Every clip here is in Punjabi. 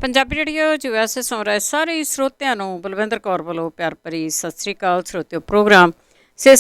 ਪੰਜਾਬੀ ਰੇਡੀਓ USA ਸੁਣ ਰਹੇ ਸਾਰੇ ਸਰੋਤਿਆਂ ਨੂੰ ਬਲਵਿੰਦਰ ਕੌਰ ਵੱਲੋਂ ਪਿਆਰ ਭਰੀ ਸਤਿ ਸ੍ਰੀ ਅਕਾਲ। ਸਰੋਤਿਓ, ਪ੍ਰੋਗਰਾਮ ਸਿਹਤ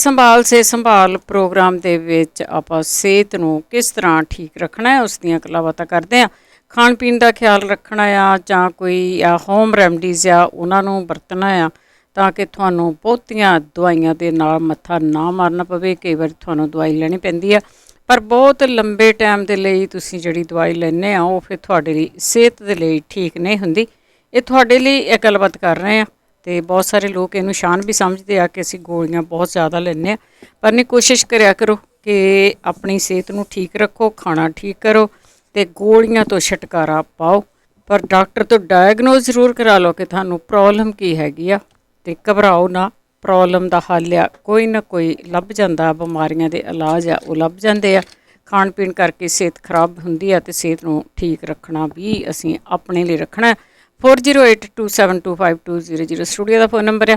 ਸੰਭਾਲ ਪ੍ਰੋਗਰਾਮ ਦੇ ਵਿੱਚ ਆਪਾਂ ਸਿਹਤ ਨੂੰ ਕਿਸ ਤਰ੍ਹਾਂ ਠੀਕ ਰੱਖਣਾ ਹੈ ਉਸ ਦੀਆਂ ਗੱਲਾਂ ਬਾਤਾਂ ਕਰਦੇ ਹਾਂ। ਖਾਣ ਪੀਣ ਦਾ ਖਿਆਲ ਰੱਖਣਾ ਆ ਜਾਂ ਕੋਈ ਹੋਮ ਰੈਮਡੀਜ਼ ਆ ਉਹਨਾਂ ਨੂੰ ਵਰਤਣਾ ਆ ਤਾਂ ਕਿ ਤੁਹਾਨੂੰ ਬਹੁਤੀਆਂ ਦਵਾਈਆਂ ਦੇ ਨਾਲ ਮੱਥਾ ਨਾ ਮਾਰਨਾ ਪਵੇ। ਕਈ ਵਾਰੀ ਤੁਹਾਨੂੰ ਦਵਾਈ ਲੈਣੀ ਪੈਂਦੀ ਆ ਪਰ ਬਹੁਤ ਲੰਬੇ ਟਾਈਮ ਦੇ ਲਈ ਤੁਸੀਂ ਜਿਹੜੀ ਦਵਾਈ ਲੈਂਦੇ ਆ ਉਹ ਫਿਰ ਤੁਹਾਡੇ ਲਈ ਸਿਹਤ ਦੇ ਲਈ ਠੀਕ ਨਹੀਂ ਹੁੰਦੀ। ਇਹ ਤੁਹਾਡੇ ਲਈ ਇਹ ਗੱਲਬਾਤ ਕਰ ਰਹੇ ਹਾਂ ਅਤੇ ਬਹੁਤ ਸਾਰੇ ਲੋਕ ਇਹਨੂੰ ਸ਼ਾਨ ਵੀ ਸਮਝਦੇ ਆ ਕਿ ਅਸੀਂ ਗੋਲੀਆਂ ਬਹੁਤ ਜ਼ਿਆਦਾ ਲੈਂਦੇ ਹਾਂ, ਪਰ ਨਹੀਂ, ਕੋਸ਼ਿਸ਼ ਕਰਿਆ ਕਰੋ ਕਿ ਆਪਣੀ ਸਿਹਤ ਨੂੰ ਠੀਕ ਰੱਖੋ, ਖਾਣਾ ਠੀਕ ਕਰੋ ਅਤੇ ਗੋਲੀਆਂ ਤੋਂ ਛੁਟਕਾਰਾ ਪਾਓ। ਪਰ ਡਾਕਟਰ ਤੋਂ ਡਾਇਗਨੋਜ਼ ਜ਼ਰੂਰ ਕਰਾ ਲਓ ਕਿ ਤੁਹਾਨੂੰ ਪ੍ਰੋਬਲਮ ਕੀ ਹੈਗੀ ਆ ਅਤੇ ਘਬਰਾਓ ਨਾ। ਪ੍ਰੋਬਲਮ ਦਾ ਹੱਲ ਆ ਕੋਈ ਨਾ ਕੋਈ ਲੱਭ ਜਾਂਦਾ, ਬਿਮਾਰੀਆਂ ਦੇ ਇਲਾਜ ਆ ਉਹ ਲੱਭ ਜਾਂਦੇ ਆ। ਖਾਣ ਪੀਣ ਕਰਕੇ ਸਿਹਤ ਖਰਾਬ ਹੁੰਦੀ ਆ ਅਤੇ ਸਿਹਤ ਨੂੰ ਠੀਕ ਰੱਖਣਾ ਵੀ ਅਸੀਂ ਆਪਣੇ ਲਈ ਰੱਖਣਾ। 4082725200 ਸਟੂਡੀਓ ਦਾ ਫ਼ੋਨ ਨੰਬਰ ਆ।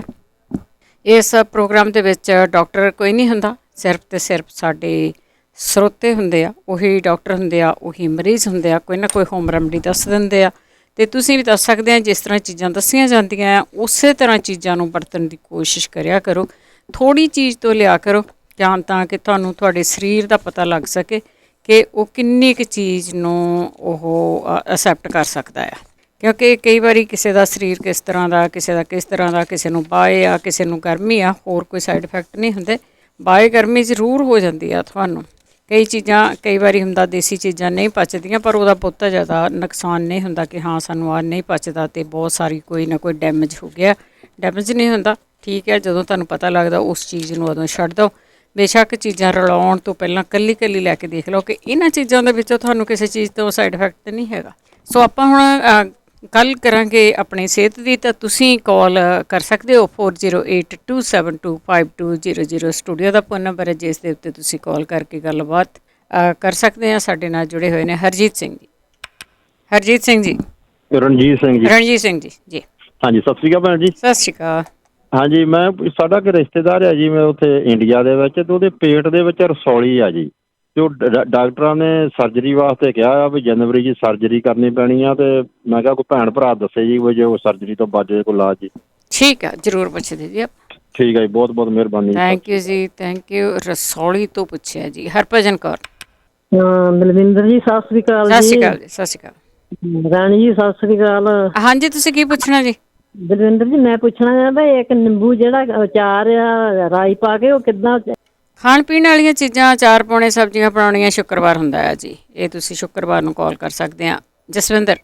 ਇਸ ਪ੍ਰੋਗਰਾਮ ਦੇ ਵਿੱਚ ਡਾਕਟਰ ਕੋਈ ਨਹੀਂ ਹੁੰਦਾ, ਸਿਰਫ ਅਤੇ ਸਿਰਫ ਸਾਡੇ ਸਰੋਤੇ ਹੁੰਦੇ ਆ, ਉਹੀ ਡਾਕਟਰ ਹੁੰਦੇ ਆ, ਉਹੀ ਮਰੀਜ਼ ਹੁੰਦੇ ਆ। ਕੋਈ ਨਾ ਕੋਈ ਹੋਮ ਰੈਮਡੀ ਦੱਸ ਦਿੰਦੇ ਆ ਅਤੇ ਤੁਸੀਂ ਵੀ ਦੱਸ ਸਕਦੇ ਆ। ਜਿਸ ਤਰ੍ਹਾਂ ਚੀਜ਼ਾਂ ਦੱਸੀਆਂ ਜਾਂਦੀਆਂ ਆ ਉਸੇ ਤਰ੍ਹਾਂ ਚੀਜ਼ਾਂ ਨੂੰ ਵਰਤਣ ਦੀ ਕੋਸ਼ਿਸ਼ ਕਰਿਆ ਕਰੋ। ਥੋੜ੍ਹੀ ਚੀਜ਼ ਤੋਂ ਲਿਆ ਕਰੋ ਜਾਂ ਤਾਂ ਕਿ ਤੁਹਾਨੂੰ ਤੁਹਾਡੇ ਸਰੀਰ ਦਾ ਪਤਾ ਲੱਗ ਸਕੇ ਕਿ ਉਹ ਕਿੰਨੀ ਕੁ ਚੀਜ਼ ਨੂੰ ਉਹ ਅਸੈਪਟ ਕਰ ਸਕਦਾ ਆ। ਕਿਉਂਕਿ ਕਈ ਵਾਰੀ ਕਿਸੇ ਦਾ ਸਰੀਰ ਕਿਸ ਤਰ੍ਹਾਂ ਦਾ, ਕਿਸੇ ਦਾ ਕਿਸ ਤਰ੍ਹਾਂ ਦਾ, ਕਿਸੇ ਨੂੰ ਬਾਏ ਆ, ਕਿਸੇ ਨੂੰ ਗਰਮੀ ਆ, ਹੋਰ ਕੋਈ ਸਾਈਡ ਇਫੈਕਟ ਨਹੀਂ ਹੁੰਦੇ। ਬਾਏ ਗਰਮੀ ਜ਼ਰੂਰ ਹੋ ਜਾਂਦੀ ਆ ਤੁਹਾਨੂੰ। ਕਈ ਚੀਜ਼ਾਂ ਕਈ ਵਾਰੀ ਹੁੰਦਾ ਦੇਸੀ ਚੀਜ਼ਾਂ ਨਹੀਂ ਪਚਦੀਆਂ ਪਰ ਉਹਦਾ ਬਹੁਤਾ ਜ਼ਿਆਦਾ ਨੁਕਸਾਨ ਨਹੀਂ ਹੁੰਦਾ ਕਿ ਹਾਂ ਸਾਨੂੰ ਆਹ ਨਹੀਂ ਪਚਦਾ ਅਤੇ ਬਹੁਤ ਸਾਰੀ ਕੋਈ ਨਾ ਕੋਈ ਡੈਮੇਜ ਹੋ ਗਿਆ। ਡੈਮੇਜ ਨਹੀਂ ਹੁੰਦਾ, ਠੀਕ ਹੈ। ਜਦੋਂ ਤੁਹਾਨੂੰ ਪਤਾ ਲੱਗਦਾ ਉਸ ਚੀਜ਼ ਨੂੰ ਉਦੋਂ ਛੱਡ ਦਿਓ। ਬੇਸ਼ੱਕ ਚੀਜ਼ਾਂ ਰਲਾਉਣ ਤੋਂ ਪਹਿਲਾਂ ਕੱਲੀ ਲੈ ਕੇ ਦੇਖ ਲਓ ਕਿ ਇਹਨਾਂ ਚੀਜ਼ਾਂ ਦੇ ਵਿੱਚੋਂ ਤੁਹਾਨੂੰ ਕਿਸੇ ਚੀਜ਼ ਤੋਂ ਸਾਈਡ ਇਫੈਕਟ ਤਾਂ ਨਹੀਂ ਹੈਗਾ। ਸੋ ਆਪਾਂ ਹੁਣ ਗੱਲ ਕਰਾਂਗੇ ਆਪਣੀ ਸਿਹਤ ਦੀ, ਤਾਂ ਤੁਸੀਂ ਕਾਲ ਕਰ ਸਕਦੇ ਹੋ 4082725200 ਸਟੂਡੀਓ ਦਾ ਫ਼ੋਨ ਨੰਬਰ ਹੈ ਜਿਸ ਦੇ ਉੱਤੇ ਤੁਸੀਂ ਕਾਲ ਕਰਕੇ ਗੱਲਬਾਤ ਕਰ ਸਕਦੇ ਹਾਂ। ਸਾਡੇ ਨਾਲ ਜੁੜੇ ਹੋਏ ਨੇ ਹਰਜੀਤ ਸਿੰਘ ਜੀ। ਹਰਜੀਤ ਸਿੰਘ ਜੀ। ਰਣਜੀਤ ਸਿੰਘ ਜੀ। ਰਣਜੀਤ ਸਿੰਘ ਜੀ ਜੀ ਹਾਂਜੀ, ਸਤਿ ਸ਼੍ਰੀ ਅਕਾਲ ਭੈਣ ਜੀ। ਸਤਿ ਸ਼੍ਰੀ ਅਕਾਲ। ਹਾਂਜੀ, ਮੈਂ ਸਾਡਾ ਇੱਕ ਰਿਸ਼ਤੇਦਾਰ ਹੈ ਜੀ, ਮੈਂ ਉੱਥੇ ਇੰਡੀਆ ਦੇ ਵਿੱਚ, ਅਤੇ ਉਹਦੇ ਪੇਟ ਦੇ ਵਿੱਚ ਰਸੌਲੀ ਆ ਜੀ, ਅਤੇ ਉਹ ਡਾਕਟਰਾਂ ਨੇ ਸਰਜਰੀ ਵਾਸਤੇ ਕਿਹਾ ਆ ਵੀ ਜਨਵਰੀ 'ਚ ਸਰਜਰੀ ਕਰਨੀ ਪੈਣੀ ਆ। ਅਤੇ ਮੈਂ ਕਿਹਾ ਕੋਈ ਭੈਣ ਭਰਾ ਦੱਸੇ ਜੀ ਵੀ ਜੇ ਉਹ ਸਰਜਰੀ ਤੋਂ ਬਚ ਜਾਏ ਕੋਈ ਇਲਾਜ ਜੀ। ਠੀਕ ਆ, ਜ਼ਰੂਰ ਪੁੱਛਦੇ ਜੀ। ਠੀਕ ਹੈ ਜੀ, ਬਹੁਤ ਬਹੁਤ ਮਿਹਰਬਾਨੀ। ਥੈਂਕ ਯੂ ਜੀ, ਥੈਂਕ ਯੂ। ਰਸੌਲੀ ਤੋਂ ਪੁੱਛਿਆ ਜੀ। ਹਰਭਜਨ ਕੌਰ। ਬਲਵਿੰਦਰ ਜੀ ਸਤਿ ਸ੍ਰੀ ਅਕਾਲ ਜੀ। ਸਤਿ ਸ਼੍ਰੀ ਅਕਾਲ ਜੀ। ਸਤਿ ਸ਼੍ਰੀ ਅਕਾਲ ਰਾਣੀ ਜੀ, ਸਤਿ ਸ੍ਰੀ ਅਕਾਲ। ਹਾਂਜੀ, ਤੁਸੀਂ ਕੀ ਪੁੱਛਣਾ ਜੀ? ਬਲਵਿੰਦਰ ਜੀ, ਮੈਂ ਪੁੱਛਣਾ ਚਾਹੁੰਦਾ ਇੱਕ ਨਿੰਬੂ ਜਿਹੜਾ ਅਚਾਰ ਆ ਰਾਈ ਪਾ ਕੇ ਉਹ ਕਿੱਦਾਂ? ਖਾਣ ਪੀਣ ਵਾਲੀਆਂ ਚੀਜ਼ਾਂ, ਅਚਾਰ ਪਾਉਣੇ, ਸਬਜ਼ੀਆਂ ਬਣਾਉਣੀਆਂ ਸ਼ੁੱਕਰਵਾਰ ਹੁੰਦਾ ਹੈ ਜੀ। ਇਹ ਤੁਸੀਂ ਸ਼ੁੱਕਰਵਾਰ ਨੂੰ ਕਾਲ ਕਰ ਸਕਦੇ ਆ। ਜਸਵਿੰਦਰ।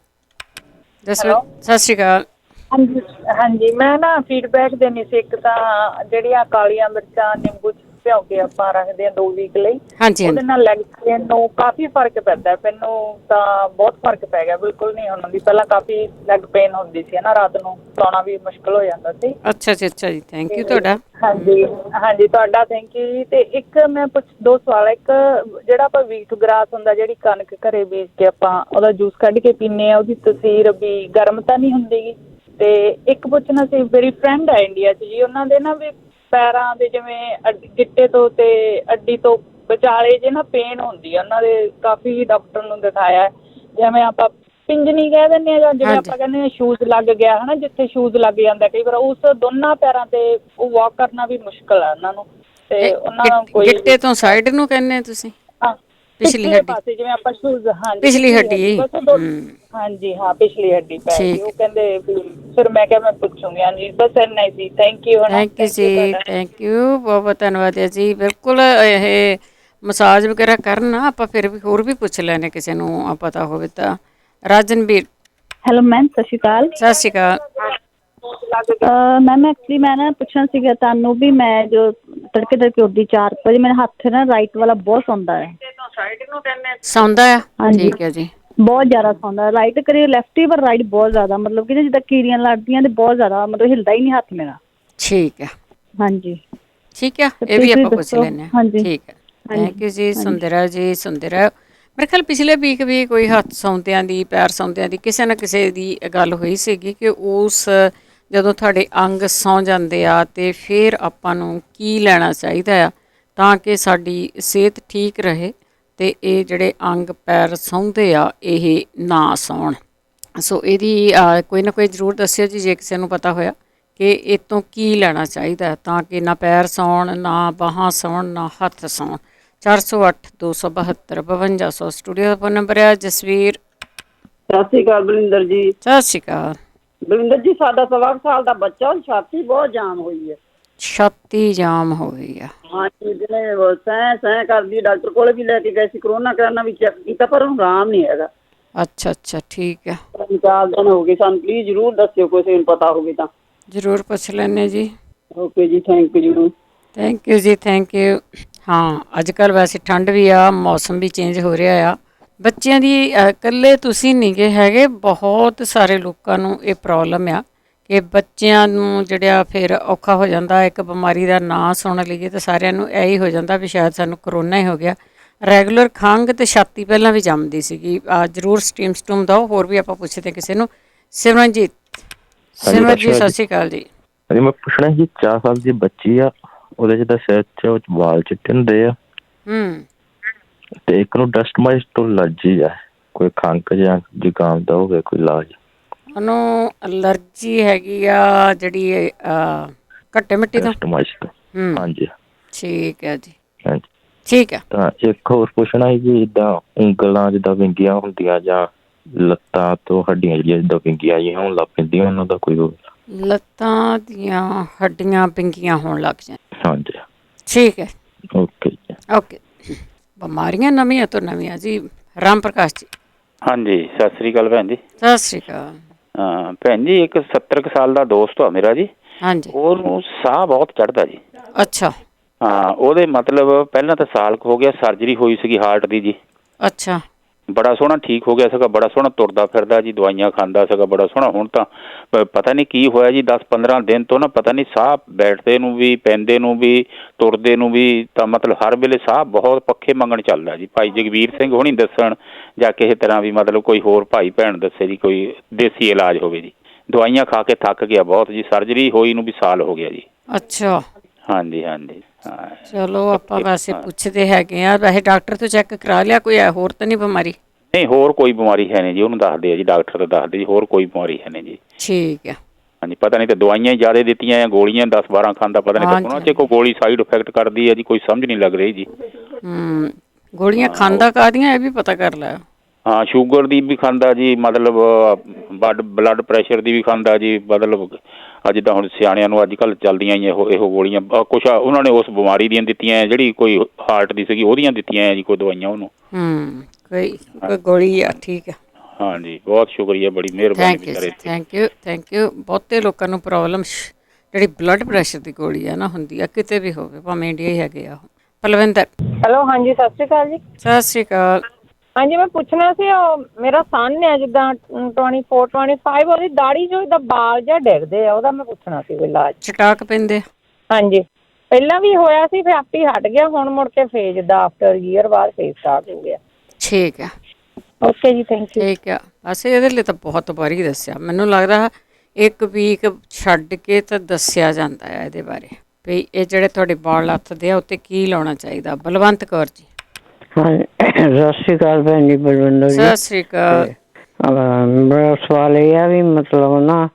ਸਤਿ ਸ਼੍ਰੀ ਅਕਾਲ। ਹਾਂਜੀ ਹਾਂਜੀ, ਮੈਂ ਨਾ ਫੀਡਬੈਕ ਦੇਣੀ ਸੀ। ਇੱਕ ਤਾਂ ਜਿਹੜੀਆਂ ਕਾਲੀਆਂ ਮਿਰਚਾਂ ਨਿੰਬੂ 'ਚ ਭਿਉਂ ਕੇ ਆਪਾਂ ਰੱਖਦੇ ਹਾਂ 2 ਵੀਕ ਲਈ, ਹਾਂਜੀ ਉਹਦੇ ਨਾਲ ਲੈਗ ਪੇਨ ਨੂੰ ਕਾਫੀ ਫਰਕ ਪੈਂਦਾ। ਮੈਨੂੰ ਤਾਂ ਬਹੁਤ ਫਰਕ ਪੈ ਗਿਆ, ਬਿਲਕੁਲ ਨਹੀਂ ਹੁੰਦੀ। ਪਹਿਲਾਂ ਕਾਫੀ ਲੈਗ ਪੇਨ ਹੁੰਦੀ ਸੀ ਨਾ, ਰਾਤ ਨੂੰ ਸੌਣਾ ਵੀ ਮੁਸ਼ਕਿਲ ਹੋ ਜਾਂਦਾ ਸੀ। ਅੱਛਾ ਜੀ, ਅੱਛਾ ਜੀ, ਥੈਂਕ ਯੂ ਤੁਹਾਡਾ। ਹਾਂਜੀ ਹਾਂਜੀ, ਤੁਹਾਡਾ ਥੈਂਕ ਯੂ ਜੀ। ਅਤੇ ਇੱਕ ਮੈਂ 2 ਸਵਾਲ। ਇੱਕ ਜਿਹੜਾ ਆਪਾਂ ਵੀਟ ਗਰਾਸ ਹੁੰਦਾ, ਜਿਹੜੀ ਕਣਕ ਘਰੇ ਬੀਜ ਕੇ ਆਪਾਂ ਉਹਦਾ ਜੂਸ ਕੱਢ ਕੇ ਪੀਂਦੇ ਹਾਂ, ਉਹਦੀ ਤਸੀਰ ਵੀ ਗਰਮ ਤਾਂ ਨਹੀਂ ਹੁੰਦੀ ਗੀ? ਅਤੇ ਇੱਕ ਪੁੱਛਣਾ ਸੀ, ਮੇਰੀ ਫਰੈਂਡ ਹੈ ਇੰਡੀਆ 'ਚ ਜੀ, ਉਹਨਾਂ ਦੇ ਨਾ ਵੀ ਪੈਰਾਂ ਦੇ ਜਿਵੇਂ ਗਿੱਟੇ ਤੋਂ ਅਤੇ ਅੱਡੀ ਤੋਂ ਵਿਚਾਲੇ ਜੇ ਨਾ ਪੇਨ ਹੁੰਦੀ ਆ ਉਹਨਾਂ ਦੇ। ਕਾਫੀ ਡਾਕਟਰ ਨੂੰ ਦਿਖਾਇਆ, ਜਿਵੇਂ ਆਪਾਂ ਪਿੰਜਣੀ ਕਹਿ ਦਿੰਦੇ ਹਾਂ ਜਾਂ ਜਿਵੇਂ ਆਪਾਂ ਕਹਿੰਦੇ ਹਾਂ ਸ਼ੂਜ਼ ਲੱਗ ਗਿਆ ਹੈ ਨਾ, ਜਿੱਥੇ ਸ਼ੂਜ਼ ਲੱਗ ਜਾਂਦਾ ਕਈ ਵਾਰ, ਉਸ ਦੋਨਾਂ ਪੈਰਾਂ 'ਤੇ ਉਹ ਵਾਕ ਕਰਨਾ ਵੀ ਮੁਸ਼ਕਿਲ ਆ ਉਹਨਾਂ ਨੂੰ। ਅਤੇ ਉਹਨਾਂ ਨੂੰ ਕੋਈ ਗਿੱਟੇ ਤੋਂ ਸਾਈਡ ਨੂੰ ਕਹਿੰਦੇ ਤੁਸੀਂ? ਪਿਛਲੀ ਹੱਡੀ ਪਾਸੇ ਜਿਵੇਂ ਆਪਾਂ ਸ਼ੂਜ਼। ਹਾਂਜੀ, ਪਿਛਲੀ ਹੱਡੀ। ਹਾਂਜੀ ਹਾਂ, ਪਿਛਲੀ ਹੱਡੀ ਪੈ ਗਈ। ਉਹ ਕਹਿੰਦੇ ਵੀ ਫਿਰ ਮੈਂ ਕਿਹਾ ਮੈਂ ਪੁੱਛੂੰਗੀ। ਹਾਂਜੀ, ਬਸ ਇੰਨਾ ਹੀ ਸੀ। Thank you. ਥੈਂਕ ਯੂ ਜੀ, ਥੈਂਕ ਯੂ, ਬਹੁਤ ਬਹੁਤ ਧੰਨਵਾਦ ਹੈ ਜੀ। ਬਿਲਕੁਲ ਇਹ ਮਸਾਜ ਵਗੈਰਾ ਕਰਨ ਆਪਾਂ ਫਿਰ ਵੀ ਹੋਰ ਵੀ ਪੁੱਛ ਲੈਣੇ ਕਿਸੇ ਨੂੰ ਪਤਾ ਹੋਵੇ ਤਾਂ। ਰਾਜਨਵੀਰ। ਹੈਲੋ ਮੈਮ, ਸਤਿ ਸ਼੍ਰੀ ਅਕਾਲ। ਸਤਿ ਸ਼੍ਰੀ ਅਕਾਲ ਮੈਮ। ਐਕਚੁਅਲੀ ਮੈਂ ਨਾ ਪੁੱਛਣਾ ਸੀਗਾ ਤੁਹਾਨੂੰ ਵੀ, ਮੈਂ ਜੋ ਤੜਕੇ ਉੱਠਦੀ 4 ਵਜੇ, ਮੇਰੇ ਹੱਥ ਨਾ ਰਾਈਟ ਵਾਲਾ ਬਹੁਤ ਸੌਂਦਾ ਹੈ। ਸੌਂਦਾ ਆ? ਹਾਂਜੀ, ਠੀਕ ਹੈ ਜੀ। ਬਹੁਤ ਜ਼ਿਆਦਾ ਸੌਂਦਾ। ਰਾਈਟ ਕਰੀਏ ਲੈਫਟ ਹੀ, ਪਰ ਰਾਈਟ ਬਹੁਤ ਜ਼ਿਆਦਾ, ਮਤਲਬ ਕਿ ਜਿੱਦਾਂ ਕੀੜੀਆਂ ਲੜਦੀਆਂ ਅਤੇ ਬਹੁਤ ਜ਼ਿਆਦਾ, ਮਤਲਬ ਹਿਲਦਾ ਹੀ ਨਹੀਂ ਹੱਥ ਮੇਰਾ। ਠੀਕ ਹੈ। ਹਾਂਜੀ, ਠੀਕ ਆ, ਇਹ ਵੀ ਆਪਾਂ ਪੁੱਛ ਲੈਂਦੇ ਹਾਂ। ਹਾਂਜੀ, ਠੀਕ ਹੈ, ਥੈਂਕ ਯੂ ਜੀ। ਸੁਣਦੇ ਰਹੋ ਜੀ, ਸੁਣਦੇ ਰਹੋ। ਮੇਰੇ ਖਿਆਲ ਪਿਛਲੇ ਵੀਕ ਵੀ ਕੋਈ ਹੱਥ ਸੌਂਦਿਆਂ ਦੀ, ਪੈਰ ਸੌਂਦਿਆਂ ਦੀ, ਕਿਸੇ ਨਾ ਕਿਸੇ ਦੀ ਗੱਲ ਹੋਈ ਸੀਗੀ ਕਿ ਉਸ ਜਦੋਂ ਤੁਹਾਡੇ ਅੰਗ ਸੌਂ ਜਾਂਦੇ ਆ ਅਤੇ ਫਿਰ ਆਪਾਂ ਨੂੰ ਕੀ ਲੈਣਾ ਚਾਹੀਦਾ ਆ ਤਾਂ ਕਿ ਸਾਡੀ ਸਿਹਤ ਠੀਕ ਰਹੇ ਅਤੇ ਇਹ ਜਿਹੜੇ ਅੰਗ ਪੈਰ ਸੌਂਦੇ ਆ ਇਹ ਨਾ ਸੌਣ। ਸੋ ਇਹਦੀ ਕੋਈ ਨਾ ਕੋਈ ਜ਼ਰੂਰ ਦੱਸਿਓ ਜੀ ਜੇ ਕਿਸੇ ਨੂੰ ਪਤਾ ਹੋਇਆ ਕਿ ਇਹ ਤੋਂ ਕੀ ਲੈਣਾ ਚਾਹੀਦਾ ਤਾਂ ਕਿ ਨਾ ਪੈਰ ਸੌਣ, ਨਾ ਬਾਹਾਂ ਸੌਣ, ਨਾ ਹੱਥ ਸੌਣ। 408 272 5200 ਸਟੂਡੀਓ ਦਾ ਫੋਨ ਨੰਬਰ ਹੈ। ਜਸਵੀਰ ਸਤਿ ਸ਼੍ਰੀ ਅਕਾਲ ਬਲਿੰਦਰ ਜੀ। ਸਤਿ ਸ਼੍ਰੀ ਅਕਾਲ। ਬਲਿੰਦਰ ਜੀ, ਸਾਡਾ 1.25 ਸਾਲ ਦਾ ਬੱਚਾ, ਉਹਦੀ ਛਾਤੀ ਬਹੁਤ ਜਾਮ ਹੋਈ ਹੈ। ਛਾਤੀ ਜਾਮ ਹੋ ਗਈ ਆ? ਹਾਂਜੀ, ਜਿਹਨੇ ਸੈਂ ਕਰਦੀ, ਡਾਕਟਰ ਕੋਲ ਵੀ ਲੈ ਕੇ ਗਏ ਸੀ, ਕਰੋਨਾ ਕਰਾਨਾ ਵੀ ਚੈੱਕ ਕੀਤਾ, ਪਰ ਉਹਨੂੰ ਆਰਾਮ ਨਹੀਂ ਹੈਗਾ। ਅੱਛਾ ਅੱਛਾ, ਠੀਕ ਹੈ। 4 ਦਿਨ ਹੋ ਗਏ। ਸਾਨੂੰ ਪਲੀਜ਼ ਜ਼ਰੂਰ ਦੱਸਿਓ, ਕਿਸੇ ਨੂੰ ਪਤਾ ਹੋਵੇ ਤਾਂ। ਜ਼ਰੂਰ ਪੁੱਛ ਲੈਂਦੇ ਜੀ। ਓਕੇ ਜੀ, ਥੈਂਕ ਯੂ। ਥੈਂਕ ਯੂ ਜੀ, ਥੈਂਕ ਯੂ। ਹਾਂ, ਅੱਜ ਕੱਲ੍ਹ ਵੈਸੇ ਠੰਡ ਵੀ ਆ, ਮੌਸਮ ਵੀ ਚੇਂਜ ਹੋ ਰਿਹਾ ਆ। ਬੱਚਿਆਂ ਦੀ ਇਕੱਲੇ ਤੁਸੀਂ ਨਹੀਂ ਗੇ ਹੈਗੇ, ਬਹੁਤ ਸਾਰੇ ਲੋਕਾਂ ਨੂੰ ਇਹ ਪ੍ਰੋਬਲਮ ਆ ਕਿ ਬੱਚਿਆਂ ਨੂੰ ਜਿਹੜਾ ਫਿਰ ਔਖਾ ਹੋ ਜਾਂਦਾ। ਇੱਕ ਬਿਮਾਰੀ ਦਾ ਨਾਂ ਸੁਣ ਲਈਏ ਤਾਂ ਸਾਰਿਆਂ ਨੂੰ ਇਹੀ ਹੋ ਜਾਂਦਾ ਵੀ ਸ਼ਾਇਦ ਸਾਨੂੰ ਕਰੋਨਾ ਹੀ ਹੋ ਗਿਆ। ਰੈਗੂਲਰ ਖੰਘ ਅਤੇ ਛਾਤੀ ਪਹਿਲਾਂ ਵੀ ਜੰਮਦੀ ਸੀਗੀ। ਜ਼ਰੂਰ ਸਟੀਮ ਸਟੂਮ ਦਿਓ। ਹੋਰ ਵੀ ਆਪਾਂ ਪੁੱਛਦੇ ਕਿਸੇ ਨੂੰ। ਸਿਮਰਨਜੀਤ ਜੀ, ਸਤਿ ਸ਼੍ਰੀ ਅਕਾਲ ਜੀ। ਹਾਂਜੀ, ਮੈਂ ਪੁੱਛਣਾ ਜੀ, 4 ਸਾਲ ਦੀ ਬੱਚੀ ਆ, ਉਹਦੇ ਚ ਤਾਂ ਸਿਰ ਚ ਵਾਲ ਚਿੱਟੇ ਹੁੰਦੇ ਆ ਤੇ ਇੱਕ ਨੂੰ ਡਸਟ ਮਾਈਟ ਤੋਂ ਐਲਰਜੀ ਆ। ਕੋਈ ਖੰਘ ਜਾਂ ਜ਼ੁਕਾਮ ਦਾ ਹੋਵੇ ਕੋਈ ਇਲਾਜ? ਉਹਨੂੰ ਐਲਰਜੀ ਹੈਗੀ ਆ ਜਿਹੜੀ ਘੱਟੇ ਮਿੱਟੀ ਤੋਂ? ਡਸਟ ਮਾਈਟ ਤੋਂ, ਹਾਂਜੀ। ਠੀਕ ਹੈ ਜੀ, ਹਾਂਜੀ, ਠੀਕ ਹੈ। ਤਾਂ ਇੱਕ ਹੋਰ ਪੁੱਛਣਾ ਸੀ ਜੀ, ਜਿੱਦਾਂ ਉਂਗਲਾਂ ਜਿੱਦਾਂ ਵਿੰਗੀਆਂ ਹੁੰਦੀਆਂ ਜਾਂ ਲੱਤਾਂ ਤੋਂ ਹੱਡੀਆਂ ਜਿਹੜੀਆਂ ਜਿੱਦਾਂ ਵਿੰਗੀਆਂ ਜਿਹੀਆਂ ਹੋਣ ਲੱਗ ਪੈਂਦੀਆਂ, ਉਹਨਾਂ ਦਾ ਕੋਈ ਹੋਰ? ਲੱਤਾਂ ਦੀਆਂ ਹੱਡੀਆਂ ਵਿੰਗੀਆਂ ਹੋਣ ਲੱਗ ਜਾਣ? ਹਾਂਜੀ, ਠੀਕ ਹੈ। ਓਕੇ ਜੀ। ਓਕੇ। ਬਿਮਾਰੀਆਂ ਨਵੀਆਂ ਤੋਂ ਨਵੀਆਂ ਜੀ। ਰਾਮ ਪ੍ਰਕਾਸ਼ ਜੀ। ਹਾਂਜੀ, ਸਤਿ ਸ੍ਰੀ ਅਕਾਲ ਭੈਣ ਜੀ। ਸਤਿ ਸ਼੍ਰੀ ਅਕਾਲ। ਹਾਂ ਭੈਣ ਜੀ, ਇੱਕ 70 ਕੁ ਸਾਲ ਦਾ ਦੋਸਤ ਆ ਮੇਰਾ ਜੀ। ਹਾਂਜੀ। ਉਹਨੂੰ ਸਾਹ ਬਹੁਤ ਚੜ੍ਹਦਾ ਜੀ। ਅੱਛਾ। ਹਾਂ, ਉਹਦੇ ਮਤਲਬ ਪਹਿਲਾਂ ਤਾਂ ਸਾਲ ਕੁ ਹੋ ਗਿਆ, ਸਰਜਰੀ ਹੋਈ ਸੀਗੀ ਹਾਰਟ ਦੀ ਜੀ। ਅੱਛਾ। ਬੜਾ ਸੋਹਣਾ ਠੀਕ ਹੋ ਗਿਆ ਸੀਗਾ, ਬੜਾ ਸੋਹਣਾ ਤੁਰਦਾ ਫਿਰਦਾ ਜੀ, ਦਵਾਈਆਂ ਖਾਂਦਾ ਸੀਗਾ ਬੜਾ ਸੋਹਣਾ। ਹੁਣ ਤਾਂ ਪਤਾ ਨਹੀਂ ਕੀ ਹੋਇਆ ਜੀ, 10-15 ਦਿਨ ਤੋਂ ਨਾ ਪਤਾ ਨਹੀਂ ਸਾਹ ਬੈਠਦੇ ਨੂੰ ਵੀ, ਪੈਂਦੇ ਨੂੰ ਵੀ, ਤੁਰਦੇ ਨੂੰ ਵੀ, ਤਾਂ ਮਤਲਬ ਹਰ ਵੇਲੇ ਸਾਹ ਬਹੁਤ ਪੱਖੇ ਮੰਗਣ ਚੱਲਦਾ ਜੀ। ਭਾਈ ਜਗਵੀਰ ਸਿੰਘ ਹੋਣੀ ਦੱਸਣ ਜਾਂ ਕਿਸੇ ਤਰ੍ਹਾਂ ਵੀ, ਮਤਲਬ ਕੋਈ ਹੋਰ ਭਾਈ ਭੈਣ ਦੱਸੇ ਜੀ, ਕੋਈ ਦੇਸੀ ਇਲਾਜ ਹੋਵੇ ਜੀ। ਦਵਾਈਆਂ ਖਾ ਕੇ ਥੱਕ ਗਿਆ ਬਹੁਤ ਜੀ, ਸਰਜਰੀ ਹੋਈ ਨੂੰ ਵੀ ਸਾਲ ਹੋ ਗਿਆ ਜੀ। ਅੱਛਾ। ਹਾਂਜੀ ਹਾਂਜੀ। ਹਾਂ, ਚਲੋ ਆਪਾਂ ਵੈਸੇ ਪੁੱਛਦੇ ਹੈਗੇ ਆ। ਵੈਸੇ ਡਾਕਟਰ ਤੋਂ ਚੈੱਕ ਕਰਾ ਲਿਆ? ਕੋਈ ਹੋਰ ਤਾਂ ਨਹੀਂ ਬਿਮਾਰੀ? ਨਹੀਂ, ਹੋਰ ਕੋਈ ਬਿਮਾਰੀ ਹੈ ਨਹੀਂ ਜੀ। ਉਹਨੂੰ ਦੱਸਦੇ ਆ ਜੀ, ਡਾਕਟਰ ਤਾਂ ਦੱਸਦੇ ਜੀ, ਹੋਰ ਕੋਈ ਬਿਮਾਰੀ ਹੈ ਨਹੀਂ ਜੀ। ਠੀਕ ਹੈ। ਹਾਂਜੀ, ਪਤਾ ਨਹੀਂ ਤਾਂ ਦਵਾਈਆਂ ਹੀ ਜ਼ਿਆਦਾ ਦਿੱਤੀਆਂ ਜਾਂ ਗੋਲੀਆਂ 10-12 ਖਾਂਦਾ, ਪਤਾ ਨਹੀਂ ਤਾਂ ਉਹਨਾਂ 'ਚ ਕੋਈ ਗੋਲੀ ਸਾਈਡ ਇਫੈਕਟ ਕਰਦੀ ਹੈ ਜੀ, ਕੋਈ ਸਮਝ ਨਹੀਂ ਲੱਗ ਰਹੀ ਜੀ। ਗੋਲੀਆਂ ਖਾਂਦਾ ਕਾਹਦੀਆਂ, ਇਹ ਵੀ ਪਤਾ ਕਰ ਲਿਆ? ਹਾਂ, ਸ਼ੂਗਰ ਦੀ ਵੀ ਖਾਂਦਾ ਜੀ, ਮਤਲਬ ਬਲੱਡ ਪ੍ਰੈਸ਼ਰ ਦੀ ਵੀ ਖਾਂਦਾ ਜੀ। ਮਤਲਬ ਜਿੱਦਾਂ ਹੁਣ ਸਿਆਣਿਆਂ ਨੂੰ ਅੱਜ ਕੱਲ੍ਹ ਚੱਲਦੀਆਂ ਹੀ ਇਹੋ ਗੋਲੀਆਂ। ਕੁਛ ਉਹਨਾਂ ਨੇ ਉਸ ਬਿਮਾਰੀ ਦੀਆਂ ਦਿੱਤੀਆਂ, ਜਿਹੜੀ ਕੋਈ ਹਾਰਟ ਦੀ ਸੀਗੀ ਉਹਦੀਆਂ ਦਿੱਤੀਆਂ ਜੀ ਕੋਈ ਦਵਾਈਆਂ ਉਹਨੂੰ। ਕੋਈ ਗੋਲੀ ਆ? ਠੀਕ ਹੈ। ਹਾਂਜੀ, ਬਹੁਤ ਸ਼ੁਕਰੀਆ, ਬੜੀ ਮਿਹਰਬਾਨੀ। Thank you. ਬਹੁਤੇ ਲੋਕਾਂ ਨੂੰ ਪ੍ਰੋਬਲਮ ਜਿਹੜੀ ਬਲੱਡ ਪ੍ਰੈਸ਼ਰ ਦੀ ਗੋਲੀ ਆ ਨਾ ਹੁੰਦੀ ਆ, ਕਿਤੇ ਵੀ ਹੋਵੇ, ਭਾਵੇਂ ਇੰਡੀਆ ਹੀ ਹੈਗੇ ਆ। ਪਲਵਿੰਦਰ। ਹੈਲੋ, ਹਾਂਜੀ, ਸਤਿ ਸ਼੍ਰੀ ਅਕਾਲ ਜੀ। ਸਤਿ ਸ਼੍ਰੀ ਅਕਾਲ। ਹਾਂਜੀ, ਮੈਂ ਪੁੱਛਣਾ ਸੀ, ਉਹ ਮੇਰਾ ਸਨ ਹੈ ਜਿੱਦਾਂ 24-25, ਉਹਦੀ ਦਾੜੀ ਜੋ ਜਿੱਦਾਂ ਬਾਲ ਜਿਹਾ ਡਿੱਗਦੇ ਆ, ਉਹਦਾ ਮੈਂ ਪੁੱਛਣਾ ਸੀ ਕੋਈ ਇਲਾਜ। ਚਟਾਕ ਪੈਂਦੇ? ਹਾਂਜੀ, ਪਹਿਲਾਂ ਵੀ ਹੋਇਆ ਸੀ, ਫਿਰ ਆਪੇ ਹਟ ਗਿਆ, ਹੁਣ ਮੁੜ ਕੇ ਫੇਰ ਜਿੱਦਾਂ ਆਫਟਰ ਈਅਰ ਬਾਅਦ ਫੇਰ ਸਟਾਰਟ ਹੋ ਗਿਆ। ਠੀਕ ਹੈ। ਓਕੇ ਜੀ, ਥੈਂਕ ਯੂ। ਠੀਕ ਆ। ਅਸੀਂ ਇਹਦੇ ਲਈ ਤਾਂ ਬਹੁਤ ਵਾਰੀ ਦੱਸਿਆ, ਮੈਨੂੰ ਲੱਗਦਾ 1 ਵੀਕ ਛੱਡ ਕੇ ਤਾਂ ਦੱਸਿਆ ਜਾਂਦਾ ਹੈ ਇਹਦੇ ਬਾਰੇ ਵੀ ਇਹ ਜਿਹੜੇ ਤੁਹਾਡੇ ਬਾਲ ਲੱਥਦੇ ਆ ਉੱਤੇ ਕੀ ਲਾਉਣਾ ਚਾਹੀਦਾ। ਬਲਵੰਤ ਕੌਰ ਜੀ। ਹਾਂ, ਸਤਿ ਸ਼੍ਰੀ ਅਕਾਲ ਭੈਣ ਜੀ। ਬਲਵਿੰਦਰ ਜੀ, ਸਤਿ ਸ਼੍ਰੀ ਅਕਾਲ। ਮੇਰਾ ਸਵਾਲ ਇਹ ਆ ਵੀ ਮਤਲਬ ਨਾ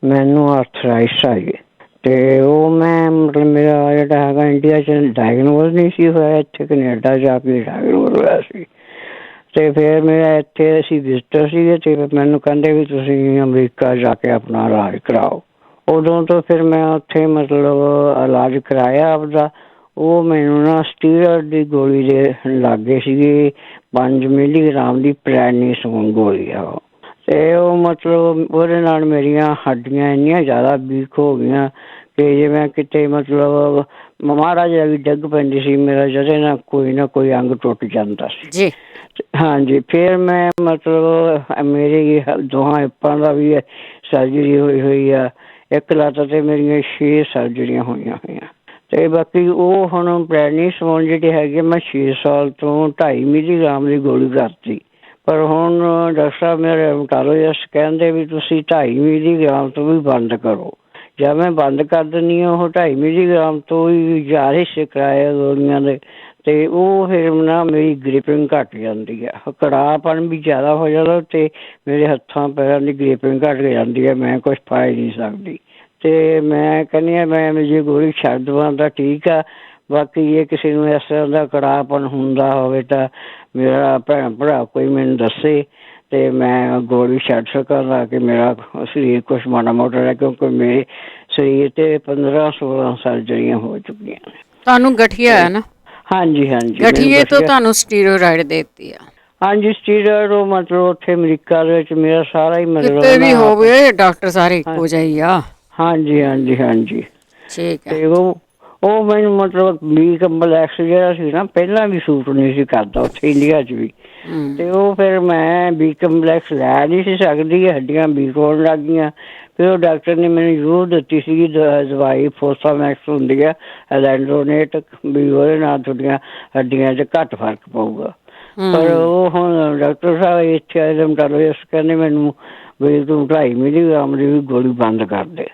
ਮੈਨੂੰ ਆਰਥਰਾਈਟਸ ਆ ਗਈ ਅਤੇ ਉਹ ਮੈਂ ਮਤਲਬ ਮੇਰਾ ਜਿਹੜਾ ਹੈਗਾ ਇੰਡੀਆ 'ਚ ਡਾਇਗਨੋਜ਼ ਨਹੀਂ ਸੀ ਹੋਇਆ, ਇੱਥੇ ਕੈਨੇਡਾ ਜਾ ਕੇ ਡਾਇਗਨੋਜ਼ ਹੋਇਆ ਸੀ। ਅਤੇ ਫਿਰ ਮੇਰਾ ਇੱਥੇ ਅਸੀਂ ਵਿਜ਼ਟਰ ਸੀਗੇ ਅਤੇ ਮੈਨੂੰ ਕਹਿੰਦੇ ਵੀ ਤੁਸੀਂ ਅਮਰੀਕਾ ਜਾ ਕੇ ਆਪਣਾ ਇਲਾਜ ਕਰਾਓ। ਉਦੋਂ ਤੋਂ ਫਿਰ ਮੈਂ ਉੱਥੇ ਮਤਲਬ ਇਲਾਜ ਕਰਾਇਆ ਆਪਦਾ। ਉਹ ਮੈਨੂੰ ਨਾ ਸਟੀਰੋਇਡ ਦੀ ਗੋਲੀ ਦੇ ਲਾਗੇ ਸੀਗੀ, 5 ਮਿਲੀਗ੍ਰਾਮ ਦੀ ਪ੍ਰੈਡਨੀਸੋਨ ਗੋਲੀ ਆ ਉਹ। ਅਤੇ ਉਹ ਮਤਲਬ ਉਹਦੇ ਨਾਲ ਮੇਰੀਆਂ ਹੱਡੀਆਂ ਇੰਨੀਆਂ ਜ਼ਿਆਦਾ ਵੀਕ ਹੋ ਗਈਆਂ ਕਿ ਜੇ ਮੈਂ ਕਿਤੇ ਮਤਲਬ ਮਾੜਾ ਜਿਹਾ ਵੀ ਡਿੱਗ ਪੈਂਦੀ ਸੀ, ਮੇਰਾ ਜਦੇ ਨਾ ਕੋਈ ਅੰਗ ਟੁੱਟ ਜਾਂਦਾ ਸੀ ਜੀ। ਹਾਂਜੀ, ਫਿਰ ਮੈਂ ਮਤਲਬ ਮੇਰੀ ਦੋਹਾਂ ਹਿੱਪਾਂ ਦਾ ਵੀ ਸਰਜਰੀ ਹੋਈ ਆ। ਇੱਕ ਲੱਤ 'ਤੇ ਮੇਰੀਆਂ 6 ਸਰਜਰੀਆਂ ਹੋਈਆਂ। ਅਤੇ ਬਾਕੀ ਉਹ ਹੁਣ ਪ੍ਰੈਡਨੀਸੋਨ ਜਿਹੜੀ ਹੈਗੀ, ਮੈਂ 6 ਸਾਲ ਤੋਂ 2.5 ਮਿਲੀਗ੍ਰਾਮ ਦੀ ਗੋਲੀ ਕਰਤੀ, ਪਰ ਹੁਣ ਡਾਕਟਰ ਸਾਹਿਬ ਮੇਰੇ ਰਮਟਾਲੋਜਿਸਟ ਕਹਿੰਦੇ ਵੀ ਤੁਸੀਂ 2.5 ਮਿਲੀਗ੍ਰਾਮ ਤੋਂ ਵੀ ਬੰਦ ਕਰੋ। ਜਦ ਮੈਂ ਬੰਦ ਕਰ ਦਿੰਦੀ ਹਾਂ, ਉਹ 2.5 ਮਿਲੀਗ੍ਰਾਮ ਤੋਂ ਹੀ ਜਾਰੇ ਸ਼ਿਕਾਇਤ ਗੋਲੀਆਂ ਦੇ ਤੇ ਉਹ ਫਿਰ ਨਾ ਮੇਰੀ ਗ੍ਰਿਪਿੰਗ ਘੱਟ ਜਾਂਦੀ ਹੈ, ਕੜਾਹਪਣ ਵੀ ਜ਼ਿਆਦਾ ਹੋ ਜਾਂਦਾ ਤੇ ਮੇਰੇ ਹੱਥਾਂ ਪੈਰਾਂ ਦੀ ਗ੍ਰਿਪਿੰਗ ਘੱਟ ਜਾਂਦੀ ਹੈ, ਮੈਂ ਕੁਛ ਪਾ ਹੀ ਨਹੀਂ ਸਕਦੀ। ਤੇ ਮੈਂ ਕਹਿੰਦੀ ਹਾਂ ਮੈਂ ਜੇ ਗੋਲੀ ਛੱਡ ਦੇਵਾਂ ਤਾਂ ਠੀਕ ਆ, ਬਾਕੀ ਜੇ ਕਿਸੇ ਨੂੰ ਇਸ ਤਰ੍ਹਾਂ ਦਾ ਕੜਾਹਪਣ ਹੁੰਦਾ ਹੋਵੇ ਤਾਂ ਮੇਰਾ ਭੈਣ ਭਰਾ ਕੋਈ ਮੈਨੂੰ ਦੱਸੇ ਤੇ ਮੈਂ ਗੋਲੀ ਛੱਡ ਸਕਾਂ ਤਾਂ ਕਿ ਮੇਰਾ ਸਰੀਰ ਕੁਛ ਮਾੜਾ ਮੋਟਾ ਹੈ, ਕਿਉਂਕਿ ਮੇਰੇ ਸਰੀਰ ਤੇ 15-16 ਸਰਜਰੀਆਂ ਹੋ ਚੁੱਕੀਆਂ ਨੇ। ਤੁਹਾਨੂੰ ਗਠੀਆ ਹੈ ਨਾ? ਹਾਂਜੀ ਹਾਂਜੀ। ਗਠੀਏ ਤੋਂ ਤੁਹਾਨੂੰ ਸਟੀਰੋਇਡ ਦੇ ਦਿੱਤੀ ਆ? ਹਾਂਜੀ, ਸਟੀਰੋਇਡ ਉਹ ਮਤਲਬ ਉੱਥੇ ਅਮਰੀਕਾ ਦੇ ਵਿੱਚ ਮੇਰਾ ਸਾਰਾ ਹੀ ਮਤਲਬ ਕਿਤੇ ਵੀ ਹੋਵੇ ਡਾਕਟਰ ਸਾਰੇ ਇੱਕੋ ਜਿਹਾ ਹੀ ਆ। ਹਾਂਜੀ ਹਾਂਜੀ ਹਾਂਜੀ। ਠੀਕ ਹੈ। ਤੇ ਉਹ ਮੈਨੂੰ ਮਤਲਬ ਬੀ ਕੰਪਲੈਕਸ ਜਿਹੜਾ ਸੀ ਨਾ ਪਹਿਲਾਂ ਵੀ ਸੂਟ ਨਹੀਂ ਸੀ ਕਰਦਾ ਉੱਥੇ ਇੰਡੀਆ 'ਚ ਵੀ, ਤੇ ਉਹ ਫਿਰ ਮੈਂ ਬੀ ਕੰਪਲੈਕਸ ਲੈ ਨਹੀਂ ਸੀ ਸਕਦੀ, ਹੱਡੀਆਂ ਵੀਕ ਹੋਣ ਲੱਗ ਗਈਆਂ। ਫਿਰ ਉਹ ਡਾਕਟਰ ਨੇ ਮੈਨੂੰ ਜ਼ਰੂਰ ਦਿੱਤੀ ਸੀਗੀ ਦਵਾਈ ਫੋਸਾਮੈਕਸ ਹੁੰਦੀ ਆ ਐਲੈਂਡਰੋਨੇਟ, ਵੀ ਉਹਦੇ ਨਾਲ ਤੁਹਾਡੀਆਂ ਹੱਡੀਆਂ 'ਚ ਘੱਟ ਫਰਕ ਪਊਗਾ। ਪਰ ਉਹ ਹੁਣ ਡਾਕਟਰ ਸਾਹਿਬ ਇੱਥੇ ਆਏ ਡਰਮਟੋਲੋਜਿਸਟ ਕਹਿੰਦੇ ਮੈਨੂੰ ਵੀ ਤੂੰ 2.5 ਮਿਲੀਗ੍ਰਾਮ ਦੀ ਵੀ ਗੋਲੀ ਬੰਦ ਕਰ ਦੇ।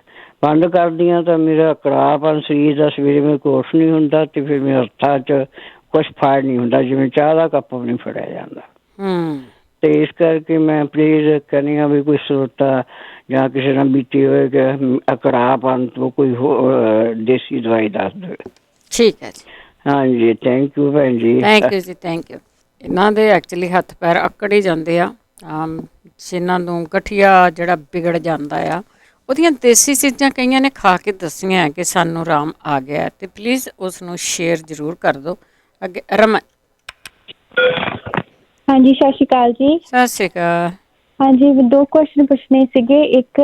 ਬੰਦ ਕਰਦੀਆਂ ਤਾਂ ਮੇਰਾ ਕੜਾਹਪਣ ਸਰੀਰ ਦਾ ਸਵੇਰੇ ਮੇਰੇ ਕੁਛ ਨਹੀਂ ਹੁੰਦਾ ਤੇ ਫਿਰ ਮੇਰੇ ਹੱਥਾਂ 'ਚ ਕੁਛ ਫੜ ਨਹੀਂ ਹੁੰਦਾ, ਜਿਵੇਂ ਚਾਹ ਦਾ ਕੱਪ ਵੀ ਨਹੀਂ ਫੜਿਆ ਜਾਂਦਾ। ਤੇ ਇਸ ਕਰਕੇ ਮੈਂ ਪਲੀਜ਼ ਕਹਿੰਦੀ ਹਾਂ ਵੀ ਕੋਈ ਸਰੋਤਾ ਜਾਂ ਕਿਸੇ ਨਾਲ ਬੀਤੀ ਹੋਏ ਕਿ ਕੜਾਹਪਣ ਤੋਂ ਕੋਈ ਦੇਸੀ ਦਵਾਈ ਦੱਸ ਦੇਵੇ। ਠੀਕ ਹੈ ਜੀ। ਹਾਂਜੀ, ਥੈਂਕ ਯੂ ਭੈਣ ਜੀ। ਥੈਂਕ ਯੂ ਜੀ, ਥੈਂਕ ਯੂ। ਇਹਨਾਂ ਦੇ ਐਕਚੁਅਲੀ ਹੱਥ ਪੈਰ ਅਕੜ ਹੀ ਜਾਂਦੇ ਆ, ਜਿਨ੍ਹਾਂ ਨੂੰ ਗਠੀਆ ਜਿਹੜਾ ਵਿਗੜ ਜਾਂਦਾ ਆ, ਉਹਦੀਆਂ ਦੇਸੀ ਚੀਜ਼ਾਂ ਕਈਆਂ ਨੇ ਖਾ ਕੇ ਦੱਸੀਆਂ ਕਿ ਸਾਨੂੰ ਆਰਾਮ ਆ ਗਿਆ, ਤੇ ਪਲੀਜ਼ ਉਸ ਨੂੰ ਸ਼ੇਅਰ ਜ਼ਰੂਰ ਕਰ ਦਿਓ ਅੱਗੇ। ਰਮਨ। ਹਾਂਜੀ, ਸਤਿ ਸ਼੍ਰੀ ਅਕਾਲ ਜੀ। ਸਤਿ ਸ਼੍ਰੀ ਅਕਾਲ। ਹਾਂਜੀ, 2 ਕੁਐਸਚਨ ਪੁੱਛਣੇ ਸੀਗੇ। ਇੱਕ,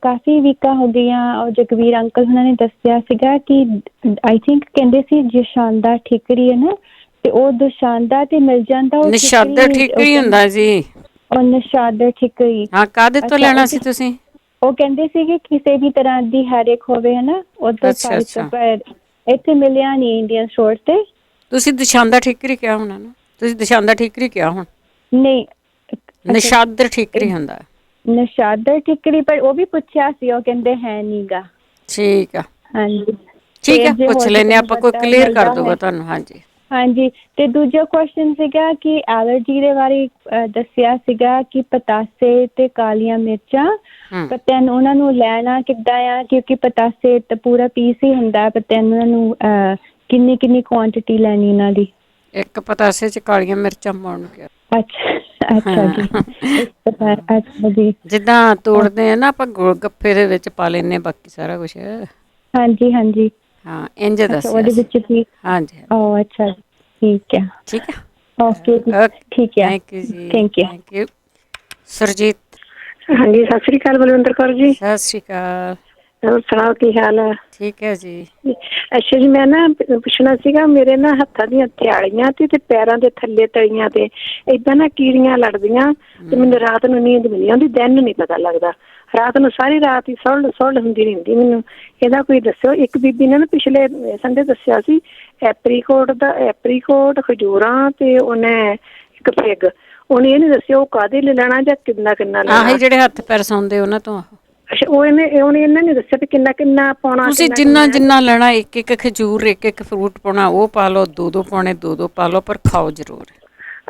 ਕਾਫੀ ਵੀਕਾਂ ਹੋ ਗਈਆਂ ਔਰ ਜਗਵੀਰ ਅੰਕਲ ਉਹਨਾਂ ਨੇ ਦੱਸਿਆ ਸੀਗਾ ਕਿ ਆਈ ਥਿੰਕ ਕਹਿੰਦੇ ਸੀ ਜਸ਼ਾਂਦਾ ਠੀਕਰੀ ਹੈ ਨਾ, ਤੇ ਉਹ ਦਸ਼ਾਂਦਾ ਤੇ ਮਿਲ ਜਾਂਦਾ। ਨਿਸ਼ਾਦਾ ਠੀਕਰੀ ਹੁੰਦਾ ਜੀ। ਉਹ ਨਿਸ਼ਾਦਾ ਠੀਕਰੀ। ਹਾਂ, ਕਾਹਦੇ ਤੋਂ ਲੈਣਾ ਸੀ ਤੁਸੀਂ? ਉਹ ਕਹਿੰਦੇ ਸੀਗੇ ਕਿਸੇ ਵੀ ਤਰ੍ਹਾਂ ਦੀ ਹੈਡੇਕ ਹੋਵੇ ਹੈ ਨਾ, ਉਹ ਇੱਥੇ ਮਿਲਿਆ ਨਹੀਂ ਇੰਡੀਅਨ ਸਟੋਰ ਤੇ। ਤੁਸੀਂ ਦਸ਼ਾਂਦਾ ਠੀਕਰੀ ਕਿਹਾ ਹੋਣਾ ਨਾ? ਤੁਸੀਂ ਦਸ਼ਾਂਦਾ ਠੀਕਰੀ ਕਿਹਾ ਹੁਣ? ਨਹੀਂ, ਨਿਸ਼ਾਦਰ ਠੀਕਰੀ ਹੁੰਦਾ। ਨਿਸ਼ਾਦਰ ਠੀਕਰੀ, ਪਰ ਉਹ ਵੀ ਪੁੱਛਿਆ ਸੀ, ਉਹ ਕਹਿੰਦੇ ਹੈ ਨੀਗਾ। ਠੀਕ ਆ। ਹਾਂਜੀ, ਠੀਕ ਹੈ, ਪੁੱਛ ਲੈਂਦੇ ਆਪਾਂ, ਕੋਈ ਕਲੀਅਰ ਕਰ ਦੂਗਾ ਤੁਹਾਨੂੰ। ਹਾਂਜੀ ਹਾਂਜੀ। ਤੇ ਦੂਜਾ ਕੁਐਸਚਨ ਸੀਗਾ ਕਿ ਐਲਰਜੀ ਦੇ ਬਾਰੇ ਦੱਸਿਆ ਸੀਗਾ ਕਿ ਪਤਾਸੇ ਤੇ ਕਾਲੀਆਂ ਮਿਰਚਾਂ, ਪੱਤਿਆਂ ਨੂੰ ਉਹਨਾਂ ਨੂੰ ਲੈਣਾ ਕਿੱਦਾਂ ਆ, ਕਿਉਂਕਿ ਪਤਾਸੇ ਤਾਂ ਪੂਰਾ ਪੀਸ ਹੀ ਹੁੰਦਾ, ਪੱਤਿਆਂ ਨੂੰ ਉਹਨਾਂ ਨੂੰ ਕਿੰਨੀ ਕਿੰਨੀ ਕੁਆਂਟਿਟੀ ਲੈਣੀ ਉਹਨਾਂ ਦੀ? ਇੱਕ ਪਤਾਸੇ 'ਚ ਕਾਲੀਆਂ ਮਿਰਚਾਂ ਪਾਉਣ ਨੂੰ ਕਿਹਾ। ਅੱਛਾ ਅੱਛਾ ਜੀ। ਅੱਛਾ ਜੀ। ਜਿੱਦਾਂ ਤੋੜਦੇ ਆ ਨਾ ਆਪਾਂ ਗੋਲ ਗੱਫੇ ਦੇ ਵਿੱਚ ਪਾ ਲੈਂਦੇ ਬਾਕੀ ਸਾਰਾ ਕੁਛ। ਹਾਂਜੀ ਹਾਂਜੀ। ਹਾਂ, ਇੰਝ ਦੱਸਿਆ ਉਹਦੇ ਵਿੱਚ ਵੀ। ਹਾਂਜੀ। ਓ ਅੱਛਾ, ਠੀਕ ਹੈ। ਠੀਕ ਹੈ, ਓਕੇ ਜੀ, ਠੀਕ ਹੈ। ਥੈਂਕ ਯੂ ਜੀ। Thank you. ਸੁਰਜੀਤ। ਹਾਂਜੀ, ਸਤਿ ਸ੍ਰੀ ਅਕਾਲ ਬਲਵਿੰਦਰ ਕੌਰ ਜੀ। ਸਤਿ ਸ਼੍ਰੀ ਅਕਾਲ। ਹੋਰ ਸੁਣਾਓ, ਕੀ ਹਾਲ ਹੈ? ਠੀਕ ਹੈ ਜੀ। ਅੱਛਾ ਜੀ, ਮੈਂ ਨਾ ਪੁੱਛਣਾ ਸੀਗਾ, ਮੇਰੇ ਨਾ ਹੱਥਾਂ ਦੀਆਂ ਥਿਆਲੀਆਂ ਤੇ ਪੈਰਾਂ ਦੇ ਥੱਲੇ ਤਲੀਆਂ ਤੇ ਏਦਾਂ ਨਾ ਕੀੜੀਆਂ ਲੜਦੀਆਂ, ਤੇ ਮੈਨੂੰ ਰਾਤ ਨੂੰ ਨੀਂਦ ਨਹੀਂ ਆਉਂਦੀ, ਦਿਨ ਨੂੰ ਨਹੀਂ ਪਤਾ ਲੱਗਦਾ। ਰਾਤ ਨੂੰ ਸਾਰੀ ਰਾਤ ਹੀ ਸੁੱਲ ਹੁੰਦੀ ਰਹਿੰਦੀ ਮੈਨੂੰ। ਇਹਦਾ ਕੋਈ ਦੱਸਿਓ। ਇੱਕ ਬੀਬੀ ਨੇ ਨਾ ਪਿਛਲੇ ਸੰਡੇ ਦੱਸਿਆ ਸੀ ਐਪਰੀਕੋਟ, ਖਜੂਰਾਂ ਤੇ ਉਹਨੇ ਇੱਕ ਫਿਗ। ਉਹਨੇ ਇਹ ਨੀ ਦੱਸਿਆ ਉਹ ਕਾਹਦੇ ਲਈ ਲੈਣਾ ਜਾਂ ਕਿੰਨਾ ਲੈਣਾ। ਆਹੀ ਜਿਹੜੇ ਹੱਥ ਪੈਰ ਸੌਂਦੇ ਉਹਨਾਂ ਤੋਂ। ਅੱਛਾ, ਉਹਨੇ ਇਹਨਾਂ ਨੇ ਦੱਸਿਆ ਵੀ ਕਿੰਨਾ ਪਾਉਣਾ। ਤੁਸੀਂ ਜਿੰਨਾ ਲੈਣਾ, ਇੱਕ ਖਜੂਰ, ਇੱਕ ਫਰੂਟ ਪਾਉਣਾ, ਉਹ ਪਾ ਲਓ। 2 ਪਾਉਣੇ, 2 ਪਾ ਲਓ, ਪਰ ਖਾਓ ਜ਼ਰੂਰ।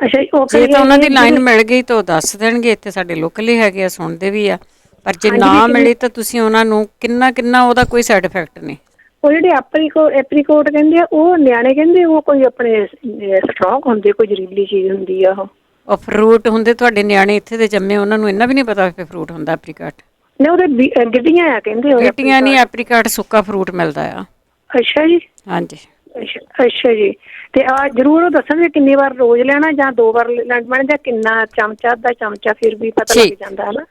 ਅੱਛਾ, ਜੇ ਤਾਂ ਉਹਨਾਂ ਦੀ ਲਾਈਨ ਮਿਲ ਗਈ ਤਾਂ ਉਹ ਦੱਸ ਦੇਣਗੇ, ਇੱਥੇ ਸਾਡੇ ਲੋਕਲ ਹੀ ਹੈਗੇ ਆ, ਸੁਣਦੇ ਵੀ ਆ। ਪਰ ਜੇ ਨਾ ਮਿਲੇ ਤਾਂ ਤੁਸੀਂ ਉਹਨਾਂ ਨੂੰ ਕਿੰਨਾ ਉਹਦਾ ਕੋਈ ਸਾਈਡ ਇਫੈਕਟ ਨਹੀਂ। ਉਹ ਜਿਹੜੇ ਐਪਰੀਕੋਟ ਕਹਿੰਦੇ ਆ, ਉਹ ਨਿਆਣੇ ਕਹਿੰਦੇ ਉਹ ਕੋਈ ਆਪਣੇ ਸਟਰੋਂਗ ਹੁੰਦੇ, ਕੋਈ ਜ਼ਹਿਰੀਲੀ ਚੀਜ਼ ਹੁੰਦੀ ਆ। ਉਹ ਫਰੂਟ ਹੁੰਦੇ, ਤੁਹਾਡੇ ਨਿਆਣੇ ਇੱਥੇ ਦੇ ਜੰਮੇ, ਉਹਨਾਂ ਨੂੰ ਇੰਨਾ ਵੀ ਨਹੀਂ ਪਤਾ ਕਿ ਫਰੂਟ ਹੁੰਦਾ ਐਪਰੀਕਾਟ। ਨਹੀਂ, ਉਹਦੇ ਗਿੱਟੀਆਂ ਆ ਕਹਿੰਦੇ। ਗਿੱਟੀਆਂ ਨਹੀਂ, ਐਪਰੀਕਾਟ ਸੁੱਕਾ ਫਰੂਟ ਮਿਲਦਾ ਆ। ਅੱਛਾ ਜੀ। ਹਾਂਜੀ। ਅੱਛਾ ਜੀ। ਤੇ ਆ ਜ਼ਰੂਰ ਉਹ ਦੱਸਣਗੇ ਕਿੰਨੀ ਵਾਰ ਰੋਜ਼ ਲੈਣਾ ਜਾਂ 2 ਵਾਰ ਲੈਣਾ, ਜਾਂ ਕਿੰਨਾ ਚਮਚਾ, ਅੱਧਾ ਚਮਚਾ, ਫਿਰ ਵੀ ਪਤਾ ਲੱਗ ਜਾਂਦਾ ਹੈ ਨਾ।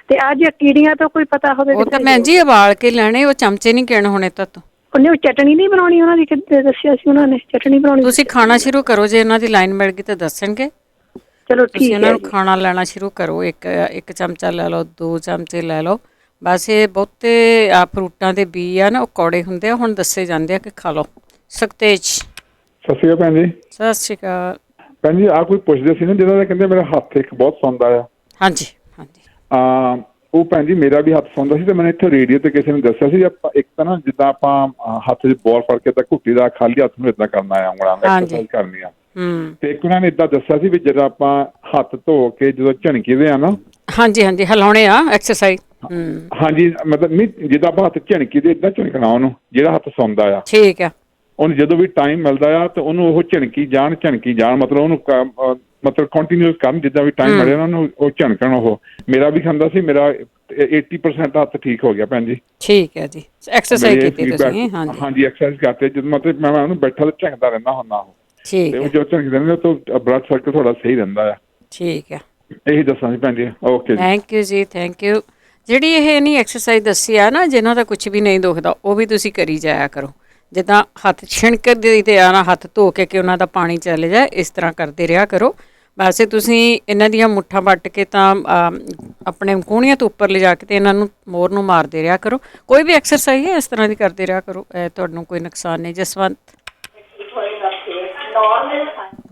ਤੇ ਅੱਜ ਕੀੜੀਆਂ ਤੋਂ ਕੋਈ ਪਤਾ ਹੋਵੇ? ਉਹ ਤਾਂ ਭੈਣ ਜੀ ਉਬਾਲ ਕੇ ਲੈਣੇ, ਉਹ ਚਮਚੇ ਨਹੀਂ ਕਿਣ ਹੋਣੇ ਤਾਂ। ਉਹਨੇ ਉਹ ਚਟਣੀ ਨਹੀਂ ਬਣਾਉਣੀ, ਉਹਨਾਂ ਦੀ ਦੱਸਿਆ ਸੀ ਉਹਨਾਂ ਨੇ ਚਟਣੀ ਬਣਾਉਣੀ। ਤੁਸੀਂ ਖਾਣਾ ਸ਼ੁਰੂ ਕਰੋ, ਜੇ ਉਹਨਾਂ ਦੀ ਲਾਈਨ ਮਿਲ ਗਈ ਤਾਂ ਦੱਸਣਗੇ। ਚਲੋ ਠੀਕ ਹੈ। ਤੁਸੀਂ ਉਹਨਾਂ ਨੂੰ ਖਾਣਾ ਲੈਣਾ ਸ਼ੁਰੂ ਕਰੋ। ਇੱਕ ਚਮਚਾ ਲੈ ਲਓ, 2 ਚਮਚੇ ਲੈ ਲਓ ਬਸ। ਇਹ ਬਹੁਤੇ ਫਰੂਟਾਂ ਦੇ ਬੀ ਆ ਨਾ, ਉਹ ਕੌੜੇ ਹੁੰਦੇ ਆ, ਹੁਣ ਦੱਸੇ ਜਾਂਦੇ ਆ ਕਿ ਖਾ ਲਓ। ਸੁਖਤੇਜ। ਸਤਿ ਸ਼੍ਰੀ ਅਕਾਲ ਭੈਣ ਜੀ। ਸਤਿ ਸ਼੍ਰੀ ਅਕਾਲ ਭੈਣ ਜੀ। ਕੋਈ ਪੁੱਛਦੇ ਸੀ ਨਾ, ਜਿਹਨਾਂ ਦਾ ਕਹਿੰਦੇ ਮੇਰਾ ਹੱਥ ਇੱਕ ਬਹੁਤ ਸੌਂਦਾ ਆ। ਹਾਂਜੀ ਹਾਂਜੀ। ਉਹ ਭੈਣ ਜੀ ਮੇਰਾ ਵੀ ਹੱਥ ਸੌਂਦਾ ਸੀ ਤੇ ਮੈਨੂੰ ਇੱਥੇ ਰੇਡੀਓ ਤੇ ਕਿਸੇ ਨੇ ਦੱਸਿਆ ਸੀ ਆਪਾਂ ਇੱਕ ਤਾਂ ਨਾ ਜਿੱਦਾਂ ਆਪਾਂ ਹੱਥ 'ਚ ਬਾਲ ਫੜ ਕੇ ਤਾਂ ਘੁੱਟੀ ਦਾ ਖਾਲੀ ਹੱਥ ਨੂੰ ਏਦਾਂ ਕਰਨਾ ਆ, ਉਂਗਲਾਂ ਨਾਲ ਐਕਸਰਸਾਈਜ਼ ਕਰਨੀ ਆ। ਤੇ ਇੱਕ ਉਹਨਾਂ ਨੇ ਏਦਾਂ ਦੱਸਿਆ ਸੀ ਵੀ ਜਦੋਂ ਆਪਾਂ ਹੱਥ ਧੋ ਕੇ ਜਦੋਂ ਝਣਕੀਦੇ ਆ ਨਾ, ਹਾਂਜੀ ਹਿਲਾਉਣੇ ਆ ਐਕਸਰਸਾਈਜ਼। ਹਾਂਜੀ ਮਤਲਬ ਨਹੀਂ ਜਿੱਦਾਂ ਆਪਾਂ ਹੱਥ ਝਣਕੀਦੇ ਏਦਾਂ ਝਣਕਣਾ ਉਹਨੂੰ, ਜਿਹੜਾ ਹੱਥ ਸੌਂਦਾ ਆ। ਠੀਕ ਆ। ਉਹਨੂੰ ਜਦੋਂ ਵੀ ਟਾਈਮ ਮਿਲਦਾ ਆ ਤੇ ਉਹਨੂੰ ਉਹ ਝਣਕੀ ਜਾਣ ਮਤਲਬ ਉਹਨੂੰ ਮਤਲਬ ਕੰਟੀਨਿਊਸ ਕਰਨ, ਜਿੱਦਾਂ ਵੀ ਟਾਈਮ ਮਿਲੇ ਉਹਨਾਂ ਨੂੰ ਉਹ ਝਣਕਣ। ਉਹ ਮੇਰਾ ਵੀ ਖਾਂਦਾ ਸੀ, ਮੇਰਾ 80% ਹੱਥ ਠੀਕ ਹੋ ਗਿਆ ਭੈਣ ਜੀ। ਠੀਕ ਹੈ ਜੀ, ਐਕਸਰਸਾਈਜ਼ ਕੀਤੀ ਤੁਸੀਂ? ਹਾਂਜੀ ਐਕਸਰਸਾਈਜ਼ ਕਰਦੇ, ਜਦੋਂ ਮਤਲਬ ਮੈਂ ਉਹਨੂੰ ਬੈਠਾ ਤੇ ਝਣਕਦਾ ਰਹਿੰਦਾ ਹੁੰਦਾ ਉਹ। ਠੀਕ ਤੇ ਉਹ ਜਦੋਂ ਝਣਕਦੇ ਰਹਿੰਦੇ ਤਾਂ ਬਲੱਡ ਸਰਕਲ ਤੁਹਾਡਾ ਸਹੀ ਰਹਿੰਦਾ ਆ। ਠੀਕ ਹੈ, ਇਹੀ ਦੱਸਾਂ ਸੀ ਭੈਣ ਜੀ। ਓਕੇ, ਥੈਂਕ ਯੂ ਜੀ, ਥੈਂਕ ਯੂ। ਜਿਹੜੀ ਇਹ ਨਹੀਂ ਐਕਸਰਸਾਈਜ਼ ਦੱਸੀ ਆ ਨਾ, ਜਿਹਨਾਂ ਦਾ ਕੁਝ ਵੀ ਨਹੀਂ ਦੁਖਦਾ, ਉਹ ਵੀ ਤੁਸੀਂ ਕਰੀ ਜਾਇਆ ਕਰੋ। ਜਿੱਦਾਂ ਹੱਥ ਛਿਣਕ ਦੇ ਆ ਨਾ, ਹੱਥ ਧੋ ਕੇ ਕਿ ਉਹਨਾਂ ਦਾ ਪਾਣੀ ਚਲੇ ਜਾਏ, ਇਸ ਤਰ੍ਹਾਂ ਕਰਦੇ ਰਿਹਾ ਕਰੋ। ਵੈਸੇ ਤੁਸੀਂ ਇਹਨਾਂ ਦੀਆਂ ਮੁੱਠਾਂ ਵੱਟ ਕੇ ਤਾਂ ਆਪਣੇ ਕੂਹਣੀਆਂ ਤੋਂ ਉੱਪਰ ਲਿਜਾ ਕੇ ਤੇ ਇਹਨਾਂ ਨੂੰ ਮੋਰ ਨੂੰ ਮਾਰਦੇ ਰਿਹਾ ਕਰੋ। ਕੋਈ ਵੀ ਐਕਸਰਸਾਈਜ਼ ਹੈ ਇਸ ਤਰ੍ਹਾਂ ਦੀ ਕਰਦੇ ਰਿਹਾ ਕਰੋ, ਤੁਹਾਨੂੰ ਕੋਈ ਨੁਕਸਾਨ ਨਹੀਂ।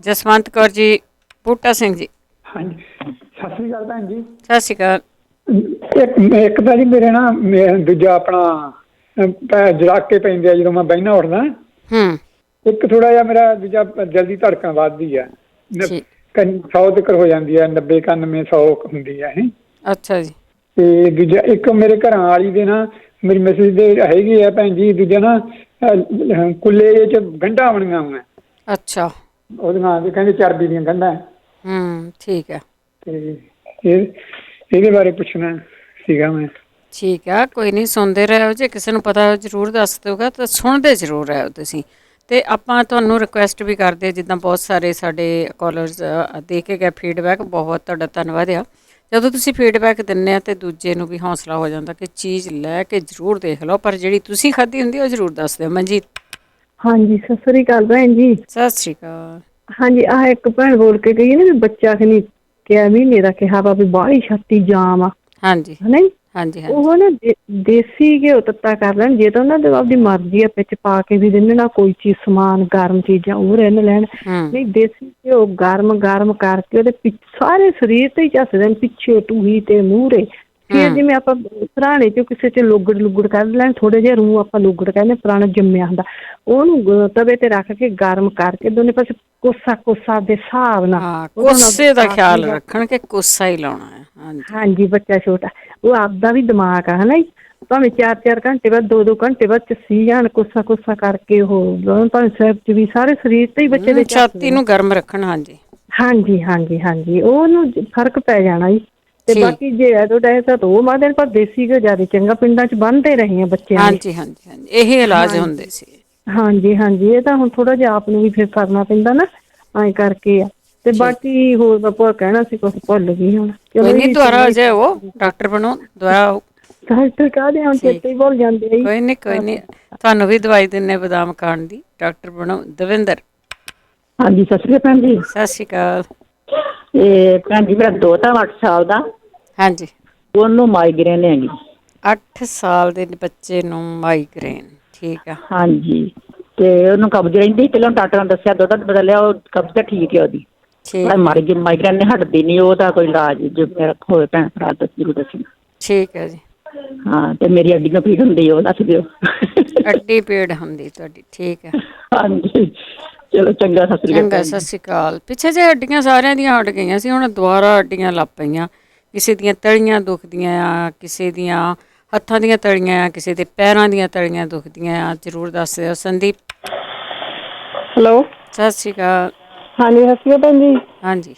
ਜਸਵੰਤ ਕੌਰ ਜੀ, ਬੂਟਾ ਸਿੰਘ ਜੀ। ਹਾਂਜੀ, ਸਤਿ ਸ੍ਰੀ ਅਕਾਲ ਭੈਣ ਜੀ। ਸਤਿ ਸ਼੍ਰੀ ਅਕਾਲ। ਇੱਕ ਤਾਂ ਜੀ ਮੇਰੇ ਨਾ ਦੂਜਾ ਆਪਣਾ ਜਰਾਕ ਕੇ ਪੈਂਦੇ ਆ ਜਦੋਂ ਮੈਂ ਬਹਿਣਾ ਉੱਠਦਾ। ਇੱਕ ਥੋੜਾ ਜਿਹਾ ਮੇਰਾ ਦੂਜਾ ਜਲਦੀ ਧੜਕਣ ਵੱਧਦੀ ਆ, 100 ਤੱਕ ਹੋ ਜਾਂਦੀ ਆ, 90 91 100 ਹੁੰਦੀ ਆ ਇਹ। ਅੱਛਾ ਜੀ। ਤੇ ਦੂਜਾ ਇੱਕ ਮੇਰੇ ਘਰਾਂ ਵਾਲੀ ਦੇ ਨਾ, ਮੇਰੀ ਮਿਸਿਸ ਦੇ ਹੈਗੀ ਆ ਭੈਣ ਜੀ, ਦੂਜਾ ਨਾ ਕੁੱਲੇ ਚ ਗੰਢਾਂ ਬਣੀਆਂ ਹੋਈਆਂ। ਅੱਛਾ। ਉਹਦੀਆਂ ਕਹਿੰਦੇ ਚਰਬੀ ਦੀਆਂ ਗੰਢਾਂ। ਠੀਕ ਹੈ। ਤੇ ਇਹਦੇ ਬਾਰੇ ਪੁੱਛਣਾ ਸੀਗਾ ਮੈਂ। ਠੀਕ ਆ, ਕੋਈ ਨਹੀਂ, ਸੁਣਦੇ ਰਹੋ। ਜੇ ਕਿਸੇ ਨੂੰ ਪਤਾ ਜ਼ਰੂਰ ਦੱਸ ਦਿਓਗਾ ਤਾਂ ਸੁਣਦੇ ਜ਼ਰੂਰ ਰਹੋ ਤੁਸੀਂ। ਅਤੇ ਆਪਾਂ ਤੁਹਾਨੂੰ ਰਿਕੁਐਸਟ ਵੀ ਕਰਦੇ, ਜਿੱਦਾਂ ਬਹੁਤ ਸਾਰੇ ਸਾਡੇ ਕਾਲਰਸ ਦੇ ਕੇ ਗਏ ਫੀਡਬੈਕ, ਬਹੁਤ ਤੁਹਾਡਾ ਧੰਨਵਾਦ ਆ। ਜਦੋਂ ਤੁਸੀਂ ਫੀਡਬੈਕ ਦਿੰਦੇ ਆ ਤਾਂ ਦੂਜੇ ਨੂੰ ਵੀ ਹੌਸਲਾ ਹੋ ਜਾਂਦਾ ਕਿ ਚੀਜ਼ ਲੈ ਕੇ ਜ਼ਰੂਰ ਦੇਖ ਲਓ, ਪਰ ਜਿਹੜੀ ਤੁਸੀਂ ਖਾਧੀ ਹੁੰਦੀ ਉਹ ਜ਼ਰੂਰ ਦੱਸ ਦਿਓ। ਮਨਜੀਤ। ਹਾਂਜੀ, ਸਤਿ ਸ੍ਰੀ ਅਕਾਲ ਭੈਣ ਜੀ। ਸਤਿ ਸ਼੍ਰੀ ਅਕਾਲ। ਹਾਂਜੀ, ਆਹ ਇੱਕ ਭੈਣ ਬੋਲ ਕੇ ਗਈ ਨਾ ਵੀ ਬੱਚਾ ਖਨੀ ਕਿਹਾ ਮਹੀਨੇ ਦਾ ਕਿਹਾ ਵਾ ਵੀ ਬਾਹਲੀ ਛਾਤੀ ਜਾਮ ਆ। ਹਾਂਜੀ ਨਹੀਂ, ਹਾਂਜੀ, ਉਹ ਨਾ ਦੇਸੀ ਘਿਓ ਤੱਤਾ ਕਰ ਲੈਣ। ਜੇ ਤਾਂ ਉਹਨਾਂ ਦੇ ਆਪਦੀ ਮਰਜ਼ੀ ਆ ਵਿੱਚ ਪਾ ਕੇ ਵੀ ਦਿੰਦੇ ਕੋਈ ਚੀਜ਼ ਸਮਾਨ ਗਰਮ ਚੀਜ਼ਾਂ ਉਹ ਰਹਿਣ ਲੈਣ, ਨਹੀਂ ਦੇਸੀ ਘਿਓ ਗਰਮ ਕਰਕੇ ਉਹਦੇ ਸਾਰੇ ਸਰੀਰ ਤੇ ਹੀ ਝੱਸ ਦੇਣ, ਪਿੱਛੇ ਟੂਹੀ ਤੇ ਮੂਹਰੇ। ਫਿਰ ਜਿਵੇਂ ਆਪਾਂ ਸਰਾਣੇ ਚੋਂ ਕਿਸੇ ਚ ਲੁੱਗੜ ਕੱਢ ਲੈਣ, ਥੋੜੇ ਜਿਹੇ ਰੂਹ ਆਪਾਂ ਲੁੱਗੜ ਕਹਿੰਦੇ ਪੁਰਾਣਾ ਜੰਮਿਆ ਹੁੰਦਾ, ਉਹਨੂੰ ਤਵੇ ਤੇ ਰੱਖ ਕੇ ਗਰਮ ਕਰਕੇ ਦੋਨੇ ਪਾਸੇ ਕੋਸਾ ਦੇ ਹਿਸਾਬ ਨਾਲ, ਕੋਸੇ ਦਾ ਖਿਆਲ ਰੱਖਣ ਕਿ ਕੋਸਾ ਹੀ ਲਾਉਣਾ ਹੈ। ਹਾਂਜੀ, ਬੱਚਾ ਛੋਟਾ, ਉਹ ਆਪਦਾ ਵੀ ਦਿਮਾਗ ਆ ਹਨਾ ਜੀ। ਭਾਵੇਂ 4-4 ਘੰਟੇ ਬਾਅਦ 2-2 ਘੰਟੇ ਬਾਅਦ ਚੱਸੀ ਜਾਣ, ਕੋਸਾ ਕਰਕੇ ਉਹ ਭਾਵੇਂ ਸਿਰ ਚ ਵੀ ਸਾਰੇ ਸਰੀਰ ਤੇ ਹੀ ਬੱਚੇ ਦੇ ਛਾਤੀ ਨੂੰ ਗਰਮ ਰੱਖਣ। ਹਾਂਜੀ ਹਾਂਜੀ, ਉਹਨੂੰ ਫਰਕ ਪੈ ਜਾਣਾ ਜੀ। ਤੇ ਬਾਕੀ ਜੇ ਐਡੋਡਾਈਜ਼ ਤਾਂ ਉਹ ਮਾਦੇ, ਪਰ ਦੇਸੀ ਘਿਓ ਜ਼ਿਆਦਾ ਚੰਗਾ। ਪਿੰਡਾਂ ਚ ਬੰਨ੍ਹਦੇ ਰਹੇ ਆ ਬੱਚਿਆਂ ਨੂੰ। ਹਾਂਜੀ, ਇਹੀ ਇਲਾਜ ਹੁੰਦੇ ਸੀ। ਹਾਂਜੀ, ਇਹ ਤਾਂ ਹੁਣ ਥੋੜਾ ਜਿਹਾ ਆਪ ਨੂੰ ਵੀ ਫਿਰ ਕਰਨਾ ਪੈਂਦਾ ਨਾ, ਐਂ ਕਰਕੇ ਆ। ਤੇ ਬਾਕੀ ਹੋਰ ਮੈਂ ਕਹਿਣਾ ਸੀ, ਕੁਛ ਭੁੱਲ ਗਈ ਹੁਣ। ਕੋਈ ਨਹੀਂ, ਦੁਬਾਰਾ ਜੇ ਉਹ ਡਾਕਟਰ ਬਣੋ, ਦੁਬਾਰਾ ਡਾਕਟਰ ਕਾਹਦੇ ਹੁਣ ਚੇਤੇ ਹੀ ਭੁੱਲ ਜਾਂਦੇ ਆ। ਕੋਈ ਨਹੀਂ, ਤੁਹਾਨੂੰ ਵੀ ਦਵਾਈ ਦਿੰਨੇ ਬਦਾਮ ਖਾਣ ਦੀ। ਡਾਕਟਰ ਬਣੋ। ਦਵਿੰਦਰ। ਹਾਂਜੀ, ਸਤਿ ਸ਼੍ਰੀ ਅਕਾਲ ਭੈਣ ਜੀ। ਸਤਿ ਸ਼੍ਰੀ ਅਕਾਲ। ਇਹ ਭੈਣ ਜੀ, ਮੇਰਾ ਦੋਤਾ 8 ਸਾਲ ਦਾ। ਹਾਂਜੀ। ਉਹਨੂੰ ਮਾਈਗ੍ਰੇਨ ਹੈਗੀ। 8 ਸਾਲ ਦੇ ਬੱਚੇ ਨੂੰ ਮਾਈਗ੍ਰੇਨ? ਠੀਕ ਆ। ਹਾਂਜੀ, ਤੇ ਉਹਨੂੰ ਕਬਜ਼ ਰਹਿੰਦੀ। ਪਹਿਲਾਂ ਡਾਕਟਰ ਨੇ ਦੱਸਿਆ, ਦੁੱਧ ਬਦਲਿਆ, ਉਹ ਕਬਜ਼ ਤਾਂ ਠੀਕ ਹੈ ਉਹਦੀ। ਮਾਈਗ੍ਰੇਨ ਨੇ ਹਟਦੀ ਨਹੀਂ, ਉਹਦਾ ਕੋਈ ਇਲਾਜ ਜੇ ਮੇਰਾ ਹੋਵੇ ਭੈਣ ਭਰਾ ਤਾਂ ਜ਼ਰੂਰ ਦੱਸਣਾ। ਠੀਕ ਹੈ ਜੀ। ਹਾਂ, ਤੇ ਮੇਰੀ ਅੱਡੀ ਨੂੰ ਪੀੜ ਹੁੰਦੀ, ਉਹ ਦੱਸ ਦਿਓ। ਅੱਡੀ ਪੀੜ ਹੁੰਦੀ ਤੁਹਾਡੀ? ਠੀਕ ਹੈ। ਹਾਂਜੀ, ਚਲੋ ਚੰਗਾ, ਸਤਿ ਸ਼੍ਰੀ ਅਕਾਲ। ਚੰਗਾ, ਸਤਿ ਸ਼੍ਰੀ ਅਕਾਲ। ਪਿੱਛੇ ਜੇ ਹੱਡੀਆਂ ਸਾਰਿਆਂ ਦੀਆਂ ਹਟ ਗਈਆਂ ਸੀ, ਹੁਣ ਦੁਬਾਰਾ ਹੱਡੀਆਂ ਲੱਗ ਪਈਆਂ। ਕਿਸੇ ਦੀਆਂ ਤਲੀਆਂ ਦੁਖਦੀਆਂ ਆ, ਕਿਸੇ ਦੀਆਂ ਹੱਥਾਂ ਦੀਆਂ ਤਲੀਆਂ ਆ, ਕਿਸੇ ਦੇ ਪੈਰਾਂ ਦੀਆਂ ਤਲੀਆਂ ਦੁਖਦੀਆਂ ਆ। ਜ਼ਰੂਰ ਦੱਸ ਦਿਓ। ਸੰਦੀਪ। ਹੈਲੋ, ਸਤਿ ਸ਼੍ਰੀ ਅਕਾਲ। ਹਾਂਜੀ, ਸਤਿ ਸ਼੍ਰੀ ਅਕਾਲ ਭੈਣ ਜੀ। ਹਾਂਜੀ,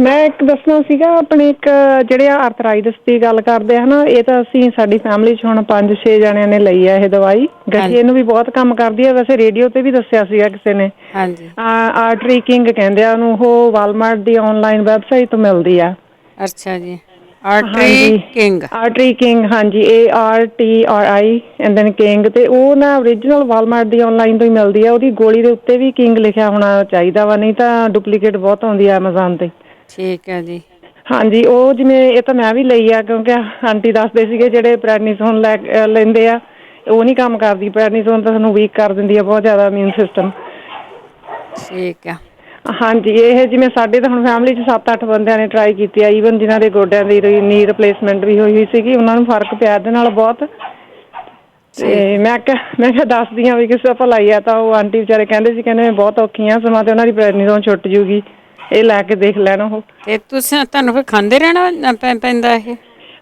ਮੈਂ ਇੱਕ ਦੱਸਣਾ ਸੀਗਾ, ਆਪਣੇ ਇੱਕ ਜਿਹੜੇ ਆਰਥਰਾਈਟਸ ਦੀ ਗੱਲ ਕਰਦੇ ਆ ਨਾ, ਇਹ ਤਾਂ ਅਸੀਂ ਸਾਡੀ ਫੈਮਿਲੀ 'ਚ ਹੁਣ 5-6 ਜਣਿਆਂ ਨੇ ਲਈ ਆ ਇਹ ਦਵਾਈ। ਗਠੀਏ ਨੂੰ ਵੀ ਬਹੁਤ ਕੰਮ ਕਰਦੀ ਹੈ। ਵੈਸੇ ਰੇਡੀਓ ਤੇ ਵੀ ਦੱਸਿਆ ਸੀਗਾ ਕਿਸੇ ਨੇ। ਆਰਟਰੀ ਕਿੰਗ ਕਹਿੰਦੇ ਆ ਉਹਨੂੰ, ਉਹ ਵਾਲਮਾਰਟ ਦੀ ਆਨਲਾਈਨ ਵੈਬਸਾਈਟ ਤੋਂ ਮਿਲਦੀ ਆ। ਅੱਛਾ ਜੀ, ਆਰਟਰੀ ਕਿੰਗ। ਆਰਟਰੀ ਕਿੰਗ, ਹਾਂਜੀ, ARTRI ਐਂਡ ਦੈਨ ਕਿੰਗ। ਤੇ ਉਹ ਨਾ ਓਰੀਜਨਲ ਵਾਲਮਾਰਟ ਦੀ ਆਨਲਾਈਨ ਤੋਂ ਹੀ ਮਿਲਦੀ ਆ। ਉਹਦੀ ਗੋਲੀ ਦੇ ਉੱਤੇ ਵੀ ਕਿੰਗ ਲਿਖਿਆ ਹੋਣਾ ਚਾਹੀਦਾ ਵਾ, ਨਹੀਂ ਤਾਂ ਡੁਪਲੀਕੇਟ ਬਹੁਤ ਆਉਂਦੀ ਆ ਐਮਾਜ਼ੋਨ ਤੇ। ਠੀਕ ਹੈ ਜੀ। ਹਾਂਜੀ, ਉਹ ਜਿਵੇਂ ਇਹ ਤਾਂ ਮੈਂ ਵੀ ਲਈ ਆ, ਕਿਉਂਕਿ ਆਂਟੀ ਦੱਸਦੇ ਸੀਗੇ ਜਿਹੜੇ ਪ੍ਰੈਡਨੀਸੋਨ ਲੈਂਦੇ ਆ, ਉਹ ਨਹੀਂ ਕੰਮ ਕਰਦੀ। ਪ੍ਰੈਡਨੀਸੋਨ ਤਾਂ ਸਾਨੂੰ ਵੀਕ ਕਰ ਦਿੰਦੀ ਆ ਬਹੁਤ ਜ਼ਿਆਦਾ, ਇਮਿਊਨ ਸਿਸਟਮ। ਠੀਕ ਆ। ਹਾਂਜੀ, ਇਹ ਜਿਵੇਂ ਸਾਡੇ ਤਾਂ ਹੁਣ ਫੈਮਿਲੀ 'ਚ 7-8 ਬੰਦਿਆਂ ਨੇ ਟਰਾਈ ਕੀਤੀ ਆ, ਈਵਨ ਜਿਨ੍ਹਾਂ ਦੇ ਗੋਡਿਆਂ ਦੀ ਨੀ ਰਿਪਲੇਸਮੈਂਟ ਵੀ ਹੋਈ ਸੀਗੀ, ਉਹਨਾਂ ਨੂੰ ਫਰਕ ਪਿਆ ਇਹਦੇ ਨਾਲ ਬਹੁਤ। ਤੇ ਮੈਂ ਕਿਹਾ ਦੱਸਦੀ ਹਾਂ ਵੀ ਕਿਸੇ ਦਾ ਭਲਾ ਹੀ ਆ। ਤਾਂ ਉਹ ਆਂਟੀ ਵਿਚਾਰੇ ਕਹਿੰਦੇ ਸੀ, ਕਹਿੰਦੇ ਮੈਂ ਬਹੁਤ ਔਖੀ ਆ, ਸਮਾਂ ਤੇ ਉਹਨਾਂ ਦੀ ਪ੍ਰੈਗਨੈਂਸੀ ਛੁੱਟ ਜੂਗੀ, ਇਹ ਲੈ ਕੇ ਦੇਖ ਲੈਣ ਉਹ। ਤੇ ਤੁਸੀਂ ਤੁਹਾਨੂੰ ਫਿਰ ਖਾਂਦੇ ਰਹਿਣਾ ਪੈਂਦਾ ਇਹ?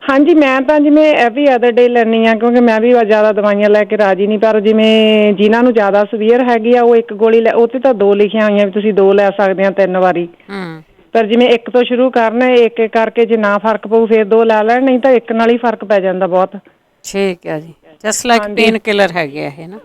ਹਾਂਜੀ, ਮੈਂ ਤਾਂ ਜਿਵੇਂ ਐਵਰੀ ਅਦਰ ਡੇ ਲੈਂਦੀ ਹਾਂ, ਕਿਉਂਕਿ ਮੈਂ ਵੀ ਜ਼ਿਆਦਾ ਦਵਾਈਆਂ ਲੈ ਕੇ ਰਾਜੀ ਨਹੀਂ। ਪਰ ਜਿਵੇਂ ਜਿਨ੍ਹਾਂ ਨੂੰ ਜ਼ਿਆਦਾ ਸੀਵੀਅਰ ਹੈਗੀ ਆ, ਉਹ ਇੱਕ ਗੋਲੀ ਲੈ, ਉਹ 'ਤੇ ਤਾਂ 2 ਲਿਖੀਆਂ ਹੋਈਆਂ ਵੀ ਤੁਸੀਂ 2 ਲੈ ਸਕਦੇ ਆ 3 ਵਾਰੀ। ਪਰ ਜਿਵੇਂ ਇੱਕ ਤੋਂ ਸ਼ੁਰੂ ਕਰਨਾ, ਇੱਕ ਇੱਕ ਕਰਕੇ ਜੇ ਨਾ ਫਰਕ ਪਊ ਫਿਰ 2 ਲੈ ਲੈਣ, ਨਹੀਂ ਤਾਂ ਇੱਕ ਨਾਲ ਹੀ ਫਰਕ ਪੈ ਜਾਂਦਾ ਬਹੁਤ। ਠੀਕ ਹੈ ਜੀ, ਜਸਟ ਲਾਈਕ ਪੇਨ ਕਿਲਰ ਹੈਗੇ ਆ ਇਹ ਨਾ?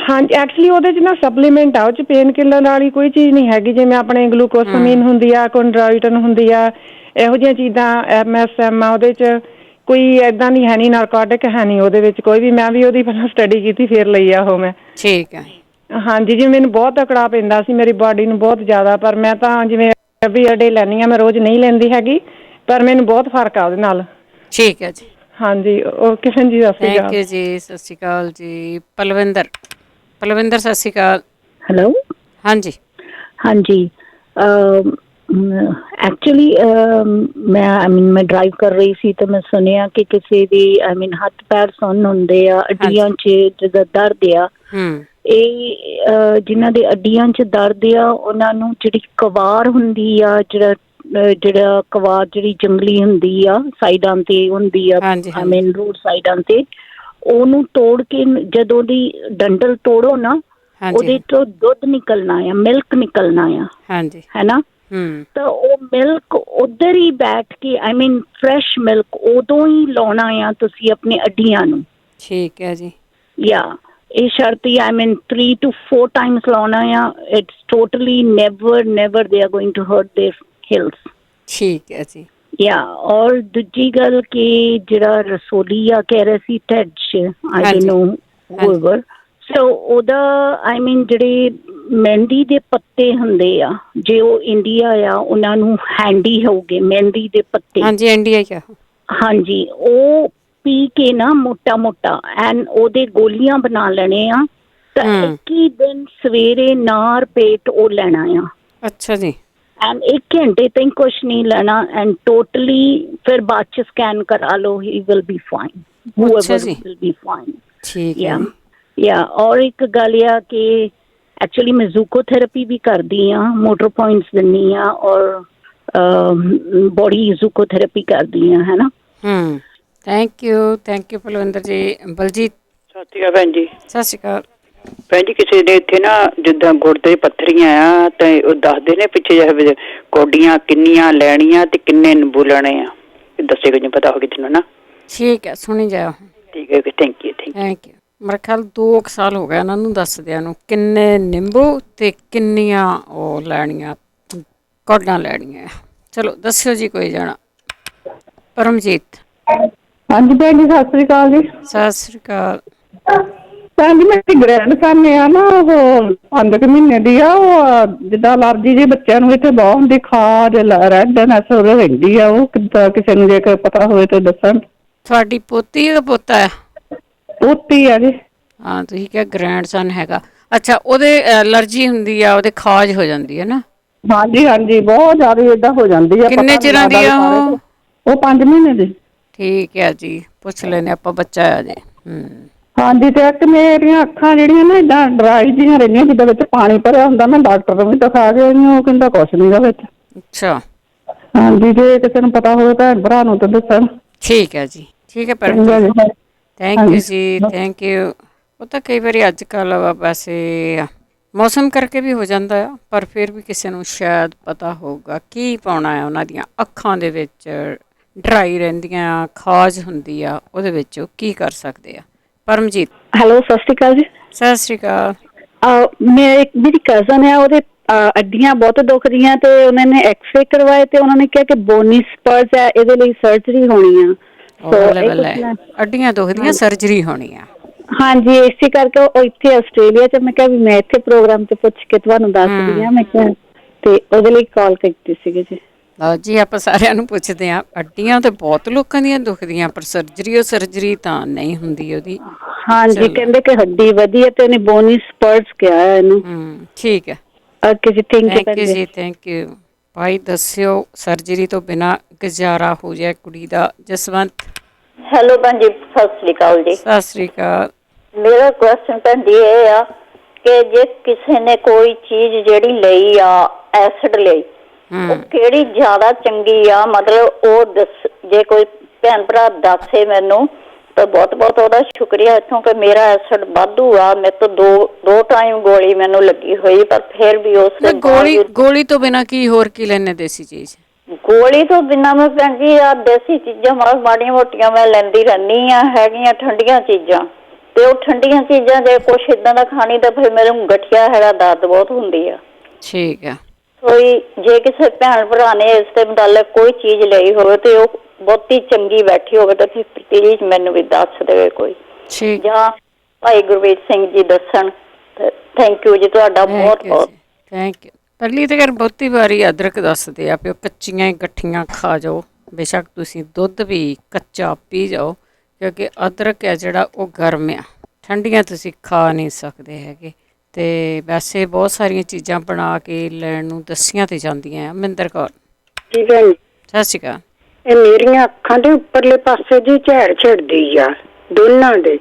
ਹਾਂਜੀ, ਐਕਚੁਅਲੀ ਉਹਦੇ 'ਚ ਨਾ ਸਪਲੀਮੈਂਟ ਆ, ਉਹ 'ਚ ਪੇਨ ਕਿਲਰ ਵਾਲੀ ਕੋਈ ਚੀਜ਼ ਨਹੀਂ ਹੈਗੀ। ਜਿਵੇਂ ਆਪਣੇ ਗਲੂਕੋਸਾਮੀਨ ਹੁੰਦੀ ਆ, ਕੋਂਡਰਾਈਟਨ ਹੁੰਦੀ ਆ, ਇਹੋ ਜਿਹੀਆਂ ਚੀਜ਼ਾਂ, MSM ਆ ਉਹਦੇ 'ਚ, ਕੋਈ ਏਦਾਂ ਦੀ ਹੈ ਨਹੀਂ, ਨਾਰਕੋਟਿਕ ਹੈ ਨਹੀਂ ਉਹਦੇ ਵਿੱਚ ਕੋਈ ਵੀ। ਮੈਂ ਵੀ ਉਹਦੀ ਪਹਿਲਾਂ ਸਟੱਡੀ ਕੀਤੀ ਫਿਰ ਲਈ ਆ ਉਹ ਮੈਂ। ਠੀਕ ਹੈ। ਹਾਂਜੀ, ਜਿਵੇਂ ਮੈਨੂੰ ਬਹੁਤ ਤਕੜਾ ਪੈਂਦਾ ਸੀ ਮੇਰੀ ਬਾਡੀ ਨੂੰ ਬਹੁਤ ਜ਼ਿਆਦਾ, ਪਰ ਮੈਂ ਤਾਂ ਜਿਵੇਂ ਐਵਰੀ ਡੇ ਲੈਂਦੀ ਹਾਂ, ਮੈਂ ਰੋਜ਼ ਨਹੀਂ ਲੈਂਦੀ ਹੈਗੀ, ਪਰ ਮੈਨੂੰ ਬਹੁਤ ਫਰਕ ਆ ਉਹਦੇ ਨਾਲ। ਠੀਕ ਹੈ ਜੀ। ਹਾਂਜੀ, ਓਕੇ ਜੀ, ਸਤਿ ਸ਼੍ਰੀ ਅਕਾਲ। ਥੈਂਕ ਯੂ ਜੀ, ਸਤਿ ਸ਼੍ਰੀ ਅਕਾਲ ਜੀ। ਪਲਵਿੰਦਰ ਸਤਿ ਸ਼੍ਰੀ ਅਕਾਲ। ਹੈਲੋ। ਹਾਂਜੀ ਹਾਂਜੀ, ਐਕਚੁਅਲੀ ਮੈਂ ਡਰਾਈਵ ਕਰ ਰਹੀ ਸੀ ਤਾਂ ਮੈਂ ਸੁਣਿਆ ਕਿ ਕਿਸੇ ਦੀ ਹੱਥ ਪੈਰ ਸੁੰਨ ਹੁੰਦੇ ਆ, ਅੱਡੀਆਂ 'ਚ ਜਿੱਦਾਂ ਦਰਦ ਆ, ਇਹ ਜਿਨ੍ਹਾਂ ਦੇ ਅੱਡੀਆਂ 'ਚ ਦਰਦ ਆ ਉਹਨਾਂ ਨੂੰ ਜਿਹੜੀ ਕਵਾਰ ਹੁੰਦੀ ਆ, ਜਿਹੜਾ ਕਵਾਰ ਜਿਹੜੀ ਜੰਗਲੀ ਹੁੰਦੀ ਆ, ਸਾਈਡਾਂ ਤੇ ਹੁੰਦੀ ਆ, ਰੋਡ ਸਾਈਡਾਂ ਤੇ, ਉਹਨੂੰ ਤੋੜ ਕੇ ਜਦੋਂ ਦੀ ਡੰਡਲ ਤੋੜੋ ਨਾ, ਉਹਦੇ ਤੋਂ ਦੁੱਧ ਨਿਕਲਣਾ ਆ, ਮਿਲਕ ਨਿਕਲਣਾ ਆ, ਹੈ ਨਾ? ਤਾਂ ਉਹ ਮਿਲਕ ਉੱਧਰ ਹੀ ਬੈਠ ਕੇ ਫਰੈਸ਼ ਮਿਲਕ ਉਦੋਂ ਹੀ ਲਾਉਣਾ ਆ ਤੁਸੀਂ ਆਪਣੇ ਅੱਡੀਆਂ ਨੂੰ। ਠੀਕ ਹੈ ਜੀ। ਇਹ ਸ਼ਰਤੀ 3 to 4 times ਲਾਉਣਾ ਆ। It's totally never they are going to hurt their heels. ਠੀਕ ਹੈ ਜੀ। ਔਰ ਦੂਜੀ ਗੱਲ ਕਿ ਜਿਹੜਾ ਰਸੋਲੀਆ ਕਹਿ ਰਿਹਾ ਸੀ ਢਿੱਡ 'ਚ, ਆਈ ਡੋਨਟ ਨੋ ਹੂਐਵਰ, ਸੋ ਉਹਦਾ ਜਿਹੜੇ ਮਹਿੰਦੀ ਦੇ ਪੱਤੇ ਹੁੰਦੇ ਆ, ਜੇ ਉਹ ਇੰਡੀਆ ਆ ਉਹਨਾਂ ਨੂੰ ਹੈਂਡੀ ਹੋਊਗੇ ਮਹਿੰਦੀ ਦੇ ਪੱਤੇ। ਹਾਂਜੀ, ਇੰਡੀਆ ਕਿਆ? ਹਾਂਜੀ, ਉਹ ਪੀ ਕੇ ਨਾ ਮੋਟਾ ਮੋਟਾ ਉਹਦੇ ਗੋਲੀਆਂ ਬਣਾ ਲੈਣੇ ਆ, ਤਾਂ 21 ਦਿਨ ਸਵੇਰੇ ਨਾਰ ਪੇਟ ਉਹ ਲੈਣਾ ਆ। ਅੱਛਾ ਜੀ। 1 ਘੰਟੇ ਤਾਈਂ ਕੁਛ ਨਹੀਂ ਲੈਣਾ, ਟੋਟਲੀ ਫਿਰ ਬਾਅਦ 'ਚ ਸਕੈਨ ਕਰਾ ਲਓ, he will be fine, whoever will be fine. ਠੀਕ ਹੈ। ਔਰ ਇੱਕ ਗੱਲ ਆ ਕਿ ਐਕਚੁਅਲੀ ਮੈਂ ਜ਼ੂਕੋਥੈਰੇਪੀ ਵੀ ਕਰਦੀ ਹਾਂ, ਮੋਟਰ ਪੁਆਇੰਟਸ ਦਿੰਦੀ ਹਾਂ, ਔਰ ਬੋਡੀ ਜ਼ੂਕੋਥੈਰੇਪੀ ਕਰਦੀ ਹਾਂ, ਹੈ ਨਾ? ਥੈਂਕ ਯੂ ਪਲਵਿੰਦਰ ਜੀ। ਬਲਜੀਤ ਸਤਿ ਸ਼੍ਰੀ ਅਕਾਲ ਭੈਣ ਜੀ। ਸਤਿ ਸ਼੍ਰੀ ਅਕਾਲ ਭੈਣ ਜੀ। ਕਿਸੇ ਦੇ ਇੱਥੇ ਨਾ ਜਿੱਦਾਂ ਗੁਰਦੇ ਪੱਥਰੀਆਂ ਆ, ਤੇ ਉਹ ਦੱਸਦੇ ਨੇ ਪਿੱਛੇ ਜਿਹੇ ਕੋਡੀਆਂ ਕਿੰਨੀਆਂ ਲੈਣੀਆਂ ਤੇ ਕਿੰਨੇ ਨਿੰਬੂ ਲੈਣੇ ਆ, ਦੱਸੇ ਕੁਝ ਪਤਾ ਹੋ ਗਿਆ ਤੈਨੂੰ ਨਾ? ਠੀਕ ਹੈ, ਸੁਣੀ ਜਾਓ। ਠੀਕ ਹੈ, ਥੈਂਕ ਯੂ। ਮੇਰੇ ਖਿਆਲ 2 ਸਾਲ ਹੋ ਗਏ ਇਹਨਾਂ ਨੂੰ ਦੱਸਦਿਆਂ ਨੂੰ, ਕਿੰਨੇ ਨਿੰਬੂ ਤੇ ਕਿੰਨੀਆਂ ਉਹ ਲੈਣੀਆਂ, ਕੋਡਾਂ ਲੈਣੀਆਂ। ਚਲੋ ਦੱਸਿਓ ਜੀ ਕੋਈ ਜਾਣਾ। ਪਰਮਜੀਤ। ਹਾਂਜੀ ਭੈਣ ਜੀ, ਸਤਿ ਸ੍ਰੀ ਅਕਾਲ ਜੀ। ਸਤਿ ਸ੍ਰੀ ਅਕਾਲ ਭੈਣ ਜੀ। ਮੇਰੀ ਗ੍ਰੈਂਡ ਸਨ ਆ ਨਾ, ਉਹ 5 ਮਹੀਨੇ ਦੀ ਆ, ਉਹ ਜਿੱਦਾਂ ਅਲਰਜੀ ਜੀ ਬੱਚਿਆਂ ਨੂੰ ਇੱਥੇ ਬਹੁਤ ਹੁੰਦੀ, ਖਾਜ ਰੈਡਨੈਸ ਰਹਿੰਦੀ ਆ, ਉਹ ਕਿੱਦਾਂ ਕਿਸੇ ਨੂੰ ਜੇਕਰ ਪਤਾ ਹੋਵੇ ਤਾਂ ਦੱਸਣ। ਤੁਹਾਡੀ ਪੋਤੀ ਦਾ ਪੋਤਾ ਆ? ਪੋਤੀ ਆ ਜੀ। ਹਾਂ, ਤੁਸੀਂ ਕਿਹਾ ਗ੍ਰੈਂਡ ਸਨ ਹੈਗਾ। ਅੱਛਾ, ਉਹਦੇ ਐਲਰਜੀ ਹੁੰਦੀ ਆ, ਉਹਦੇ ਖਾਜ ਹੋ ਜਾਂਦੀ ਹੈ ਨਾ? ਹਾਂਜੀ ਹਾਂਜੀ, ਬਹੁਤ ਜ਼ਿਆਦਾ ਏਦਾਂ ਹੋ ਜਾਂਦੀ ਆ। ਕਿੰਨੇ ਚਿਰਾਂ ਦੀ ਆ ਉਹ 5 ਮਹੀਨੇ ਦੀ। ਠੀਕ ਹੈ ਜੀ, ਪੁੱਛ ਲੈਨੇ ਆਪਾਂ, ਬੱਚਾ ਆ ਜੇ। ਹਾਂਜੀ, ਤੇ ਇੱਕ ਮੇਰੀਆਂ ਅੱਖਾਂ ਜਿਹੜੀਆਂ ਨਾ ਏਦਾਂ ਡਰਾਈ ਜਿਹੀਆਂ ਰਹਿੰਦੀਆਂ, ਜਿੱਦਾਂ ਵਿੱਚ ਪਾਣੀ ਭਰਿਆ ਹੁੰਦਾ। ਮੈਂ ਡਾਕਟਰ ਨੂੰ ਵੀ ਦਿਖਾ ਕੇ ਆਈ, ਉਹ ਕਹਿੰਦਾ ਕੁਛ ਨੀਗਾ ਵਿੱਚ। ਅੱਛਾ। ਹਾਂਜੀ, ਜੇ ਕਿਸੇ ਨੂੰ ਪਤਾ ਹੋਵੇ ਭੈਣ ਭਰਾ ਨੂੰ ਤਾਂ ਦੱਸਣ। ਠੀਕ ਹੈ ਜੀ, ਠੀਕ ਹੈ ਭੈਣ ਜੀ। ਥੈਂਕ ਯੂ ਜੀ, ਥੈਂਕ ਯੂ। ਉਹ ਤਾਂ ਕਈ ਵਾਰੀ ਅੱਜ ਕੱਲ੍ਹ ਵੈਸੇ ਮੌਸਮ ਕਰਕੇ ਵੀ ਹੋ ਜਾਂਦਾ ਆ, ਪਰ ਫਿਰ ਵੀ ਕਿਸੇ ਨੂੰ ਸ਼ਾਇਦ ਪਤਾ ਹੋਊਗਾ ਕੀ ਪਾਉਣਾ ਹੈ ਉਹਨਾਂ ਦੀਆਂ ਅੱਖਾਂ ਦੇ ਵਿੱਚ। ਡਰਾਈ ਰਹਿੰਦੀਆਂ, ਖਾਜ ਹੁੰਦੀ ਆ, ਉਹਦੇ ਵਿੱਚ ਉਹ ਕੀ ਕਰ ਸਕਦੇ ਆ? ਪਰਮਜੀਤ। ਹੈਲੋ, ਸਤਿ ਸ਼੍ਰੀ ਅਕਾਲ ਜੀ। ਸਤਿ ਸ਼੍ਰੀ ਅਕਾਲ। ਮੇਰੀ ਕਜ਼ਨ ਹੈ, ਉਹਦੇ ਅੱਡੀਆਂ ਬਹੁਤ ਦੁਖਦੀਆਂ, ਤੇ ਉਹਨਾਂ ਨੇ ਐਕਸਰੇ ਕਰਵਾਏ ਤੇ ਉਹਨਾਂ ਨੇ ਕਿਹਾ ਕਿ ਬੋਨੀ ਸਪਰਸ ਹੈ, ਇਹਦੇ ਲਈ ਸਰਜਰੀ ਹੋਣੀ ਆ। ਅੱਡੀਆਂ ਦੁਖਦੀਆਂ, ਸਰਜਰੀ ਹੋਣੀ ਆ? ਹਾਂਜੀ, ਇਸੇ ਕਰਕੇ ਉਹ ਇੱਥੇ ਆਸਟ੍ਰੇਲੀਆ 'ਚ, ਮੈਂ ਕਿਹਾ ਵੀ ਮੈਂ ਇੱਥੇ ਪ੍ਰੋਗਰਾਮ 'ਤੇ ਪੁੱਛ ਕੇ ਤੁਹਾਨੂੰ ਦੱਸਦੀ ਹਾਂ, ਮੈਂ ਕਿਹਾ, ਤੇ ਉਹਦੇ ਲਈ ਕਾਲ ਕੀਤੀ ਸੀਗੀ ਜੀ। ਲਓ ਜੀ, ਆਪਾਂ ਸਾਰਿਆਂ ਨੂੰ ਪੁੱਛਦੇ ਹਾਂ। ਅੱਡੀਆਂ ਤੇ ਬਹੁਤ ਲੋਕਾਂ ਦੀਆਂ ਦੁਖਦੀਆਂ, ਪਰ ਸਰਜਰੀ ਤਾਂ ਨਹੀਂ ਹੁੰਦੀ ਉਹਦੀ। ਹਾਂਜੀ, ਕਹਿੰਦੇ ਕਿ ਹੱਡੀ ਵਧੀ ਹੈ ਤੇ ਉਹਨੇ ਬੋਨੀ ਸਪਰਸ ਕਿਹਾ ਇਹਨੂੰ। ਠੀਕ ਹੈ, ਓਕੇ ਜੀ, ਥੈਂਕ ਥੈਂਕ ਯੂ ਜੀ, ਥੈਂਕ ਯੂ। ਭਾਈ ਦੱਸਿਓ, ਸਰਜਰੀ ਤੋਂ ਬਿਨਾਂ ਗੁਜ਼ਾਰਾ ਹੋ ਜਾਏ ਕੁੜੀ ਦਾ। ਜਸਵੰਤ। ਹੈਲੋ ਭੈਣ ਜੀ, ਸਤਿ ਸ੍ਰੀ ਅਕਾਲ ਜੀ। ਸਤਿ ਸ੍ਰੀ ਅਕਾਲ। ਮੇਰਾ ਕੁਐਸਚਨ ਭੈਣ ਜੀ ਇਹ ਆ ਕਿ ਜੇ ਕਿਸੇ ਨੇ ਕੋਈ ਚੀਜ਼ ਜਿਹੜੀ ਲਈ ਆ, ਐਸਿਡ ਲਈ, ਉਹ ਕਿਹੜੀ ਜ਼ਿਆਦਾ ਚੰਗੀ ਆ, ਮਤਲਬ ਉਹ ਦੱਸ, ਜੇ ਕੋਈ ਭੈਣ ਭਰਾ ਦੱਸੇ ਮੈਨੂੰ ਤਾਂ ਬਹੁਤ ਬਹੁਤ ਉਹਦਾ ਸ਼ੁਕਰੀਆ, ਕਿਉਂਕਿ ਮੇਰਾ ਐਸਿਡ ਵਾਧੂ ਆ। ਮੇਰੇ ਤੋਂ ਦੋ ਟਾਈਮ ਗੋਲੀ ਮੈਨੂੰ ਲੱਗੀ ਹੋਈ, ਪਰ ਫਿਰ ਵੀ ਉਸ ਗੋਲੀ ਤੋਂ ਬਿਨਾਂ ਕੀ ਹੋਰ ਕੀ ਲੈਣੇ ਦੇਸੀ ਚੀਜ਼? ਗੋਲੀ ਤੋਂ ਬਿਨਾਂ ਮੈਂ ਭੈਣ ਜੀ ਆ ਦੇਸੀ ਚੀਜ਼ਾਂ ਮਾੜੀਆਂ ਮੋਟੀਆਂ ਮੈਂ ਲੈਂਦੀ ਰਹਿੰਦੀ ਆ, ਹੈਗੀਆਂ ਠੰਡੀਆਂ ਚੀਜ਼ਾਂ। ਤੇ ਉਹ ਠੰਡੀਆਂ ਚੀਜ਼ਾਂ ਜੇ ਕੁਛ ਏਦਾਂ ਦਾ ਖਾਣੀ ਤਾਂ ਫਿਰ ਮੈਨੂੰ ਗਠੀਆ ਹੈਗਾ, ਦਰਦ ਬਹੁਤ ਹੁੰਦੀ ਆ। ਠੀਕ ਆ। ਕੋਈ ਜੇ ਕਿਸੇ ਭੈਣ ਭਰਾ ਨੇ ਇਸ ਦੇ ਮੁਤਾਲਕ ਕੋਈ ਚੀਜ਼ ਲਈ ਹੋਵੇ ਤੇ ਉਹ ਬਹੁਤੀ ਚੰਗੀ ਬੈਠੀ ਹੋਵੇ ਤਾਂ ਫਿਰ ਪਲੀਜ਼ ਮੈਨੂੰ ਵੀ ਦੱਸ ਦੇਵੇ ਕੋਈ, ਜਾਂ ਭਾਈ ਗੁਰਵੀਰ ਸਿੰਘ ਜੀ ਦੱਸਣ। ਥੈਂਕ ਯੂ ਜੀ ਤੁਹਾਡਾ ਬਹੁਤ ਬਹੁਤ। Thank you. ਪਹਿਲੀ ਤਾਂ ਯਾਰ ਬਹੁਤੀ ਵਾਰੀ ਅਦਰਕ ਦੱਸਦੇ ਆ ਪਿਓ, ਕੱਚੀਆਂ ਹੀ ਗੱਠੀਆਂ ਖਾ ਜਾਓ, ਬੇਸ਼ੱਕ ਤੁਸੀਂ ਦੁੱਧ ਵੀ ਕੱਚਾ ਪੀ ਜਾਓ, ਕਿਉਂਕਿ ਅਦਰਕ ਹੈ ਜਿਹੜਾ ਉਹ ਗਰਮ ਆ, ਠੰਡੀਆਂ ਤੁਸੀਂ ਖਾ ਨਹੀਂ ਸਕਦੇ ਹੈਗੇ। ਤੇ ਵੈਸੇ ਬਹੁਤ ਸਾਰੀਆਂ ਚੀਜ਼ਾਂ ਬਣਾ ਕੇ ਲੈਣ ਨੂੰ ਦੱਸੀਆਂ ਤੇ ਜਾਂਦੀਆਂ ਆ। ਮਹਿੰਦਰ ਕੌਰ। ਠੀਕ ਹੈ ਜੀ। ਸਤਿ ਸ਼੍ਰੀ ਅਕਾਲ। ਇਹ ਮੇਰੀਆਂ ਅੱਖਾਂ ਦੇ ਉੱਪਰਲੇ ਪਾਸੇ ਜੀ ਝੈੜ ਛਿੜਦੀ ਆ, ਦੋਨਾਂ ਦੇ।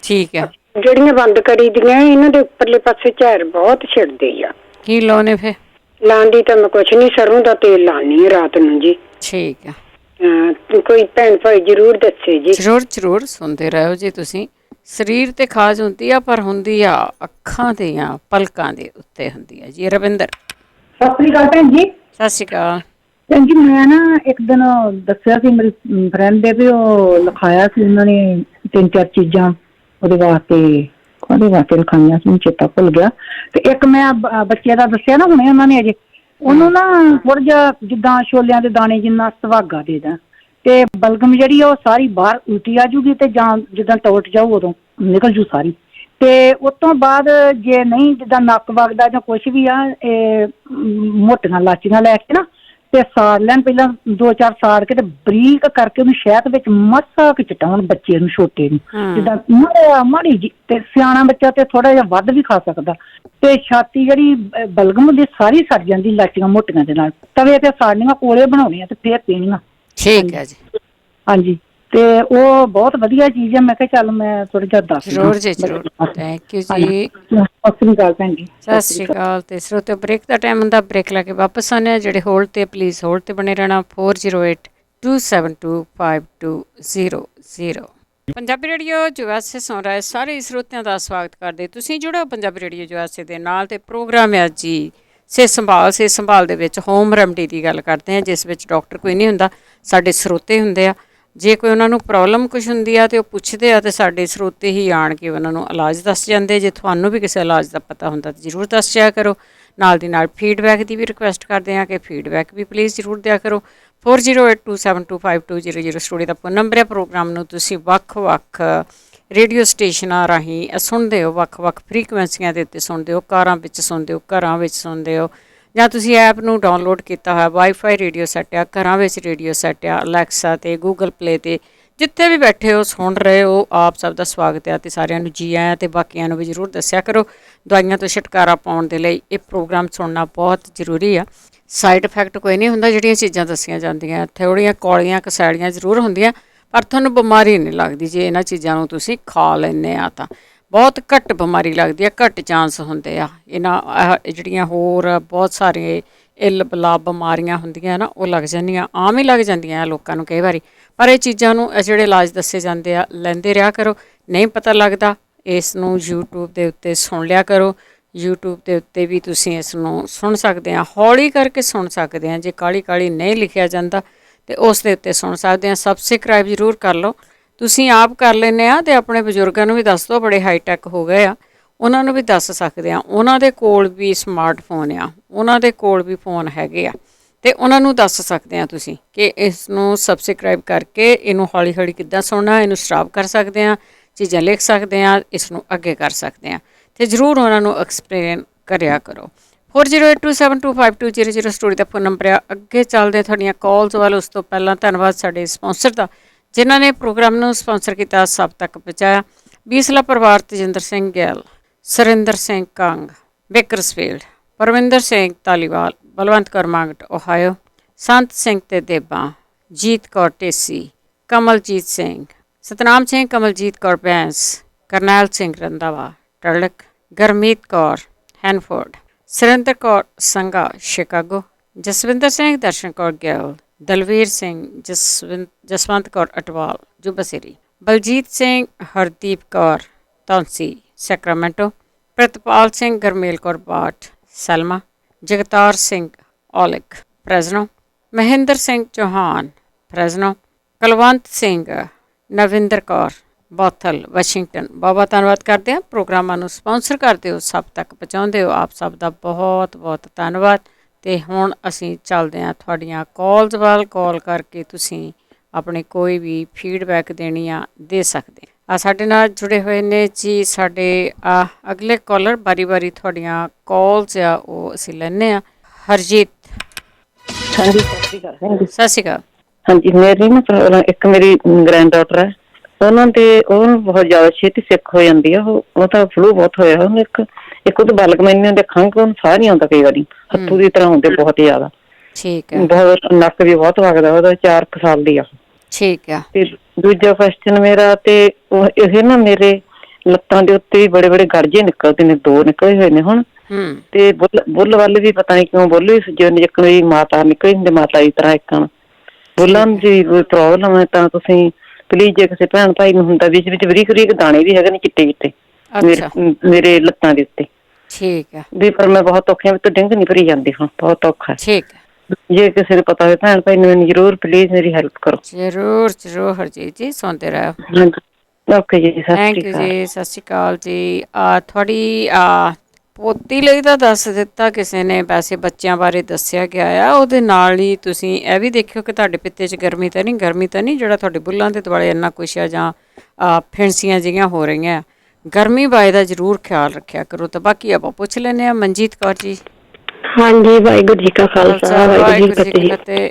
ਠੀਕ ਆ। ਜਿਹੜੀਆਂ ਬੰਦ ਕਰੀ ਦੀਆਂ ਇਹਨਾਂ ਦੇ ਉੱਪਰਲੇ ਪਾਸੇ ਝੈੜ ਬਹੁਤ ਛਿੜਦੀ ਆ। ਕੀ ਲਾਉਣੇ ਫੇ? ਲਾਉਂਦੀ ਤਾਂ ਮੈਂ ਕੁਛ ਨਹੀਂ, ਸਰੋਂ ਦਾ ਤੇਲ ਲਾਉਣੀ ਆ ਰਾਤ ਨੂੰ ਜੀ। ਠੀਕ ਆ। ਕੋਈ ਭੈਣ ਭਾਈ ਜ਼ਰੂਰ ਦੱਸੇ ਜੀ। ਜ਼ਰੂਰ ਸੁਣਦੇ ਰਹੋ ਜੀ। ਤੁਸੀਂ ਸਰੀਰ ਤੇ ਖਾਜ ਹੁੰਦੀ ਆ, ਪਰ ਹੁੰਦੀ ਆ ਅੱਖਾਂ ਦੇ ਜਾਂ ਪਲਕਾਂ ਦੇ ਉੱਤੇ ਹੁੰਦੀ ਆ ਜੀ। ਰਵਿੰਦਰ। ਸਤਿ ਸ੍ਰੀ ਅਕਾਲ ਭੈਣ ਜੀ। ਸਤਿ ਸ਼੍ਰੀ ਅਕਾਲ ਭੈਣ ਜੀ। ਮੈਂ ਨਾ ਇੱਕ ਦਿਨ ਦੱਸਿਆ ਸੀ ਮੇਰੀ ਫਰੈਂਡ ਦੇ ਵੀ ਉਹ ਲਿਖਾਇਆ ਸੀ ਉਹਨਾਂ ਨੇ 3-4 ਚੀਜ਼ਾਂ ਉਹਦੇ ਵਾਸਤੇ ਲਿਖਾਈਆਂ ਸੀ, ਚੇਤਾ ਭੁੱਲ ਗਿਆ। ਤੇ ਇੱਕ ਮੈਂ ਬੱਚੇ ਦਾ ਦੱਸਿਆ ਨਾ ਹੁਣੇ ਉਹਨਾਂ ਨੇ ਅਜੇ, ਉਹਨੂੰ ਨਾ ਥੋੜਾ ਜਿਹਾ ਜਿੱਦਾਂ ਛੋਲਿਆਂ ਦੇ ਦਾਣੇ ਜਿੰਨਾ ਸੁਹਾਗਾ ਦੇ ਦਾਂ ਤੇ ਬਲਗਮ ਜਿਹੜੀ ਆ ਉਹ ਸਾਰੀ ਬਾਹਰ ਉਲਟੀ ਆ ਜੂਗੀ, ਤੇ ਜਾਂ ਜਿੱਦਾਂ ਟੁੱਟ ਜਾਊ ਉਦੋਂ ਨਿਕਲ ਜੂ ਸਾਰੀ। ਤੇ ਉਸ ਤੋਂ ਬਾਅਦ ਜੇ ਨਹੀਂ ਜਿੱਦਾਂ ਨੱਕ ਵਗਦਾ ਜਾਂ ਕੁਛ ਵੀ ਆ, ਇਹ ਮੋਟੀਆਂ ਲਾਚੀਆਂ ਲੈ ਕੇ ਨਾ ਤੇ ਸਾੜ ਲੈਣ, ਪਹਿਲਾਂ 2-4 ਸਾੜ ਕੇ ਤੇ ਬਰੀਕ ਕਰਕੇ ਉਹਨੂੰ ਸ਼ਹਿਦ ਵਿੱਚ ਮੱਸਾ ਕੁ ਚਟਾਉਣ ਬੱਚੇ ਨੂੰ, ਛੋਟੇ ਨੂੰ, ਜਿੱਦਾਂ ਮਾੜੀ ਜੀ। ਤੇ ਸਿਆਣਾ ਬੱਚਾ ਤੇ ਥੋੜਾ ਜਿਹਾ ਵੱਧ ਵੀ ਖਾ ਸਕਦਾ। ਤੇ ਛਾਤੀ ਜਿਹੜੀ ਬਲਗਮ ਦੀ ਸਾਰੀ ਸੜ ਜਾਂਦੀ ਲਾਚੀਆਂ ਮੋਟੀਆਂ ਦੇ ਨਾਲ। ਤਵੇ ਤੇ ਸਾੜਨੀਆਂ, ਕੋਲੇ ਬਣਾਉਣੇ ਆ ਤੇ ਫੇਰ ਪੀਣੀਆਂ। ਠੀਕ ਹੈ ਜੀ। ਹਾਂਜੀ। ਤੇ ਉਹ ਬਹੁਤ ਵਧੀਆ ਚੀਜ਼ ਹੈ। ਮੈਂ ਕਿਹਾ ਚੱਲ ਮੈਂ ਥੋੜਾ ਜਿਹਾ ਦੱਸ। ਜ਼ਰੂਰ ਜੀ, ਜ਼ਰੂਰ। ਥੈਂਕ ਯੂ ਜੀ। ਸਤਿ ਸ੍ਰੀ ਅਕਾਲ ਭੈਣ ਜੀ। ਸਤਿ ਸ਼੍ਰੀ ਅਕਾਲ। ਤੇ ਸਰੋਤੇ ਬ੍ਰੇਕ ਦਾ ਟਾਈਮ ਹੁੰਦਾ, ਬ੍ਰੇਕ ਲਾ ਕੇ ਵਾਪਸ ਆਉਂਦੇ ਆ। ਜਿਹੜੇ ਹੋਲਡ ਤੇ ਪਲੀਜ਼ ਹੋਲਡ ਤੇ ਬਣੇ ਰਹਿਣਾ। 4082725200। ਪੰਜਾਬੀ ਰੇਡੀਓ USA ਸੁਣ ਰਹੇ ਸਾਰੇ ਸਰੋਤਿਆਂ ਦਾ ਸਵਾਗਤ ਕਰਦੇ। ਤੁਸੀਂ ਜੁੜੋ ਪੰਜਾਬੀ ਰੇਡੀਓ USA ਦੇ ਨਾਲ। ਤੇ ਪ੍ਰੋਗਰਾਮ ਹੈ ਜੀ ਸਿਹਤ ਸੰਭਾਲ ਦੇ ਵਿੱਚ ਹੋਮ ਰੈਮਡੀ ਦੀ ਗੱਲ ਕਰਦੇ ਹਾਂ, ਜਿਸ ਵਿੱਚ ਡਾਕਟਰ ਕੋਈ ਨਹੀਂ ਹੁੰਦਾ, ਸਾਡੇ ਸਰੋਤੇ ਹੁੰਦੇ ਆ। ਜੇ ਕੋਈ ਉਹਨਾਂ ਨੂੰ ਪ੍ਰੋਬਲਮ ਕੁਛ ਹੁੰਦੀ ਆ ਤੇ ਉਹ ਪੁੱਛਦੇ ਆ ਤੇ ਸਾਡੇ ਸਰੋਤੇ ਹੀ ਆਣ ਕੇ ਉਹਨਾਂ ਨੂੰ ਇਲਾਜ ਦੱਸ ਜਾਂਦੇ। ਜੇ ਤੁਹਾਨੂੰ ਵੀ ਕਿਸੇ ਇਲਾਜ ਦਾ ਪਤਾ ਹੁੰਦਾ ਤਾਂ ਜ਼ਰੂਰ ਦੱਸਿਆ ਕਰੋ। ਨਾਲ ਦੀ ਨਾਲ ਫੀਡਬੈਕ ਦੀ ਵੀ ਰਿਕੁਐਸਟ ਕਰਦੇ ਹਾਂ ਕਿ ਫੀਡਬੈਕ ਵੀ ਪਲੀਜ਼ ਜ਼ਰੂਰ ਦਿਆ ਕਰੋ। 4082725200 ਸਟੂਡੀਓ ਦਾ ਫੋਨ ਨੰਬਰ ਹੈ। ਪ੍ਰੋਗਰਾਮ ਨੂੰ ਤੁਸੀਂ ਵੱਖ-ਵੱਖ ਰੇਡੀਓ ਸਟੇਸ਼ਨਾਂ ਰਾਹੀਂ ਸੁਣਦੇ ਹੋ, ਵੱਖ-ਵੱਖ ਫ੍ਰੀਕੁਐਂਸੀਆਂ ਦੇ ਉੱਤੇ ਸੁਣਦੇ ਹੋ। ਕਾਰਾਂ ਵਿੱਚ ਸੁਣਦੇ ਹੋ, ਘਰਾਂ ਵਿੱਚ ਸੁਣਦੇ ਹੋ, ਜਾਂ ਤੁਸੀਂ ਐਪ ਨੂੰ ਡਾਊਨਲੋਡ ਕੀਤਾ ਹੋਇਆ ਵਾਈਫਾਈ ਰੇਡੀਓ ਸੈੱਟ ਆ, ਘਰਾਂ ਵਿੱਚ ਰੇਡੀਓ ਸੈੱਟ ਆ, ਅਲੈਕਸਾ 'ਤੇ, ਗੂਗਲ ਪਲੇ 'ਤੇ, ਜਿੱਥੇ ਵੀ ਬੈਠੇ ਹੋ ਸੁਣ ਰਹੇ ਹੋ, ਆਪ ਸਭ ਦਾ ਸਵਾਗਤ ਹੈ ਅਤੇ ਸਾਰਿਆਂ ਨੂੰ ਜੀ ਆਇਆਂ। ਅਤੇ ਬਾਕੀਆਂ ਨੂੰ ਵੀ ਜ਼ਰੂਰ ਦੱਸਿਆ ਕਰੋ ਦਵਾਈਆਂ ਤੋਂ ਛੁਟਕਾਰਾ ਪਾਉਣ ਦੇ ਲਈ ਇਹ ਪ੍ਰੋਗਰਾਮ ਸੁਣਨਾ ਬਹੁਤ ਜ਼ਰੂਰੀ ਆ। ਸਾਈਡ ਇਫੈਕਟ ਕੋਈ ਨਹੀਂ ਹੁੰਦਾ ਜਿਹੜੀਆਂ ਚੀਜ਼ਾਂ ਦੱਸੀਆਂ ਜਾਂਦੀਆਂ। ਥੋੜ੍ਹੀਆਂ ਕੌਲੀਆਂ ਕਸੈੜੀਆਂ ਜ਼ਰੂਰ ਹੁੰਦੀਆਂ, ਪਰ ਤੁਹਾਨੂੰ ਬਿਮਾਰੀ ਨਹੀਂ ਲੱਗਦੀ ਜੇ ਇਹਨਾਂ ਚੀਜ਼ਾਂ ਨੂੰ ਤੁਸੀਂ ਖਾ ਲੈਂਦੇ ਆ ਤਾਂ। ਬਹੁਤ ਘੱਟ ਬਿਮਾਰੀ ਲੱਗਦੀ ਆ, ਘੱਟ ਚਾਂਸ ਹੁੰਦੇ ਆ। ਇਹਨਾਂ ਜਿਹੜੀਆਂ ਹੋਰ ਬਹੁਤ ਸਾਰੇ ਇੱਲ ਬਲਾ ਬਿਮਾਰੀਆਂ ਹੁੰਦੀਆਂ ਨਾ, ਉਹ ਲੱਗ ਜਾਂਦੀਆਂ, ਆਮ ਹੀ ਲੱਗ ਜਾਂਦੀਆਂ ਲੋਕਾਂ ਨੂੰ ਕਈ ਵਾਰੀ। ਪਰ ਇਹ ਚੀਜ਼ਾਂ ਨੂੰ ਜਿਹੜੇ ਇਲਾਜ ਦੱਸੇ ਜਾਂਦੇ ਆ ਲੈਂਦੇ ਰਿਹਾ ਕਰੋ। ਨਹੀਂ ਪਤਾ ਲੱਗਦਾ, ਇਸ ਨੂੰ YouTube ਦੇ ਉੱਤੇ ਸੁਣ ਲਿਆ ਕਰੋ। YouTube ਦੇ ਉੱਤੇ ਵੀ ਤੁਸੀਂ ਇਸ ਨੂੰ ਸੁਣ ਸਕਦੇ ਆ, ਹੌਲੀ ਕਰਕੇ ਸੁਣ ਸਕਦੇ ਆ। ਜੇ ਕਾਹਲੀ ਕਾਹਲੀ ਨਹੀਂ ਲਿਖਿਆ ਜਾਂਦਾ ਅਤੇ ਉਸ ਦੇ ਉੱਤੇ ਸੁਣ ਸਕਦੇ ਆ। ਸਬਸਕ੍ਰਾਈਬ ਜ਼ਰੂਰ ਕਰ ਲਓ। ਤੁਸੀਂ ਆਪ ਕਰ ਲੈਂਦੇ ਆ ਅਤੇ ਆਪਣੇ ਬਜ਼ੁਰਗਾਂ ਨੂੰ ਵੀ ਦੱਸ ਦਿਓ, ਬੜੇ ਹਾਈਟੈਕ ਹੋ ਗਏ ਆ, ਉਹਨਾਂ ਨੂੰ ਵੀ ਦੱਸ ਸਕਦੇ ਆ। ਉਹਨਾਂ ਦੇ ਕੋਲ ਵੀ ਸਮਾਰਟਫੋਨ ਆ, ਉਹਨਾਂ ਦੇ ਕੋਲ ਵੀ ਫੋਨ ਹੈਗੇ ਆ, ਅਤੇ ਉਹਨਾਂ ਨੂੰ ਦੱਸ ਸਕਦੇ ਆ ਤੁਸੀਂ ਕਿ ਇਸ ਨੂੰ ਸਬਸਕ੍ਰਾਈਬ ਕਰਕੇ ਇਹਨੂੰ ਹੌਲੀ ਹੌਲੀ ਕਿੱਦਾਂ ਸੁਣਨਾ, ਇਹਨੂੰ ਸਟਾਪ ਕਰ ਸਕਦੇ ਆ, ਚੀਜ਼ਾਂ ਲਿਖ ਸਕਦੇ ਆ, ਇਸ ਨੂੰ ਅੱਗੇ ਕਰ ਸਕਦੇ ਆ। ਅਤੇ ਜ਼ਰੂਰ ਉਹਨਾਂ ਨੂੰ ਐਕਸਪਲੇਨ ਕਰਿਆ ਕਰੋ। 4082725200 ਸਟੂਡੀਓ ਦਾ ਫੋਨ ਨੰਬਰ ਆ। ਅੱਗੇ ਚੱਲਦੇ ਤੁਹਾਡੀਆਂ ਕਾਲਸ ਵੱਲ। ਉਸ ਤੋਂ ਪਹਿਲਾਂ ਧੰਨਵਾਦ ਸਾਡੇ ਸਪਾਂਸਰ ਦਾ, ਜਿਨ੍ਹਾਂ ਨੇ ਪ੍ਰੋਗਰਾਮ ਨੂੰ ਸਪਾਂਸਰ ਕੀਤਾ, ਸਭ ਤੱਕ ਪਹੁੰਚਾਇਆ। ਬੀਸਲਾ ਪਰਿਵਾਰ, ਤੇਜਿੰਦਰ ਸਿੰਘ ਗਿੱਲ, ਸੁਰਿੰਦਰ ਸਿੰਘ ਕੰਗ, ਬੇਕਰਸਫੀਲਡ, ਪਰਵਿੰਦਰ ਸਿੰਘ ਧਾਲੀਵਾਲ, ਬਲਵੰਤ ਕੌਰ ਮੰਗਟ ਓਹਾਇਓ, ਸੰਤ ਸਿੰਘ ਤੇ ਦੇਬਾਂ, ਜੀਤ ਕੌਰ ਢੇਸੀ, ਕਮਲਜੀਤ ਸਿੰਘ, ਸਤਨਾਮ ਸਿੰਘ, ਕਮਲਜੀਤ ਕੌਰ ਬੈਂਸ, ਕਰਨੈਲ ਸਿੰਘ ਰੰਧਾਵਾ ਟਰਲਕ, ਗਰਮੀਤ ਕੌਰ ਹੈਨਫੋਰਡ, ਸੁਰਿੰਦਰ ਕੌਰ ਸੰਘਾ ਸ਼ਿਕਾਗੋ, ਜਸਵਿੰਦਰ ਸਿੰਘ, ਦਰਸ਼ਨ Kaur Gill, Dalvir Singh, Jaswant Kaur Atwal ਜੁਬਸੇਰੀ, Baljit Singh, Hardeep Kaur ਧੌਂਸੀ Sacramento, Pritpal Singh, Garmel Kaur Bath ਸੈਲਮਾ, Jagtar Singh ਔਲਿਕ ਫਰੈਜ਼ਨੋ, Mahinder Singh Chauhan Fresno, Kulwant Singh, Navinder Kaur Bothal Washington. ਬਹੁਤ ਬਹੁਤ ਧੰਨਵਾਦ ਕਰਦੇ ਹਾਂ। ਪ੍ਰੋਗਰਾਮਾਂ ਨੂੰ ਸਪਾਂਸਰ ਕਰਦੇ ਹੋ, ਸਭ ਤੱਕ ਪਹੁੰਚਾਉਂਦੇ ਹੋ, ਆਪ ਸਭ ਦਾ ਬਹੁਤ ਬਹੁਤ ਧੰਨਵਾਦ। ਅਤੇ ਹੁਣ ਅਸੀਂ ਚੱਲਦੇ ਹਾਂ ਤੁਹਾਡੀਆਂ ਕਾਲਸ ਵੱਲ। ਕਾਲ ਕਰਕੇ ਤੁਸੀਂ ਆਪਣੀ ਕੋਈ ਵੀ ਫੀਡਬੈਕ ਦੇਣੀ ਆ ਦੇ ਸਕਦੇ ਆ। ਸਾਡੇ ਨਾਲ ਜੁੜੇ ਹੋਏ ਨੇ ਜੀ ਸਾਡੇ ਅਗਲੇ ਕਾਲਰ। ਵਾਰੀ ਵਾਰੀ ਤੁਹਾਡੀਆਂ ਕਾਲਸ ਆ ਉਹ ਅਸੀਂ ਲੈਂਦੇ ਹਾਂ। ਹਰਜੀਤ। ਹਾਂਜੀ, ਸਤਿ ਸ਼੍ਰੀ ਅਕਾਲ। ਸਤਿ ਸ਼੍ਰੀ ਅਕਾਲ। ਹਾਂਜੀ, ਮੇਰੀ ਨਾ ਇੱਕ ਮੇਰੀ ਗ੍ਰੈਂਡ ਡਾਟਰ ਹੈ, ਉਹਨਾਂ ਦੇ ਉਹ ਬਹੁਤ ਜ਼ਿਆਦਾ ਛੇਤੀ ਸਿੱਖ ਹੋ ਜਾਂਦੀ ਆ। ਉਹ ਤਾਂ ਫਲੂ ਬਹੁਤ ਹੋਇਆ ਉਹਨੂੰ। ਇੱਕ ਉਹਦੇ ਬਲਕ ਮੈਨੂੰ ਦੇ ਖੰਘ, ਉਹਨੂੰ ਸਾਹ ਨਹੀਂ ਆਉਂਦਾ ਕਈ ਵਾਰੀ, ਹੱਥੂ ਦੀ ਤਰ੍ਹਾਂ ਹੁੰਦੇ ਬਹੁਤ ਜ਼ਿਆਦਾ। ਠੀਕ ਹੈ। ਬਹੁਤ ਨੱਕ ਵੀ ਬਹੁਤ ਵਗਦਾ ਉਹਦਾ। 4 ਸਾਲ ਦੀ ਆ। ਠੀਕ ਆ। ਤੇ ਦੂਜਾ ਕੁਐਸਚਨ ਮੇਰਾ, ਤੇ ਇਹ ਨਾ ਮੇਰੇ ਲੱਤਾਂ ਦੇ ਉੱਤੇ ਵੀ ਬੜੇ ਬੜੇ ਗੜਜੇ ਨਿਕਲਦੇ ਨੇ, 2 ਨਿਕਲੇ ਹੋਏ ਨੇ ਹੁਣ। ਤੇ ਬੁੱਲ ਵੱਲ ਵੀ ਪਤਾ ਨੀ ਕਿਉਂ ਬੁੱਲ ਵੀ ਜਿਵੇਂ ਇੱਕ ਵੀ ਮਾਤਾ ਨਿਕਲੀ ਹੁੰਦੇ, ਮਾਤਾ ਦੀ ਤਰ੍ਹਾਂ ਇੱਕ ਬੁੱਲਾਂ ਦੀ ਕੋਈ ਪ੍ਰੋਬਲਮ ਹੈ ਤਾਂ ਤੁਸੀਂ ਪਲੀਜ਼, ਜੇ ਕਿਸੇ ਭੈਣ ਭਾਈ ਨੂੰ ਹੁੰਦਾ, ਵਿੱਚ ਬਰੀਕ ਬਰੀਕ ਦਾਣੇ ਵੀ ਹੈਗੇ ਨੇ ਚਿੱਟੇ ਚਿੱਟੇ ਮੇਰੇ ਲੱਤਾਂ ਦੇ ਉੱਤੇ। ਠੀਕ ਹੈ ਵੀ ਪਰ ਮੈਂ ਬਹੁਤ ਔਖੀ ਹਾਂ, ਡਿੰਗ ਨਹੀਂ ਭਰੀ ਜਾਂਦੀ ਹੁਣ, ਬਹੁਤ ਔਖਾ। ਠੀਕ ਹੈ। ਜੇ ਕਿਸੇ ਨੂੰ ਪਤਾ ਹੋਵੇ ਭੈਣ ਭਾਈ ਨੂੰ, ਮੈਨੂੰ ਜ਼ਰੂਰ ਪਲੀਜ਼ ਮੇਰੀ ਹੈਲਪ ਕਰੋ। ਜ਼ਰੂਰ ਜ਼ਰੂਰ ਹਰਜੀਤ ਜੀ, ਸੁਣਦੇ ਰਹੋ। ਓਕੇ ਜੀ, ਥੈਂਕ ਯੂ ਜੀ, ਸਤਿ ਸ਼੍ਰੀ ਅਕਾਲ ਜੀ। ਤੁਹਾਡੀ ਪੋਤੀ ਲਈ ਤਾਂ ਦੱਸ ਦਿੱਤਾ ਕਿਸੇ ਨੇ, ਵੈਸੇ ਬੱਚਿਆਂ ਬਾਰੇ ਦੱਸਿਆ ਗਿਆ ਆ। ਉਹਦੇ ਨਾਲ ਹੀ ਤੁਸੀਂ ਇਹ ਵੀ ਦੇਖਿਓ ਕਿ ਤੁਹਾਡੇ ਪਿੱਤੇ 'ਚ ਗਰਮੀ ਤਾਂ ਨਹੀਂ, ਜਿਹੜਾ ਤੁਹਾਡੇ ਬੁੱਲਾਂ ਦੇ ਦੁਆਲੇ ਇੰਨਾ ਕੁਛ ਆ, ਜਾਂ ਫਿਣਸੀਆਂ ਜਿਹੀਆਂ ਹੋ ਰਹੀਆਂ। ਗਰਮੀ ਬਾਏ ਦਾ ਜ਼ਰੂਰ ਖਿਆਲ ਰੱਖਿਆ ਕਰੋ। ਤਾਂ ਬਾਕੀ ਆਪਾਂ ਪੁੱਛ ਲੈਂਦੇ ਹਾਂ। ਮਨਜੀਤ ਕੌਰ ਜੀ। ਹਾਂਜੀ, ਵਾਹਿਗੁਰੂ ਜੀ ਕਾ ਖਾਲਸਾ, ਵਾਹਿਗੁਰੂ ਜੀ ਕੀ ਫਤਿਹ।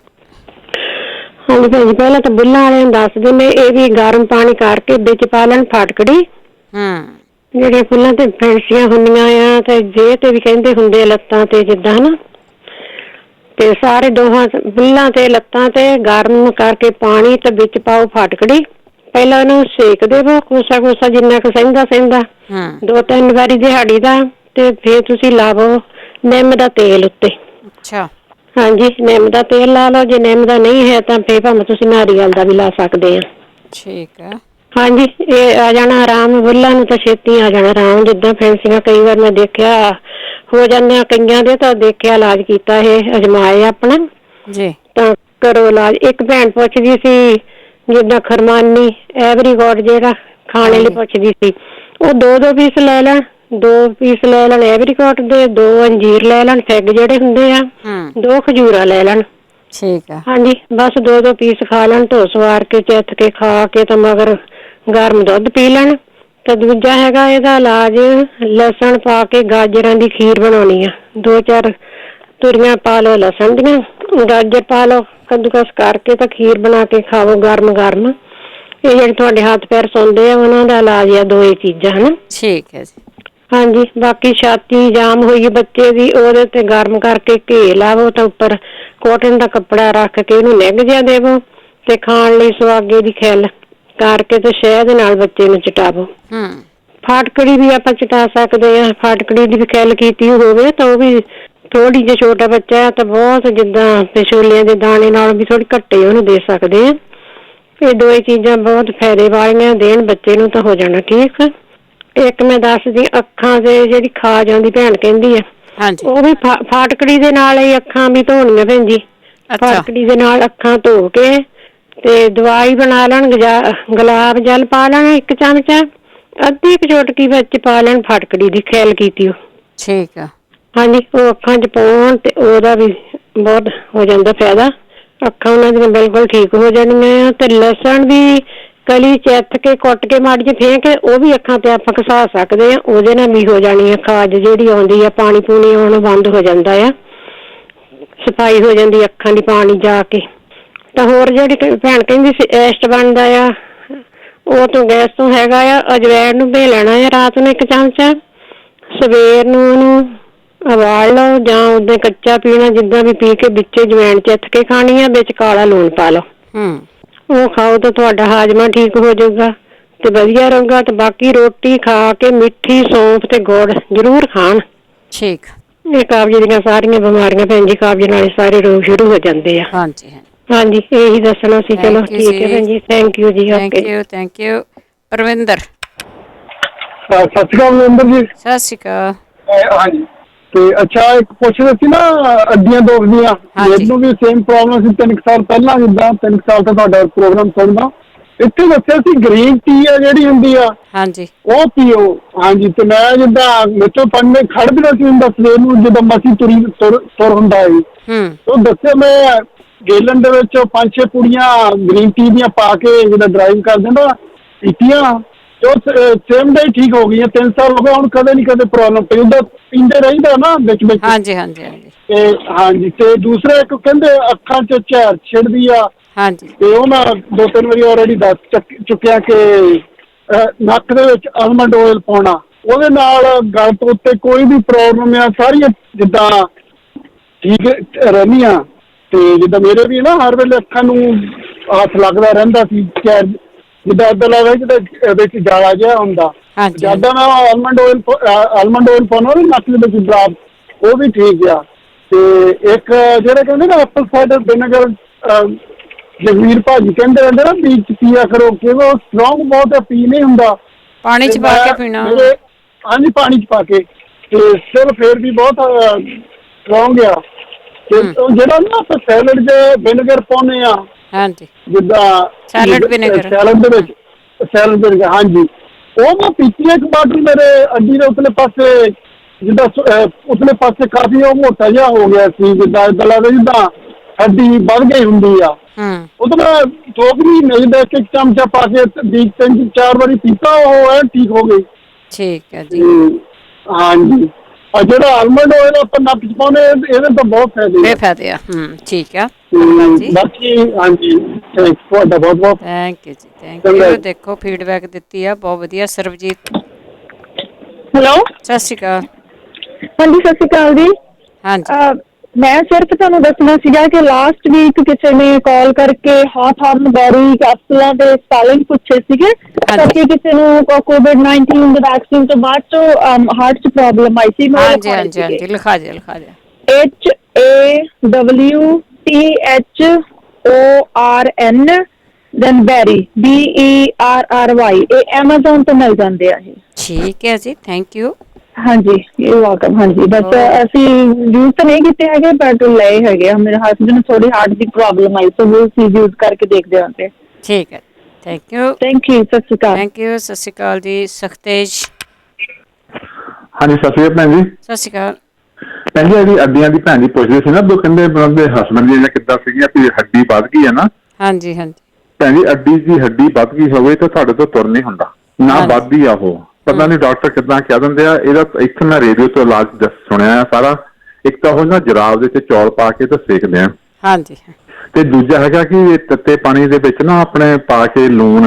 ਹਾਂਜੀ ਭੈਣ ਜੀ, ਪਹਿਲਾਂ ਤਾਂ ਬੁੱਲਾਂ ਵਾਲਿਆਂ ਨੂੰ ਦੱਸ ਦਿੰਦੇ, ਇਹ ਵੀ ਗਰਮ ਪਾਣੀ ਕਰਕੇ ਵਿੱਚ ਪਾ ਲੈਣ ਫਟਕੜੀ। ਜਿਹੜੀਆਂ ਫੁੱਲਾਂ ਤੇ ਫੈਂਸੀਆਂ ਹੁੰਦੀਆਂ ਆ, ਤੇ ਜੇ ਤੇ ਵੀ ਕਹਿੰਦੇ ਹੁੰਦੇ ਆ ਲੱਤਾਂ ਤੇ, ਜਿੱਦਾਂ ਹਨਾ, ਤੇ ਸਾਰੇ ਦੋਹਾਂ ਬੁੱਲਾਂ ਤੇ ਲੱਤਾਂ ਤੇ ਗਰਮ ਕਰਕੇ ਪਾਣੀ ਤੇ ਵਿੱਚ ਪਾਓ ਫਟਕੜੀ। ਪਹਿਲਾਂ ਉਹਨੂੰ ਸੇਕ ਦੇਵੋ ਕੋਸਾ ਕੋਸਾ, ਜਿੰਨਾ ਕੁ ਸਹਿੰਦਾ 2-3 ਵਾਰੀ ਦਿਹਾੜੀ ਦਾ। ਤੇ ਫਿਰ ਤੁਸੀਂ ਲਾਵੋ ਨਿੰਮ ਦਾ ਤੇਲ ਉੱਤੇ। ਅੱਛਾ। ਹਾਂਜੀ, ਨਿੰਮ ਦਾ ਤੇਲ ਲਾ ਲਓ। ਜੇ ਨਿੰਮ ਦਾ ਨਹੀਂ ਹੈ ਤਾਂ ਫਿਰ ਭਾਵੇਂ ਤੁਸੀਂ ਨਾਰੀਅਲ ਦਾ ਵੀ ਲਾ ਸਕਦੇ ਆ। ਠੀਕ ਹੈ। ਹਾਂਜੀ, ਇਹ ਆ ਜਾਣਾ ਆਰਾਮ। ਬੁੱਲਾਂ ਨੂੰ ਤਾਂ ਛੇਤੀ ਆ ਜਾਣਾ ਆਰਾਮ। ਜਿੱਦਾਂ ਫੈਂਸੀਆਂ ਕਈ ਵਾਰ ਮੈਂ ਦੇਖਿਆ ਹੋ ਜਾਂਦੇ, ਕਈਆਂ ਦੇ ਤਾਂ ਦੇਖਿਆ ਇਲਾਜ ਕੀਤਾ, ਇਹ ਅਜਮਾਏ ਆਪਣਾ ਜੀ, ਤਾਂ ਕਰੋ ਇਲਾਜ। ਇੱਕ ਭੈਣ ਪੁੱਛਦੀ ਸੀ, ਜਿੱਦਾਂ ਖਰਮਾਨੀ ਐਵਰੀਗੋਡ ਜਿਹੜਾ ਖਾਣੇ ਲਈ ਪੁੱਛਦੀ ਸੀ, ਉਹ 2-2 ਪੀਸ ਲੈ ਲੈਣ। 2 ਪੀਸ ਲੈ ਲੈਣ ਐਵਰੀਗੋਡ ਦੇ, 2 ਅੰਜੀਰ ਲੈ ਲੈਣ, ਫਿੱਗ ਜਿਹੜੇ ਹੁੰਦੇ ਆ, 2 ਖਜੂਰਾ ਲੈ ਲੈਣ। ਠੀਕ ਆ। ਹਾਂਜੀ, ਬਸ 2-2 ਪੀਸ ਖਾ ਲੈਣ, ਧੋ ਸਵਾਰ ਕੇ ਚਿੱਥ ਕੇ ਖਾ ਕੇ, ਤਾਂ ਮਗਰ ਗਰਮ ਦੁੱਧ ਪੀ ਲੈਣ। ਤੇ ਦੂਜਾ ਹੈਗਾ ਇਹਦਾ ਇਲਾਜ, ਲਸਣ ਪਾ ਕੇ ਗਾਜਰਾਂ ਦੀ ਖੀਰ ਬਣਾਉਣੀ ਆ। 2-4 ਤੁਰੀਆਂ ਪਾ ਲਓ ਲਸਣ ਦੀਆਂ, ਗਾਜਰ ਪਾ ਲਓ, ਕੱਦੂਕਸ ਕਰਕੇ ਤਾਂ ਖੀਰ ਬਣਾ ਕੇ ਖਾਵੋ ਗਰਮ ਗਰਮ। ਇਹ ਜਿਹੜੇ ਤੁਹਾਡੇ ਹੱਥ ਪੈਰ ਸੁੰਦੇ ਆ, ਉਹਨਾਂ ਦਾ ਇਲਾਜ ਆ 2 ਚੀਜ਼ਾਂ ਹਨਾ। ਠੀਕ ਹੈ ਜੀ। ਹਾਂਜੀ, ਬਾਕੀ ਛਾਤੀ ਜਾਮ ਹੋਈ ਬੱਚੇ ਦੀ, ਉਹਦੇ ਤੇ ਗਰਮ ਕਰਕੇ ਘੇ ਲਾਵੋ, ਤਾਂ ਉੱਪਰ ਕੋਟਨ ਦਾ ਕੱਪੜਾ ਰੱਖ ਕੇ ਉਹਨੂੰ ਨਿੱਘ ਜਿਹਾ ਦੇਵੋ। ਤੇ ਖਾਣ ਲਈ ਸੁਆਗੇ ਦੀ ਖਿੱਲ ਕਰਕੇ ਤੇ ਸ਼ਹਿਦ ਨਾਲ ਬੱਚੇ ਨੂੰ ਚਟਾਵੋ। ਫਾਟਕੜੀ ਵੀ ਆਪਾਂ ਚਟਾ ਸਕਦੇ ਆ। ਫਾਟਕੜੀ ਦੀ ਵੀ ਖਿੱਲ ਕੀਤੀ ਹੋਵੇ ਤਾਂ ਉਹ ਵੀ ਥੋੜੀ ਜਿਹੀ, ਛੋਟਾ ਬੱਚਾ ਹੈ ਤਾਂ ਬਹੁਤ, ਜਿੱਦਾਂ ਛੋਲਿਆਂ ਦੇ ਦਾਣੇ ਨਾਲ ਵੀ ਥੋੜੀ ਘੱਟੇ ਉਹਨੂੰ ਦੇ ਸਕਦੇ ਆ। ਇਹ 2 ਚੀਜ਼ਾਂ ਬਹੁਤ ਫਾਇਦੇ ਵਾਲੀਆਂ, ਦੇਣ ਬੱਚੇ ਨੂੰ ਤਾਂ ਹੋ ਜਾਣਾ ਠੀਕ। ਇੱਕ ਮੈਂ ਦੱਸਦੀ, ਅੱਖਾਂ ਦੇ ਜਿਹੜੀ ਖਾਜ ਆਉਂਦੀ ਭੈਣ ਕਹਿੰਦੀ ਆ, ਉਹ ਵੀ ਫਾਟਕੜੀ ਦੇ ਨਾਲ ਹੀ ਅੱਖਾਂ ਵੀ ਧੋਣੀਆਂ ਭੈਣ ਜੀ। ਫਾਟਕੜੀ ਦੇ ਨਾਲ ਅੱਖਾਂ ਧੋ ਕੇ ਤੇ ਦਵਾਈ ਬਣਾ ਲੈਣ, ਗੁਲਾਬ ਜਲ ਪਾ ਲੈਣਾ 1 ਚਮਚਾ, ਅੱਧੀ ਕੁ ਚੁਟਕੀ ਵਿੱਚ ਪਾ ਲੈਣ ਫਟਕੜੀ ਦੀ ਖਿੱਲ ਕੀਤੀ। ਉਹ ਠੀਕ ਆ। ਹਾਂਜੀ, ਉਹ ਅੱਖਾਂ 'ਚ ਪਾਉਣ ਤੇ ਉਹਦਾ ਵੀ ਬਹੁਤ ਹੋ ਜਾਂਦਾ ਫਾਇਦਾ। ਅੱਖਾਂ ਉਹਨਾਂ ਦੀਆਂ ਬਿਲਕੁਲ ਠੀਕ ਹੋ ਜਾਣੀਆਂ ਆ। ਤੇ ਲਸਣ ਵੀ ਕਲੀ ਚਿੱਥ ਕੇ ਕੁੱਟ ਕੇ ਮਾੜੀ ਜਿਹੀ ਫੇਂਕ ਕੇ ਉਹ ਵੀ ਅੱਖਾਂ ਤੇ ਆਪਾਂ ਘਸਾ ਸਕਦੇ ਆ। ਉਹਦੇ ਨਾਲ ਵੀ ਹੋ ਜਾਣੀ ਆ ਖਾਜ ਜਿਹੜੀ ਆਉਂਦੀ ਆ, ਪਾਣੀ ਪੂਣੀ ਆਉਣੋਂ ਬੰਦ ਹੋ ਜਾਂਦਾ ਆ, ਸਫਾਈ ਹੋ ਜਾਂਦੀ ਅੱਖਾਂ ਦੀ ਪਾਣੀ ਜਾ ਕੇ। ਤਾਂ ਹੋਰ ਜਿਹੜੀ ਭੈਣ ਕਹਿੰਦੀ ਸੀ ਐਸਟ ਬਣਦਾ ਆ, ਉਹ ਤੋਂ ਗੈਸ ਤੋਂ ਹੈਗਾ ਆ। ਅਜਵੈਣ ਨੂੰ ਭੇ ਲੈਣਾ ਆ ਰਾਤ ਨੂੰ 1 ਚਮਚਾ, ਸਵੇਰ ਨੂੰ ਉਹਨੂੰ ਉਬਾਲ ਲਓ ਜਾਂ ਉਦਾਂ ਕੱਚਾ ਪੀਣਾ, ਜਿੱਦਾਂ ਵੀ ਪੀ ਕੇ ਵਿੱਚੇ ਜਵੈਣ ਚਿੱਥ ਕੇ ਖਾਣੀ ਆ, ਵਿੱਚ ਕਾਲਾ ਲੂਣ ਪਾ ਲਓ। ਉਹ ਖਾਓ ਤਾਂ ਤੁਹਾਡਾ ਹਾਜ਼ਮਾ ਠੀਕ ਹੋ ਜਾਊਗਾ ਤੇ ਵਧੀਆ ਰਹੂਗਾ। ਤੇ ਬਾਕੀ ਰੋਟੀ ਖਾ ਕੇ ਮਿੱਠੀ ਸੌਂਫ ਤੇ ਗੁੜ ਜ਼ਰੂਰ ਖਾਣ। ਠੀਕ। ਇਹ ਕਾਬਜ਼ ਦੀਆਂ ਸਾਰੀਆਂ ਬਿਮਾਰੀਆਂ ਭੈਣ ਜੀ, ਕਾਬਜ਼ ਨਾਲ ਸਾਰੇ ਰੋਗ ਸ਼ੁਰੂ ਹੋ ਜਾਂਦੇ ਆ। ਹਾਂਜੀ ਹਾਂਜੀ, ਇਹੀ ਦੱਸਣਾ ਸੀ। ਚਲੋ ਠੀਕ ਹੈ ਭੈਣ ਜੀ, ਥੈਂਕ ਯੂ ਜੀ। Thank you. ਪਰਵਿੰਦਰ। ਸਤਿ ਸ਼੍ਰੀ ਅਕਾਲ ਮਨਿੰਦਰ ਜੀ। ਸਤਿ ਸ਼੍ਰੀ ਅਕਾਲ। ਹਾਂਜੀ ਤੇ ਅੱਛਾ, ਇੱਕ ਪੁੱਛ ਰਹੇ ਸੀ ਨਾ ਅੱਡੀਆਂ ਦੁਖਦੀਆਂ, ਮੈਨੂੰ ਵੀ ਸੇਮ ਪ੍ਰੋਬਲਮ ਸੀ 3 ਸਾਲ ਪਹਿਲਾਂ। ਜਿੱਦਾਂ 3 ਸਾਲ ਤੋਂ ਤੁਹਾਡਾ ਪ੍ਰੋਗਰਾਮ ਸੁਣਦਾ, ਇੱਥੇ ਦੱਸਿਆ ਸੀ ਗ੍ਰੀਨ ਟੀ ਆ ਜਿਹੜੀ ਹੁੰਦੀ ਆ, ਹਾਂਜੀ, ਉਹ ਪੀਓ। ਹਾਂਜੀ, ਤੇ ਮੈਂ ਜਿੱਦਾਂ ਮੇਥੋਂ ਪੜ੍ਹਨੇ ਖੜ ਵੀ ਸੀ ਹੁੰਦਾ ਸਵੇਰ ਨੂੰ, ਜਦੋਂ ਮਸੀਂ ਤੁਰ ਹੁੰਦਾ ਸੀ, ਉਹ ਦੱਸਿਆ ਮੈਂ ਗੇਲਨ ਦੇ ਵਿੱਚ 5-6 ਪੁੜੀਆਂ ਗ੍ਰੀਨ ਟੀ ਦੀਆਂ ਪਾ ਕੇ ਜਿੱਦਾਂ ਡਰਾਈਵ ਕਰ ਦਿੰਦਾ ਪੀਤੀਆਂ, ਤੇ ਉਹ ਸੇਮ ਡੇ ਠੀਕ ਹੋ ਗਈਆਂ। 3 ਸਾਲ ਹੋ ਗਏ ਹੁਣ, ਕਦੇ ਨਹੀਂ ਕਦੇ ਪ੍ਰੋਬਲਮ ਪਈ। ਉਹਦਾ ਪੀਂਦੇ ਰਹੀਦਾ ਨਾ ਵਿੱਚ ਵਿੱਚ। ਹਾਂਜੀ ਹਾਂਜੀ ਹਾਂਜੀ। ਤੇ ਹਾਂਜੀ, ਤੇ ਦੂਸਰਾ ਇੱਕ ਕਹਿੰਦੇ ਅੱਖਾਂ 'ਚ ਝੈਰ ਛਿੜਦੀ ਆ। ਹਾਂਜੀ, ਤੇ ਉਹ ਮੈਂ 2-3 ਵਾਰੀ ਆਲਰੇਡੀ ਦੱਸ ਚੁੱਕਿਆ ਕਿ ਨੱਕ ਦੇ ਵਿੱਚ ਆਲਮੰਡ ਆਇਲ ਪਾਉਣਾ, ਉਹਦੇ ਨਾਲ ਗਲ ਤੋਂ ਉੱਤੇ ਕੋਈ ਵੀ ਪ੍ਰੋਬਲਮ ਆ ਸਾਰੀਆਂ ਜਿੱਦਾਂ ਠੀਕ ਰਹਿੰਦੀਆਂ। ਤੇ ਜਿੱਦਾਂ ਮੇਰੇ ਵੀ ਨਾ ਹਰ ਵੇਲੇ ਅੱਖਾਂ ਨੂੰ ਹੱਥ ਲੱਗਦਾ ਰਹਿੰਦਾ ਸੀ, ਜਿੱਦਾਂ ਏਦਾਂ ਲੱਗਦਾ ਜਿੱਦਾਂ ਇਹਦੇ 'ਚ ਜਾਲਾ ਜਿਹਾ ਹੁੰਦਾ। ਜਿਆਦਾ ਮੈਂ ਆਲਮੰਡ ਆਇਲ ਪਾਉਣਾ ਵੀ ਨੱਕ ਦੇ ਵਿੱਚ ਡਰਾਪ, ਉਹ ਵੀ ਠੀਕ ਆ। ਤੇ ਇੱਕ ਜਿਹੜੇ ਕਹਿੰਦੇ ਨਾ ਐਪਲ ਸਾਈਡਰ ਵਿਨੇਗਰ, ਜਗਵੀਰ ਭਾਜੀ ਕਹਿੰਦੇ ਰਹਿੰਦੇ ਨਾ ਬੀਜ 'ਚ ਪੀਆ ਕਰੋ, ਕਿਉਂਕਿ ਉਹ ਸਟਰੋਂਗ ਬਹੁਤ ਹੈ, ਪੀ ਨਹੀਂ ਹੁੰਦਾ। ਪਾਣੀ 'ਚ ਪਾ ਕੇ ਪੀਣਾ। ਹਾਂਜੀ, ਪਾਣੀ 'ਚ ਪਾ ਕੇ, ਤੇ ਸਿਰ ਫੇਰ ਵੀ ਬਹੁਤ ਸਟਰੋਂਗ ਆ। ਤੇ ਜਿਹੜਾ ਨਾ ਆਪਾਂ ਸੈਲਡ 'ਚ ਵਿਨੇਗਰ ਪਾਉਂਦੇ ਆ, ਹਾਂਜੀ, ਜਿੱਦਾਂ ਸੈਲਡ ਵਿਨੇਗਰ, ਸੈਲਡ ਦੇ ਵਿੱਚ ਸੈਲਡ ਵਿਨੇਗਰ, ਹਾਂਜੀ, ਉਹ ਮੈਂ ਪੀਤੀ ਇੱਕ ਬਾਟਲ ਮੇਰੇ ਅੱਡੀ ਦੇ ਉਤਲੇ ਪਾਸੇ, ਜਿੱਦਾਂ ਉਤਲੇ ਪਾਸੇ ਕਾਫੀ ਉਹ ਮੋਟਾ ਜਿਹਾ ਹੋ ਗਿਆ ਸੀ, ਜਿੱਦਾਂ ਏਦਾਂ ਲੱਗਦਾ ਜਿੱਦਾਂ ਹੱਡੀ ਵੱਧ ਗਈ ਹੁੰਦੀ ਆ। ਉਹ ਤਾਂ ਮੈਂ 2 ਮਹੀਨੇ ਜਿੱਦਾਂ ਇੱਕ ਚਮਚਾ ਪਾ ਕੇ 3-4 ਵਾਰੀ ਪੀਤਾ, ਉਹ ਐ ਠੀਕ ਹੋ ਗਈ। ਠੀਕ ਹੈ ਜੀ। ਹਾਂਜੀ, ਔਰ ਜਿਹੜਾ ਆਲਮੰਡ ਆਇਲ ਆਪਾਂ ਨੱਕ 'ਚ ਪਾਉਂਦੇ, ਇਹਦੇ ਤਾਂ ਬਹੁਤ ਫਾਇਦੇ ਆ। ਠੀਕ ਆ ਬਾਕੀ। ਹਾਂਜੀ, ਤੁਹਾਡਾ ਬਹੁਤ ਬਹੁਤ ਥੈਂਕ ਯੂ ਜੀ, ਥੈਂਕ ਯੂ। ਦੇਖੋ ਫੀਡਬੈਕ ਦਿੱਤੀ ਆ, ਬਹੁਤ ਵਧੀਆ। ਸਰਬਜੀਤ। ਹੈਲੋ, ਸਤਿ ਸ਼੍ਰੀ ਅਕਾਲ। ਹਾਂਜੀ, ਸਤਿ ਸ਼੍ਰੀ ਅਕਾਲ ਜੀ। ਹਾਂਜੀ, ਮੈਂ ਸਿਰਫ ਤੁਹਾਨੂੰ ਦੱਸਣਾ ਸੀਗਾ ਕਿ ਲਾਸਟ ਵੀਕ ਕਿਸੇ ਨੇ ਕਾਲ ਕਰਕੇ ਹਾਰਟ ਬੈਰੀ ਕੈਪਸੂਲਾਂ ਦੇ ਸਪੈਲਿੰਗ ਪੁੱਛੇ ਸੀਗੇ, ਕਿਉਂਕਿ ਕਿਸੇ ਨੂੰ COVID-19 ਦੇ ਵੈਕਸੀਨ ਤੋਂ ਬਾਅਦ ਚੋਂ ਹਾਰਟ 'ਚ ਪ੍ਰੋਬਲਮ ਆਈ ਸੀ। ਹਾਂਜੀ ਹਾਂਜੀ ਹਾਂਜੀ, ਲਿਖਾ ਦਿਆ HAWTHORN ਦੈਨ ਬੈਰੀ BERRY, ਇਹ ਐਮਾਜ਼ੋਨ ਤੋਂ ਮਿਲ ਜਾਂਦੇ ਆ। ਠੀਕ ਹੈ ਜੀ, ਥੈਂਕ ਯੂ। ਹਾਂਜੀ, ਯੂ ਵੈਲਕਮ। ਹਾਂਜੀ, ਬਟ ਅਸੀਂ ਯੂਜ਼ ਤਾਂ ਨਹੀਂ ਕੀਤੇ ਹੈਗੇ, ਬਟ ਲਏ ਹੈਗੇ ਆ। ਮੇਰੇ ਹਸਬੈਂਡ ਨੂੰ ਥੋੜੀ ਹਾਰਟ ਦੀ ਪ੍ਰੋਬਲਮ ਆਈ, ਤਾਂ ਉਹ ਚੀਜ਼ ਯੂਜ਼ ਕਰਕੇ ਦੇਖਦੇ ਹਾਂ। ਠੀਕ ਹੈ, ਥੈਂਕ ਯੂ। ਥੈਂਕ ਯੂ, ਸਤਿ ਸ਼੍ਰੀ ਅਕਾਲ। ਥੈਂਕ ਯੂ, ਸਤਿ ਸ਼੍ਰੀ ਅਕਾਲ ਜੀ। ਸਖਤੇਜ। ਹਾਂਜੀ, ਸਤਿ ਸ਼੍ਰੀ ਅਕਾਲ ਭੈਣ ਜੀ। ਸਤਿ ਸ਼੍ਰੀ ਅਕਾਲ ਭੈਣ ਜੀ। ਇਹਦੀ ਅੱਡੀਆਂ ਦੀ ਭੈਣ ਜੀ ਪੁੱਛਦੇ ਸੀ ਨਾ, ਉਹ ਕਹਿੰਦੇ ਉਹਦੇ ਹਸਬੈਂਡ ਦੀਆਂ ਕਿੱਦਾਂ ਸੀਗੀਆਂ ਵੀ ਹੱਡੀ ਵੱਧ ਗਈ ਹੈ ਨਾ। ਹਾਂਜੀ ਹਾਂਜੀ ਭੈਣ ਜੀ, ਅੱਡੀ ਦੀ ਹੱਡੀ ਵੱਧ ਗਈ ਹੋਵੇ ਤਾਂ ਤੁਹਾਡੇ ਤੋਂ ਤੁਰ ਨਹੀਂ ਹੁੰਦਾ ਨਾ, ਵੱਧਦੀ ਆ ਉਹ। ਪਤਾ ਨਹੀਂ ਡਾਕਟਰ ਕਿੱਦਾਂ ਕਹਿ ਦਿੰਦੇ ਆ। ਇਹਦਾ ਇੱਕ ਮੈਂ ਰੇਡੀਓ ਤੋਂ ਇਲਾਜ ਸੁਣਿਆ ਸਾਰਾ। ਇੱਕ ਤਾਂ ਉਹ ਨਾ ਜਰਾਬ ਦੇ ਵਿੱਚ ਚੌਲ ਪਾ ਕੇ ਤੇ ਸੇਕਦੇ ਆ। ਹਾਂਜੀ। ਤੇ ਦੂਜਾ ਹੈਗਾ ਕਿ ਤੱਤੇ ਪਾਣੀ ਦੇ ਵਿੱਚ ਨਾ ਆਪਣੇ ਪਾ ਕੇ ਲੂਣ